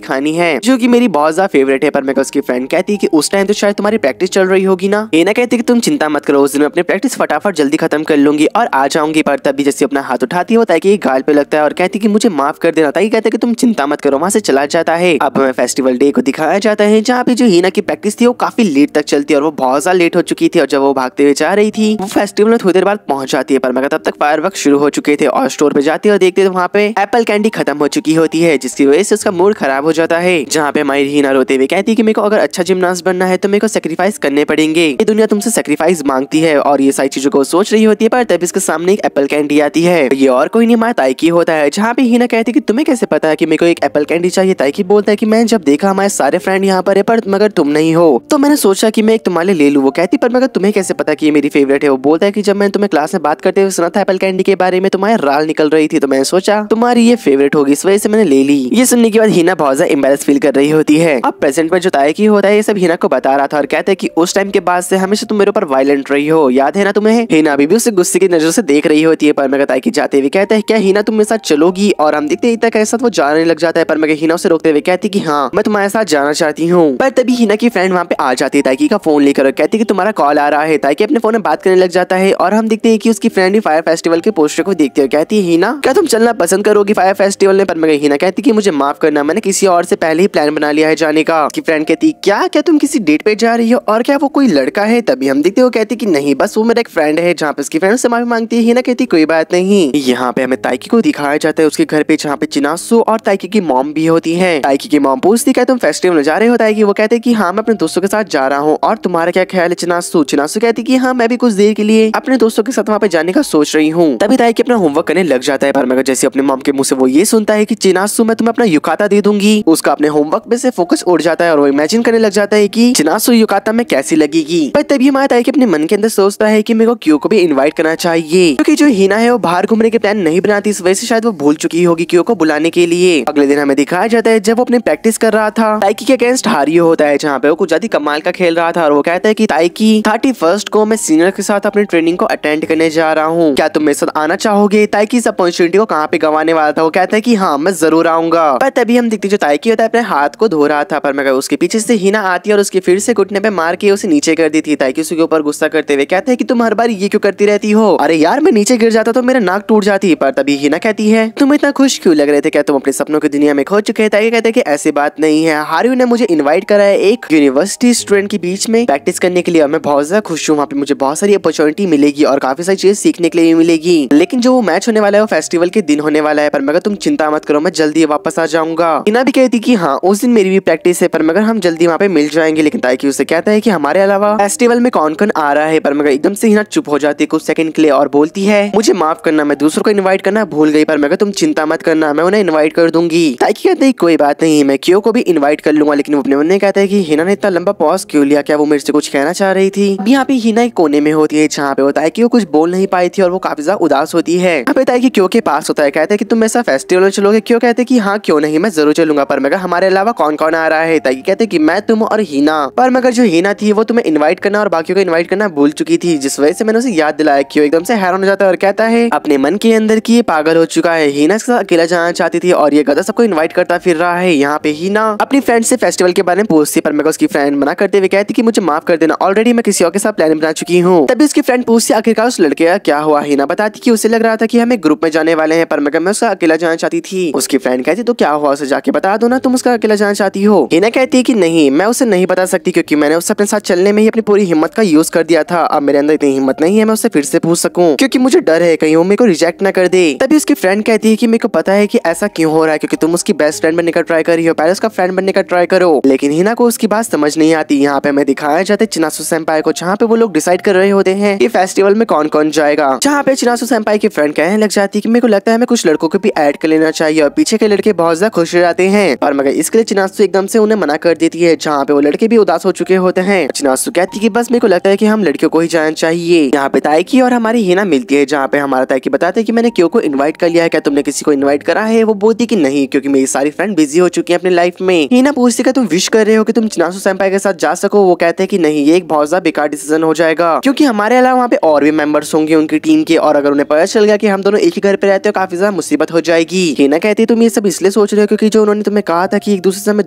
खानी है जो कि मेरी बहुत ज्यादा फेवरेट है। पर मगर उसकी फ्रेंड कहती है कि उस टाइम तो शायद तुम्हारी प्रैक्टिस चल रही होगी ना। हिना कहती है कि तुम चिंता मत करो, उस दिन मैं अपनी प्रैक्टिस फटाफट जल्दी खत्म कर लूंगी और आ जाऊंगी। पर तभी जैसे अपना हाथ उठाती है वो ताकि गाल पे लगता है और कहती कि मुझे माफ कर देना। ताकि कहते कि तुम चिंता मत करो, वहाँ से चला जाता है। अब हमें फेस्टिवल डे को दिखाया जाता है जहाँ पे जो हिना की प्रैक्टिस थी वो काफी लेट तक चलती है और वो बहुत ज्यादा लेट हो चुकी थी और जब वो भागते हुए जा रही थी वो फेस्टिवल में थोड़ी देर बाद पहुंच जाती है। पर मगर तब तक फायरवर्क शुरू हो चुके थे और स्टोर पे जाती है और देखते तो वहाँ पे एप्पल कैंडी खत्म हो चुकी होती है जिसकी वजह से उसका मूड खराब हो जाता है। जहाँ पे हमारी हिना रोते हुए कहती है कि मेरे को अगर अच्छा जिमनास्ट बनना है तो मेरे को सेक्रीफाइस करने पड़ेंगे, ये दुनिया तुमसे सेक्रीफाइस मांगती है और ये सारी चीजों को सोच रही होती है। पर तब इसके सामने एक एप्पल कैंडी आती है, ये और कोई नहीं हमारा ताइकी होता है। जहाँ पे हिना कहती है कि तुम्हें कैसे पता है कि मेरे को एक एप्पल कैंडी चाहिए? ताइकी बोलता है कि मैं जब देखा हमारे सारे फ्रेंड यहाँ पर है पर मगर तुम नहीं हो तो मैंने सोचा कि मैं एक तुम्हारे लिए ले लूं। वो कहती पर मगर तुम्हें कैसे पता कि ये मेरी फेवरेट है? वो बोलता है कि जब मैंने तुम्हें क्लास में बात करते हुए सुना था एप्पल कैंडी के बारे में, तुम्हारे राल निकल रही थी तो मैंने सोचा तुम्हारी ये फेवरेट होगी, इस वजह से मैंने ले ली। ये सुनने के बाद हिना बहुत ज्यादा एम्बैरेस फील कर रही होती है। अब प्रेजेंट में जो ताइकी होता है ये सब हिना को बता रहा था और कहता है कि उस टाइम के बाद से हमेशा तुम मेरे ऊपर वायलेंट रही हो, याद है ना तुम्हें? हिना अभी भी उसे गुस्से की नजर से देख रही होती है। पर मगर ताइकी जाते हुए कहता है क्या हिना तुम मेरे साथ चलोगी? और हम देखते इतना के साथ वो जाने लग जाता है। पर मगर हिना उसे रोकते हुए कहती कि हाँ मैं तुम्हारे साथ जाना चाहती हूँ। पर तभी हिना की फ्रेंड वहाँ पे आ जाती है ताइकी का फोन लेकर और कहती कि तुम्हारा कॉल आ रहा है। ताइकी अपने फोन में बात करने लग जाता है और हम देखते हैं कि उसकी फ्रेंड ही फायर फेस्टिवल के पोस्टर को देखते हुए कहती है हिना क्या तुम चलना पसंद करोगी फायर फेस्टिवल में। पर मगर हिना कहती कि मुझे माफ करना, मैंने किसी और से पहले ही प्लान बना लिया है जाने का। उसकी फ्रेंड कहती क्या क्या तुम किसी डेट पे जा रही हो और क्या वो कोई लड़का है। तभी हम देखते हो कहती कि नहीं बस वो मेरा एक फ्रेंड है। जहाँ पे उसकी फ्रेंड से माफी मांगती है। हिना कहती कोई बात नहीं। यहाँ पे हमें ताइकी को दिखाया जाता है उसके घर पे जहाँ पे चिनासु और ताइकी की मॉम भी होती है। ताइकी की मॉम पूछती क्या तुम फेस्टिवल में जा रहे हो ताइकी। वो कहते कि हाँ मैं अपने दोस्तों के साथ जा रहा हूँ और तुम्हारा क्या ख्याल है चिनासु। चिनासु कहती कि हाँ मैं भी कुछ देर के लिए अपने दोस्तों के साथ वहाँ पे जाने का सोच रही हूँ। तभी ताइकी अपना होमवर्क करने लग जाता है। पर मगर जैसे अपने मॉम के मुंह से वो ये सुनता है कि चिनासु मैं तुम्हें अपना युकाता दे दूंगी, उसका अपने होमवर्क में से फोकस उड़ जाता है और वो इमेजिन करने लग जाता है कि चिनासु युकाता में कैसी लगेगी। पर तभी हमारा ताइकी अपने मन के अंदर सोचता है कि मेरे को क्यों को भी इनवाइट करना चाहिए, क्योंकि जो हिना है वो बाहर घूमने के प्लान नहीं बनाती, इस वजह से शायद वो भूल चुकी होगी क्यों को बुलाने के लिए। अगले दिन हमें दिखाया जाता है जब वो अपनी प्रैक्टिस कर रहा था ताइकी के अगेंस्ट हारियो होता है, जहाँ पे वो कुछ ज्यादा कमाल का खेल रहा था और वो कहता है कि ताइकी 31 को मैं सीनियर के साथ अपनी ट्रेनिंग को अटेंड करने जा रहा हूँ, क्या तुम मेरे साथ आना चाहोगे। ताइकी इस अपॉर्चुनिटी को कहाँ पे गंवाने वाला था, वो कहता है कि हाँ मैं जरूर आऊंगा। पर तभी हम दिखते जो ताइकी होता है अपने हाथ को धो रहा था, पर मगर उसके पीछे से हिना आती है और उसके फिर से घुटने पे मार के उसे नीचे कर दी थी। ताइकी उसके ऊपर गुस्सा करते हुए कहते हैं कि तुम हर बार ये क्यों करती रहती हो, अरे यार मैं नीचे गिर जाता तो मेरा नाक टूट जाती। पर तभी हिना कहती है तुम इतना खुश क्यों लग रहे थे, क्या तुम अपने सपनों की दुनिया में खो चुके हैं। ताइकी कहते हैं कि ऐसी बात नहीं है, हारियो ने मुझे इन्वाइट करा है एक यूनिवर्सिटी स्टूडेंट के बीच में प्रैक्टिस करने के लिए और मैं बहुत ज्यादा खुश हूँ। वहाँ पे मुझे बहुत सारी अपॉर्चुनिटी मिलेगी और काफी सारी चीजें सीखने के लिए भी मिलेगी, लेकिन जो वो मैच होने वाला है वो फेस्टिवल के दिन होने वाला है। पर मगर तुम चिंता मत करो, मैं जल्दी वापस आ जाऊंगा। हिना भी कहती कि हाँ उस दिन मेरी भी प्रैक्टिस है, पर मगर हम जल्दी वहाँ पे मिल जाएंगे। लेकिन ताइकी उससे कहता है कि हमारे अलावा फेस्टिवल में कौन कौन आ रहा है। पर मगर एकदम से हिना चुप हो जाती है कुछ सेकंड के लिए और बोलती है मुझे माफ करना, मैं दूसरों को इन्वाइट करना भूल गई, पर मगर तुम चिंता मत करना मैं उन्हें इन्वाइट कर दूंगी। ताइकी कहते हैं कोई बात नहीं, मैं क्यों को भी इन्वाइट कर लूंगा। लेकिन वो अपने मन में कहता है कि हिना ने इतना लंबा पॉज क्यों लिया, क्या वो मेरे से कुछ कहना चाह रही थी। यहाँ पे हिना एक कोने में होती है जहाँ पे वो ताइकी को कुछ बोल नहीं पाई थी और वो काफी ज्यादा उदास होती है। यहाँ पे ताइकी क्यों के पास होता है, कहते हैं कि तुम ऐसा फेस्टिवल में चलोगे। क्यों कहते हैं कि हाँ क्यों नहीं मैं जरूर चलूंगा, पर मगर हमारे अलावा कौन कौन आ रहा है। ताइकी कहते हैं कि मैं तुम और हिना। पर मगर जो हिना थी वो तुम्हें इन्वाइट करना और बाकियों को इन्वाइट करना भूल चुकी थी, जिस वजह से मैंने उसे याद दिलाया। क्यों एकदम से हैरान हो जाता है और कहता है अपने मन के अंदर की ये पागल हो चुका है, हिना के साथ अकेला जाना चाहती थी और ये गधा सबको इन्वाइट करता फिर रहा है। यहाँ पे हिना अपनी फ्रेंड से फेस्टिवल के बारे में पूछती, पर मगर उसकी फ्रेंड मना करते हुए कहती कि मुझे माफ कर देना, ऑलरेडी मैं किसी और के साथ प्लान बना चुकी हूँ। तभी उसकी फ्रेंड पूछती आखिरकार उस लड़के का क्या हुआ। हिना बताती कि उसे लग रहा था कि हम एक ग्रुप में जाने वाले हैं, पर मगर मैं उसका अकेला जाना चाहती थी। उसकी फ्रेंड कहती तो क्या हुआ, उसे जाके बता दो ना, तुम उसका अकेला जाना चाहती हो। हिना कहती है कि नहीं मैं उसे नहीं बता सकती, क्योंकि मैंने उससे अपने साथ चलने में ही अपनी पूरी हिम्मत का यूज कर दिया था। अब मेरे अंदर इतनी हिम्मत नहीं है मैं उससे फिर से पूछ सकूं, क्योंकि मुझे डर है कहीं वो मेरे को रिजेक्ट ना कर दे। तभी उसकी फ्रेंड कहती है कि मेरे को पता है कि ऐसा क्यों हो रहा है, क्योंकि तुम उसकी बेस्ट फ्रेंड बनने का ट्राई कर रही हो, पहले उसका फ्रेंड बनने का ट्राई करो। लेकिन हिना को उसकी बात समझ नहीं आती। यहाँ पे हमें दिखाया जाता है चिनासु सेंपाई को, जहाँ पे वो लोग डिसाइड कर रहे होते हैं कि फेस्टिवल में कौन कौन जाएगा। जहाँ पे चिनासु सेंपाई की फ्रेंड कहने लग जाती है कि मेरे को लगता है हमें कुछ लड़कों को भी ऐड कर लेना चाहिए, और पीछे के लड़के बहुत ज्यादा खुश हो जाते हैं। पर मगर इसके लिए चिनासु एकदम से उन्हें मना कर देती है, जहाँ पे वो लड़के भी उदास हो चुके होते हैं। चिनासु कहती है कि बस मेरे को लगता है कि हम लड़कियों को ही जाना चाहिए। यहाँ पे ताइकी और हमारी हिना मिलती है, जहाँ पे हमारा ताइकी बताते हैं कि मैंने क्यों को इन्वाइट कर लिया है, क्या तुमने किसी को इन्वाइट करा है। वो बोलती कि नहीं, क्योंकि मेरी सारी फ्रेंड बिजी हो चुकी है अपनी लाइफ में। हिना पूछती है तुम विश कर रहे हो कि तुम चिनासु सेंपाई के साथ जा सको। वो कहते हैं कि नहीं, ये एक बहुत ज्यादा बेकार डिसीजन हो जाएगा, क्योंकि हमारे अलावा वहाँ पे और भी मेंबर्स होंगे उनकी टीम के, और अगर उन्हें पता चल गया कि हम दोनों एक ही घर पे रहते हो काफी ज्यादा मुसीबत हो जाएगी। हिना कहती है तुम ये सब इसलिए सोच रहे हो क्योंकि जो उन्होंने तुम्हें कहा था कि एक दूसरे से हमें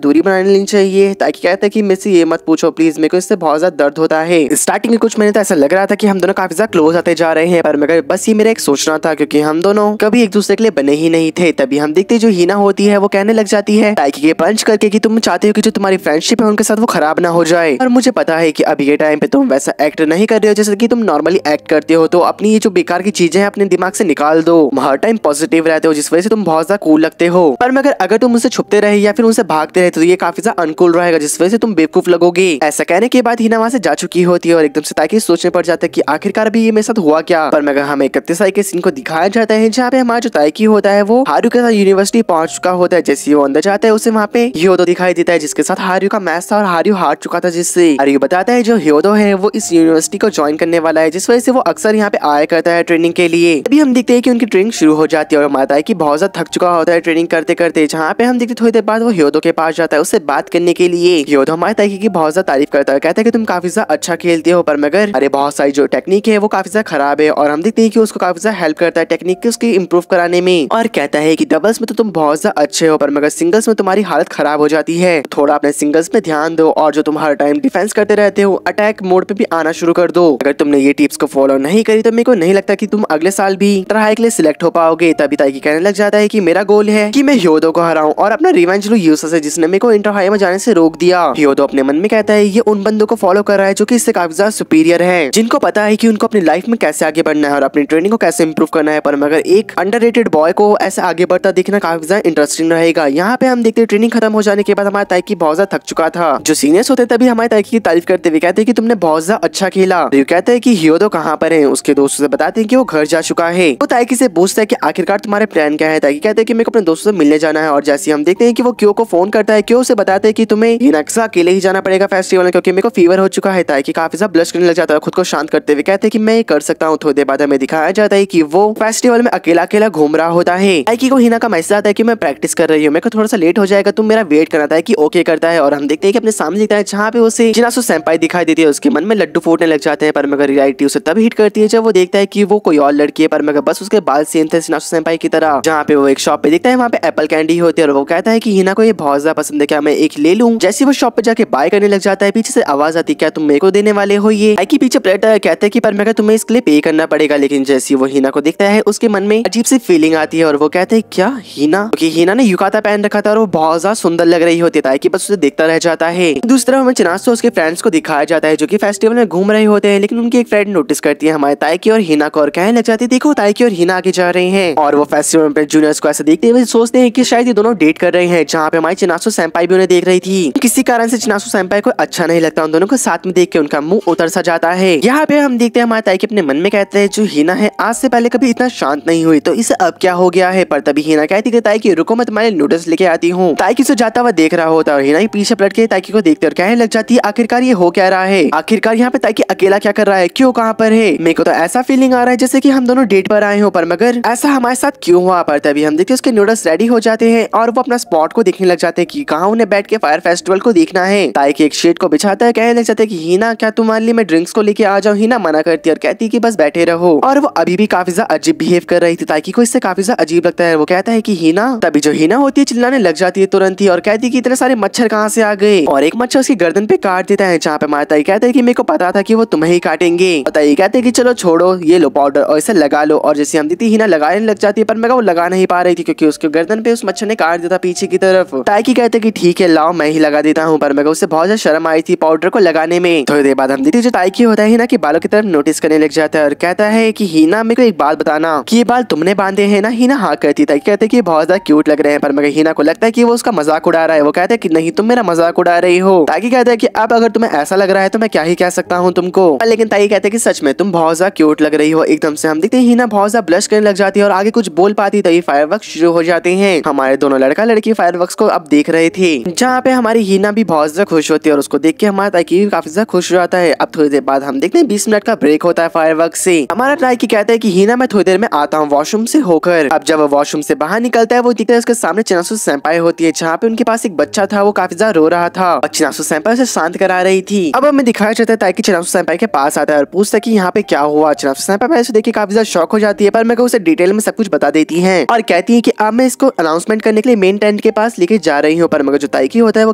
दूरी बनाने लेनी चाहिए। ताकि कहता है कि मेरे से ये मत पूछो प्लीज, मेरे को इससे बहुत ज्यादा दर्द होता है। स्टार्टिंग में कुछ महीने तो ऐसा लग रहा था कि हम दोनों काफी ज्यादा क्लोज आते जा रहे हैं, पर मगर बस ये मेरा एक सोचना था, क्योंकि हम दोनों कभी एक दूसरे के लिए बने ही नहीं थे। तभी हम देखते जो हिना होती है वो कहने लग जाती है ताइकी के पंच करके कि तुम चाहते हो कि जो तुम्हारी फ्रेंडशिप है उनके साथ वो खराब ना हो जाए, और मुझे पता है कि अभी के टाइम पे तुम वैसा एक्ट नहीं कर रहे हो जैसे कि तुम नॉर्मली एक्ट करते हो। तो अपनी ये जो बेकार की चीजें हैं अपने दिमाग से निकाल दो, हर टाइम पॉजिटिव रहते हो, जिस वजह से तुम बहुत ज्यादा कूल लगते हो। पर मगर अगर तुम उनसे छुपते रहे या फिर उनसे भागते रहे तो ये काफी ज्यादा अनकूल रहेगा, जिस वजह से तुम बेवकूफ लगोगे। ऐसा कहने के बाद हिना वहाँ से जा चुकी होती है और एकदम से ताकि सोचने पड़ जाता है कि आखिरकार अभी ये मेरे साथ हुआ क्या। पर मगर हमें 31 के सीन को दिखाया जाता है, जहाँ पे हमारा जो ताइकी होता है वो हारू के साथ यूनिवर्सिटी पहुंच चुका होता है। जैसे वो अंदर जाता है उसे वहाँ पे ह्योदो दिखाई देता है, जिसके साथ हारू का मैच था और हारू हार चुका था, जिससे हारू बताता है जो ह्योदो है वो इस यूनिवर्सिटी को ज्वाइन करने वाला है, जिस वजह से वो अक्सर यहाँ पे आया करता है ट्रेनिंग के लिए। अभी हम देखते हैं कि उनकी ट्रेनिंग शुरू हो जाती है और हमारा ताइकी बहुत ज्यादा थक चुका होता है ट्रेनिंग करते करते। जहाँ पे हम देखते थोड़ी देर बाद वो ह्योदो के पास जाता है उससे बात करने के लिए। ह्योदो हमारे ताइकी की बहुत ज्यादा तारीफ करता है, कहता है कि तुम काफी ज्यादा अच्छा खेलते हो, पर मगर अरे बहुत सारी जो टेक्निक है वो काफी ज्यादा खराब है। और हम देखते हैं कि उसको काफी ज्यादा हेल्प करता है टेक्निक की उसकी इम्प्रूव कराने में, और कहता है कि डबल्स में तो तुम बहुत ज्यादा अच्छे हो, पर मगर सिंगल्स में तुम्हारी हालत खराब हो जाती है, थोड़ा अपने सिंगल्स में ध्यान दो, और जो तुम हर टाइम डिफेंस करते रहते हो अटैक मोड पे भी आना शुरू कर दो। अगर तुमने ये टिप्स को फॉलो नहीं करी तो मेरे को नहीं लगता कि तुम अगले अगले साल भी पढ़ाई के लिए सिलेक्ट हो पाओगे। तभी ताइकी कहने लग जाता है कि मेरा गोल है कि मैं ह्योदो को हराऊं और अपना रिवेंज लूं यूसा से, जिसने मेरे को इंटर हाई में जाने से रोक दिया। ह्योदो अपने मन में कहता है ये उन बंदों को फॉलो कर रहा है जो कि इससे काफी ज्यादा सुपीरियर है, जिनको पता है कि उनको अपनी लाइफ में कैसे आगे बढ़ना है और अपनी ट्रेनिंग को कैसे इंप्रूव करना है। पर मगर एक अंडररेटेड बॉय को ऐसे आगे बढ़ता देखना काफी ज्यादा इंटरेस्टिंग रहेगा। यहाँ पे हम देखते हैं ट्रेनिंग खत्म हो जाने के बाद हमारा ताइकी बहुत ज्यादा थक चुका था। जो सीनियर्स होते तभी हमारे ताइकी की तारीफ करते हुए कहते हैं कि तुमने बहुत ज्यादा अच्छा खेला। तो कहते हैं कि ह्योदो कहाँ पर है। उसके दोस्तों से बताते हैं कि वो घर जा चुका है। वो ताइकी से पूछता है कि आखिरकार तुम्हारे प्लान क्या है। ताइकी कहते हैं कि मेरे को अपने दोस्तों से मिलने जाना है। और जैसे हम देखते हैं कि वो क्यो को फोन करता है, क्यो से बताते हैं कि तुम्हें हिनाक्सा अकेले ही जाना पड़ेगा फेस्टिवल में, क्योंकि मेरे को फीवर हो चुका है। ताइकी काफी ज्यादा ब्लश करने लग जाता है, खुद को शांत करते हुए कहते हैं कि मैं ये कर सकता हूँ। थोड़ी देर बाद हमें दिखाया जाता है कि वो फेस्टिवल में अकेला अकेला घूम रहा होता है। ताइकी को हिना का मैसेज आता है कि मैं प्रैक्टिस कर रही हूँ, मेरे को थोड़ा सा लेट हो जाएगा, तुम मेरा वेट करना था कि ओके करता है। और हम देखते हैं कि अपने सामने दिखता है जहाँ पे उसे चिनासु सेंपाई दिखाई देती है। उसके मन में लड्डू फूटने लग जाते हैं। पर मगर रियलिटी उसे तब हिट करती है जब वो देखता है कि वो कोई और लड़की है। पर मगर बस उसके बाल सेम थे चिनासु सेंपाई की तरह। जहाँ पे वो एक शॉप पे दिखता है, वहाँ पे एप्पल कैंडी होती है और वो कहता है कि हिना को ये बहुत ज्यादा पसंद है, क्या मैं एक ले लूं। जैसे वो शॉप पे जाके बाय करने लग जाता है, पीछे से आवाज आती है क्या तुम मेरे को देने वाले हो ये। ताइकी पीछे पलटता है, कहते हैं कि पर मगर तुम्हें इसके लिए पे करना पड़ेगा। लेकिन जैसे वो हिना को देखता है उसके मन में अजीब सी फीलिंग आती है और वो कहते हैं क्या हिना, क्योंकि हिना ने युकाता पहन रखा था और वो बहुत ज्यादा सुंदर लग रही होती है। ताइकी बस उसे देखता रह जाता है। दूसरी तरफ हमें चिनासु उसके फ्रेंड्स को दिखाया जाता है जो कि फेस्टिवल में घूम रहे होते हैं। लेकिन उनकी एक फ्रेंड नोटिस करती है हमारे ताइकी और हिना को और कहने लग जाती है देखो ताइकी और हिना आगे जा रहे हैं। और वो फेस्टिवल में जूनियर्स को ऐसे देखते हुए सोचते हैं कि शायद ये दोनों डेट कर रहे हैं। जहाँ पे हमारी चिनासु सेंपाई भी उन्हें देख रही थी। किसी कारण से चिनासु सेंपाई को अच्छा नहीं लगता, उन दोनों को साथ में देख के उनका मुंह उतर सा जाता है। यहाँ पे हम देखते हैं हमारे ताइकी अपने मन में कहते हैं जो हिना है आज से पहले कभी इतना शांत नहीं हुई, तो इसे अब क्या हो गया है। पर तभी हिना कहती है ताइकी रुको मैं तुम्हारे नूडल्स लेके आती हूँ। ताइकी से जाता हुआ देख रहा होता है और हिना ही पीछे पलट के ताइकी को देखते और कहने लग जाती है आखिरकार ये हो क्या रहा है, आखिरकार यहाँ पे ताइकी अकेला क्या कर रहा है, क्यों कहाँ पर है। मेरे को तो ऐसा फीलिंग आ रहा है जैसे कि हम दोनों डेट पर आए हो, पर मगर ऐसा हमारे साथ क्यों हुआ। पर तभी हम देखते उसके नूडल्स रेडी हो जाते हैं और वो अपना स्पॉट को देखने लग जाते हैं कि कहाँ उन्हें बैठ के फायर फेस्टिवल को देखना है। ताइकी एक शीट को बिछाता है, कहने लग जाता है कि हिना क्या तुम्हारे लिए मैं ड्रिंक्स को लेके आ जाऊँ। हिना मना करती है और कहती है कि बस बैठे रहो। और वो अभी भी काफी ज्यादा अजीब बिहेव कर रही थी। ताइकी को इससे काफी ज्यादा अजीब लगता है। वो कहता है कि हिना, तभी जो हिना होती है चिल्लाने लग जाती है तुरंत ही और कहती है कि इतने सारे मच्छर कहाँ से आ गए। और एक मच्छर उसकी गर्दन पे काट देता है, जहाँ पे हमारा ताई कहता है कि मेरे को पता था कि वो तुम्हें ही काटेंगे। और ताई कहते हैं कि चलो छोड़ो ये लो पाउडर और इसे लगा लो। और जैसे हम देखती हिना लगाने लग जाती है, पर मैं वो लगा नहीं पा रही थी क्योंकि उसके गर्दन पे उस मच्छर ने काट दिया था पीछे की तरफ। ताइकी कहते कि ठीक है लाओ मैं ही लगा देता हूँ। पर मैं उससे बहुत ज्यादा शर्म आई थी पाउडर को लगाने में। थोड़ी देर बाद हम देखते जो ताइकी होता है हिना के बालों की तरफ नोटिस करने लग जाता है और कहता है कि हिना मेरे को एक बात बताना कि ये बाल तुमने बांधे हैं ना। हिना हाँ कहती। ताइकी कहते हैं कि बहुत ज्यादा क्यूट लग रहे हैं। पर मगर हिना को लगता है कि वो उसका मजाक उड़ा रहा है। वो कहता है कि नहीं तुम मेरा मजाक उड़ा रही हो। ताइकी कहता है कि अब अगर तुम्हें ऐसा लग रहा है तो मैं क्या ही कह सकता हूँ तुमको। लेकिन ताइकी कहते हैं कि सच में तुम बहुत ज्यादा क्यूट लग रही हो। एकदम से हम देखते हैं हिना बहुत ज्यादा ब्लश करने लग जाती है और आगे कुछ बोल पाती तभी फायरवर्क्स शुरू हो जाते हैं। हमारे दोनों लड़का लड़की फायरवर्क्स को अब देख रहे थे, जहाँ पे हमारी हिना भी बहुत ज्यादा खुश होती है और उसको देख के हमारा ताइकी भी काफी ज्यादा खुश हो जाता है। अब थोड़ी देर बाद हम देखते हैं 20 मिनट का ब्रेक होता है फायरवर्क्स से। हमारा ताइकी कहता है कि हिना मैं थोड़ी देर में आता हूँ वॉशरूम से होकर। अब जब वो वॉशरूम से बाहर निकलता है वो दिखता है उसके सामने चिनासु सेंपाई होती है, जहाँ पे उनके पास एक बच्चा था वो काफी ज्यादा रो रहा था और चिनासु सेंपाई उसे शांत करा रही थी। अब हमें दिखाया जाता है ताइकी चिनासु सेंपाई के पास आता है और पूछता है कि यहाँ पे क्या हुआ। चिनासु सेंपाई पहले से देख के काफी ज्यादा शॉक हो जाती है, पर मैं उसे डिटेल में सब कुछ बता देती है और कहती है कि अब मैं इसको अनाउंसमेंट करने के लिए मेन टेंट के पास लेके जा रही हूँ। पर मगर जो ताइकी होता है वो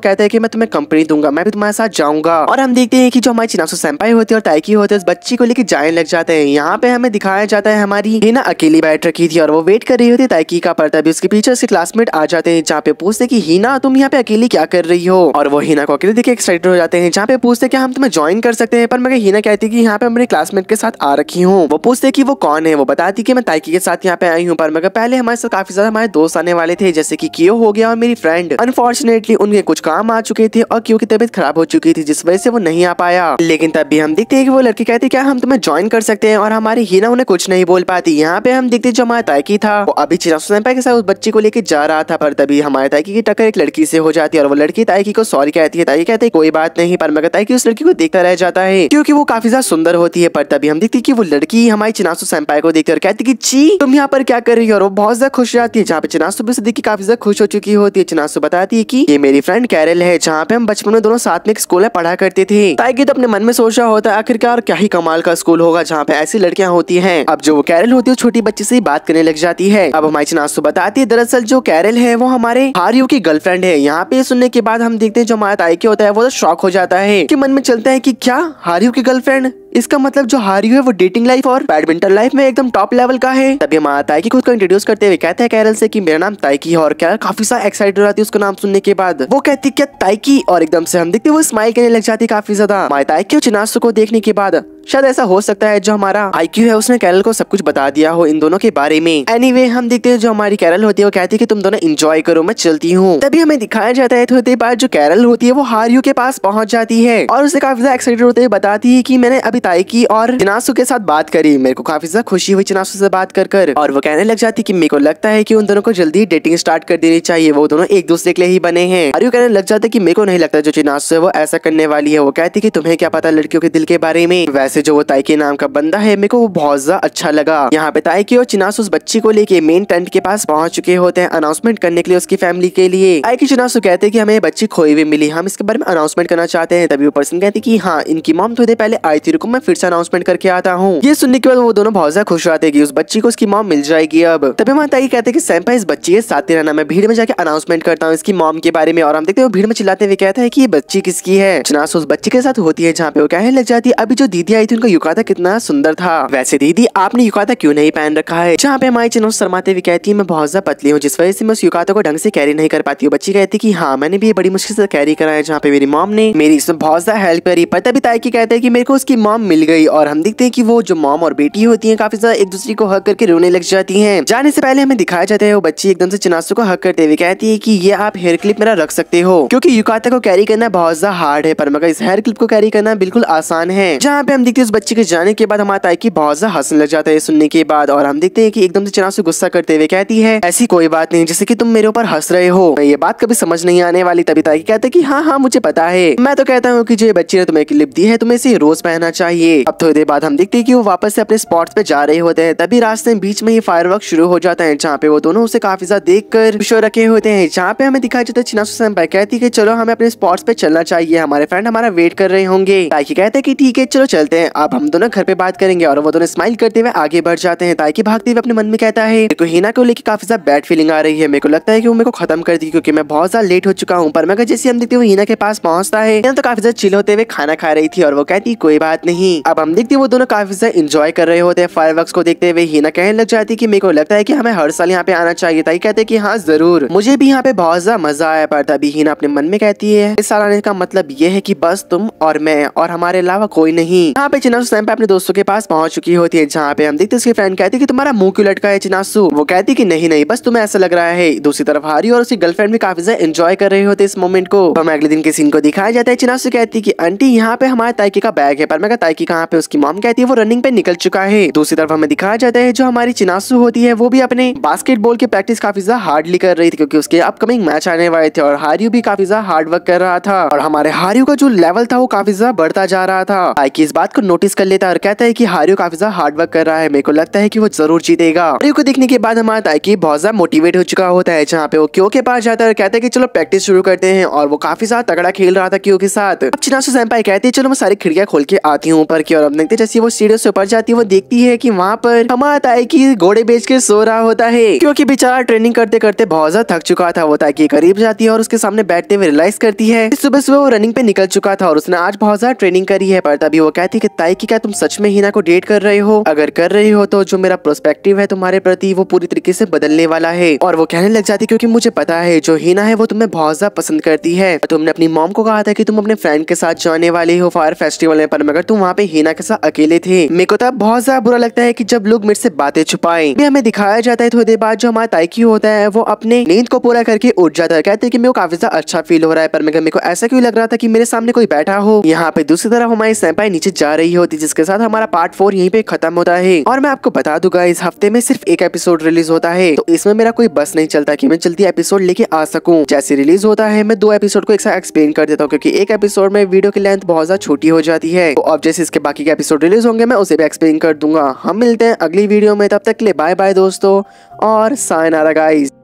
कहता है कि मैं तुम्हें कंपनी दूंगा, मैं भी तुम्हारे साथ जाऊंगा। और हम देखते हैं कि जो हमारी चिनासु सेंपाई होती है और ताइकी होते हैं उस बच्ची को लेके जाने लग जाते हैं। यहाँ पे हमें दिखाया जाता है हमारी हिना अकेली बैठ रखी थी और वो वेट कर रही होती है ताइकी का। पर तभी उसके पीछे उसके क्लासमेट आ जाते हैं, जहाँ पे पूछते कि हिना तुम यहाँ पे अकेली क्या कर रही हो। और वो हिना को अकेले देख के एक्साइटेड हो जाते हैं, जहाँ पे पूछते कि हम तुम्हें ज्वाइन कर सकते हैं। पर मगर हिना कहती है कि यहाँ पे मेरे क्लासमेट के साथ आ रखी हूँ। वो पूछते कि वो कौन है। वो बताती कि मैं ताइकी के साथ यहाँ पे आई हूँ। पर मगर पहले हमारे साथ काफी ज्यादा हमारे दोस्त आने वाले थे, जैसे कि कियो हो गया और मेरी फ्रेंड। अनफॉर्चुनेटली उनके कुछ काम आ चुके थे और कियो की तबीयत खराब हो चुकी थी, जिस वजह से वो नहीं आ पाया। लेकिन तब भी हम देखते हैं कि वो लड़की कहती क्या हम तुम्हें ज्वाइन कर सकते हैं, और हमारी हिना उन्हें कुछ नहीं बोल पाती। यहाँ पे हम देखते जो हमारा ताइकी था वो अभी चिनासु सेंपाई के साथ उस बच्ची को लेके जा रहा था। पर तभी हमारे ताइकी की टक्कर एक लड़की से हो जाती है और वो लड़की ताइकी को सॉरी कहती है। ताइकी कहती है कोई बात नहीं, पर मगर ताइकी उस लड़की को देखता रह जाता है क्योंकि वो काफी ज्यादा सुंदर होती है। पर तभी हम देखते कि वो लड़की हमारी चिनासु सेंपाई को देखती है और कहती कि ची तुम यहाँ पर क्या कर रही हो। और वो बहुत ज्यादा खुश रहती है, जहाँ पे चिनासु भी उसे देख के काफी ज्यादा खुश हो चुकी होती है। चिनासु बताती है कि ये मेरी फ्रेंड कैरल है, जहाँ पे हम बचपन में दोनों साथ में एक स्कूल में पढ़ा करते थे। ताइकी तो अपने मन में सोच रहा होता है आखिरकार क्या ही कमाल का स्कूल होगा जहाँ पे ऐसी लड़कियां होती हैं। अब जो वो कैरल होती है छोटी बच्ची से बात करने लग जाती है। अब हमारी चिनासु बताती है दरअसल जो कैरल है वो हमारे हारियो की गर्लफ्रेंड है। यहाँ पे सुनने के बाद हम देखते हैं जो हमारा ताइकी होता है वो तो शॉक हो जाता है कि मन में चलता है कि क्या हारियो की गर्लफ्रेंड इसका मतलब जो हारियो है वो डेटिंग लाइफ और बैडमिंटन लाइफ में एकदम टॉप लेवल का है। तभी हमारा ताइकी खुद को इंट्रोड्यूस करते हुए कहता है कैरल से कि मेरा नाम ताइकी है, और कैरल काफी सारा एक्साइटेड हो जाती है उसका नाम सुनने के बाद। वो कहती क्या ताइकी, और एकदम से हम देखते वो स्माइल करने लग जाती है काफी ज्यादा। हमारे ताइकी और चिनासु को देखने के बाद शायद ऐसा हो सकता है जो हमारा आईक्यू है उसने कैरल को सब कुछ बता दिया हो इन दोनों के बारे में। एनीवे हम देखते हैं जो हमारी कैरल होती है वो कहती है कि तुम दोनों एंजॉय करो, मैं चलती हूँ। तभी हमें दिखाया जाता है थोड़ी देर बाद जो कैरल होती है वो हारियो के पास पहुंच जाती है और उसे काफी ज्यादा एक्साइटेड होते हुए बताती है कि मैंने अभी ताइकी और चिनासु के साथ बात करी, मेरे को काफी ज्यादा खुशी हुई चिनासु से बात कर। और वो कहने लग जाती है कि मेरे को लगता है कि उन दोनों को जल्दी डेटिंग स्टार्ट कर देनी चाहिए, वो दोनों एक दूसरे के लिए ही बने हैं। हारियो कहने लग जाता है कि मेरे को नहीं लगता जो चिनासु है वो ऐसा करने वाली है। वो कहती है कि तुम्हें क्या पता लड़कियों के दिल के बारे में। वैसे जो वो ताइकी नाम का बंदा है मेरे को वो बहुत ज्यादा अच्छा लगा। यहाँ पे ताइकी और चिनासु उस बच्ची को लेके मेन टेंट के पास पहुंच चुके होते हैं अनाउंसमेंट करने के लिए उसकी फैमिली के लिए। ताइकी चिनासु कहते हैं कि हमें बच्ची खोई हुई मिली, हम इसके बारे में अनाउंसमेंट करना चाहते हैं। तभी वो पर्सन कहती कि हाँ इनकी मॉम थोड़ी देर पहले आई थी, रुको मैं फिर से अनाउंसमेंट करके आता हूँ। ये सुनने के बाद वो दोनों बहुत ज्यादा खुश रहते हैं कि उस बच्ची को उसकी मॉम मिल जाएगी अब। तभी हमारे ताइकी कहते हैं कि सेंपाई इस बच्ची के साथ रहना, मैं भीड़ में जाके अनाउंसमेंट करता हूँ इसकी मॉम के बारे में। और हम देखते हैं वो भीड़ में चिल्लाते हुए कहता है कि ये बच्ची किसकी है। चिनासु उस बच्ची के साथ होती है जहाँ पे वो कहने लग जाती है अभी जो दीदी आई थी उनका युकाता कितना सुंदर था, वैसे दीदी आपने युकाता क्यों नहीं पहन रखा है। जहाँ पे हमारी चिनासु शर्माते हुए कहती है मैं बहुत ज्यादा पतली हूँ जिस वजह से मैं उस युकाता को ढंग से कैरी नहीं कर पाती हूँ। बच्ची कहती कि हाँ मैंने भी ये बड़ी मुश्किल से कैरी करा है, जहाँ पे मेरी मॉम ने मेरी इसमें बहुत ज्यादा हेल्प करी। पर तभी ताइकी कहते हैं कि मेरे को उसकी मॉम मिल गई। और हम देखते हैं कि वो जो मॉम और बेटी होती है काफी ज्यादा एक दूसरे को हक करके रोने लग जाती है। जाने से पहले हमें दिखाया जाता है वो बच्ची एकदम से चिनासु को हक करते हुए कहती है कि ये आप हेयर क्लिप मेरा रख सकते हो, क्योंकि युकाता को कैरी करना बहुत ज्यादा हार्ड है पर मगर इस हेयर क्लिप को कैरी करना बिल्कुल आसान है। जहाँ पे हम देखते हैं उस बच्ची के जाने के बाद हमारा ताइकी बहुत ज्यादा हंसने लग जाता है सुनने के बाद। और हम देखते हैं कि एकदम से चिनासु गुस्सा करते हुए कहती है ऐसी कोई बात नहीं जैसे कि तुम मेरे ऊपर हंस रहे हो, ये बात कभी समझ नहीं आने वाली। तभी ताइकी कहता है कि हाँ मुझे पता है, मैं तो कहता हूँ कि जो बच्ची ने तुम्हें क्लिप दी है तुम्हें इसे रोज पहनना चाहिए। अब थोड़ी देर बाद हम देखते हैं कि वो वापस से अपने स्पॉट्स पे जा रहे होते हैं। तभी रास्ते में बीच में ही फायरवर्क शुरू हो जाता है जहाँ पे वो दोनों उसे काफी ज्यादा देखकर खुश रखे होते हैं। जहाँ पे हमें दिखाया जाता है चिनासु सेंपाई कहती है कि चलो हमें अपने स्पॉट्स पे चलना चाहिए, हमारे फ्रेंड हमारा वेट कर रहे होंगे। ताइकी कहते हैं कि ठीक है चलो चलते हैं, अब हम दोनों घर पे बात करेंगे। और वो दोनों स्माइल करते हुए आगे बढ़ जाते हैं। ताइकी भागते हुए अपने मन में कहता है मेरे को हिना को लेकर काफी ज्यादा बैड फीलिंग आ रही है, मेरे को लगता है कि वो मेरे को खत्म कर दी क्योंकि मैं बहुत ज्यादा लेट हो चुका हूँ। पर मगर जैसे हम देखते हुए हिना के पास पहुंचता है तो काफी ज्यादा चिल होते हुए खाना खा रही थी और वो कहती कोई बात नहीं। अब हम देखते वो दोनों काफी ज्यादा एंजॉय कर रहे होते हैं फायरवर्क्स को देखते हुए। हिना कहने लग जाती है कि मेरे को लगता है कि हमें हर साल यहाँ पे आना चाहिए। ताइकी कहते हैं कि हाँ जरूर, मुझे भी यहाँ पे बहुत ज्यादा मजा आया। पर तभी हिना अपने मन में कहती है इस साल आने का मतलब ये है कि बस तुम और मैं और हमारे अलावा कोई नहीं। यहाँ पे चिनासु सेंपाई अपने दोस्तों के पास पहुंच चुकी होती है जहाँ पे हम देखते उसकी फ्रेंड कहती है कि तुम्हारा मुंह क्यों लटका है चिनासु। वो कहती कि नहीं बस तुम्हें ऐसा लग रहा है। दूसरी तरफ हारियो और उसकी गर्लफ्रेंड भी काफी ज्यादा एंजॉय कर रहे होते इस मोमेंट को। हमें अगले दिन के सीन को दिखाया जाता है। चिनासु कहती कि आंटी यहाँ पे हमारे ताइकी का बैग है। पर मैं ताइकी कहाँ पे, उसकी मॉम कहती है वो रनिंग पे निकल चुका है। दूसरी तरफ हमें दिखाया जाता है जो हमारी चिनासु होती है वो भी अपने बास्केटबॉल की प्रैक्टिस काफी ज्यादा हार्डली कर रही थी क्योंकि उसके अपकमिंग मैच आने वाले थे। और हारियो भी काफी ज्यादा हार्ड वर्क कर रहा था और हमारे हारियो का जो लेवल था वो काफी ज्यादा बढ़ता जा रहा था। ताइकी इस बात को नोटिस कर लेता है और कहता है कि हारियो काफी ज्यादा हार्ड वर्क कर रहा है, मेरे को लगता है कि वो जरूर जीतेगा। हारियो को देखने के बाद हमारा ताइकी बहुत ज्यादा मोटिवेट हो चुका होता है जहाँ पे वो क्यो के पास जाता है और कहता है कि चलो प्रैक्टिस शुरू करते हैं। और वो काफी ज्यादा तगड़ा खेल रहा था क्यो के साथ। अब चिनासु सेंपाई कहती है चलो मैं सारी खिड़कियां खोल के आती हूँ ऊपर की। और अब देखते जैसे वो सीढ़ियों से ऊपर जाती है वो देखती है कि वहाँ पर हमारा ताइकी घोड़े बेच के सो रहा होता है क्योंकि बेचारा ट्रेनिंग करते करते बहुत ज्यादा थक चुका था। वो ताइकी करीब जाती है और उसके सामने बैठते हुए रियलाइज करती है सुबह सुबह वो रनिंग पे निकल चुका था और उसने आज बहुत ज्यादा ट्रेनिंग करी है। पर तभी वो कहती है कि ताइकी क्या तुम सच में हिना को डेट कर रहे हो? अगर कर रहे हो तो जो मेरा पर्सपेक्टिव है तुम्हारे प्रति वो पूरी तरीके से बदलने वाला है। और वो कहने लग जाती क्योंकि मुझे पता है जो हिना है वो तुम्हें बहुत ज्यादा पसंद करती है। तुमने अपनी मॉम को कहा था कि तुम अपने फ्रेंड के साथ जाने वाले हो फायर फेस्टिवल में, पर मगर तुम वहाँ पे हिना के साथ अकेले थे। मेरे को तब बहुत ज्यादा बुरा लगता है कि जब लोग मेरे से बातें छुपाएं। हमें दिखाया जाता है थोड़ी देर बाद जो हमारा ताइकी होता है वो अपने नींद को पूरा करके उठ जाता है। कहते हैं कि मेरे को काफी ज्यादा अच्छा फील हो रहा है पर मगर मेरे को ऐसा क्यों लग रहा था कि मेरे सामने कोई बैठा हो। यहाँ पे दूसरी तरफ हमारी सेंपाई नीचे जा रही होती जिसके साथ हमारा पार्ट 4 यहीं पे खत्म होता है। और मैं आपको बता दूंगा इस हफ्ते में सिर्फ एक एपिसोड रिलीज होता है तो इसमें मेरा कोई बस नहीं चलता कि मैं जल्दी एपिसोड लेके आ सकूं। जैसे रिलीज होता है मैं 2 एपिसोड को एक साथ एक्सप्लेन कर देता हूँ क्योंकि एक एपिसोड में वीडियो की लेंथ बहुत ज्यादा छोटी हो जाती है। तो अब जैसे इसके बाकी के एपिसोड रिलीज होंगे मैं उसे भी एक्सप्लेन कर दूंगा। हम मिलते हैं अगली वीडियो में, तब तक के लिए बाय बाय दोस्तों और सायनारा गाइस।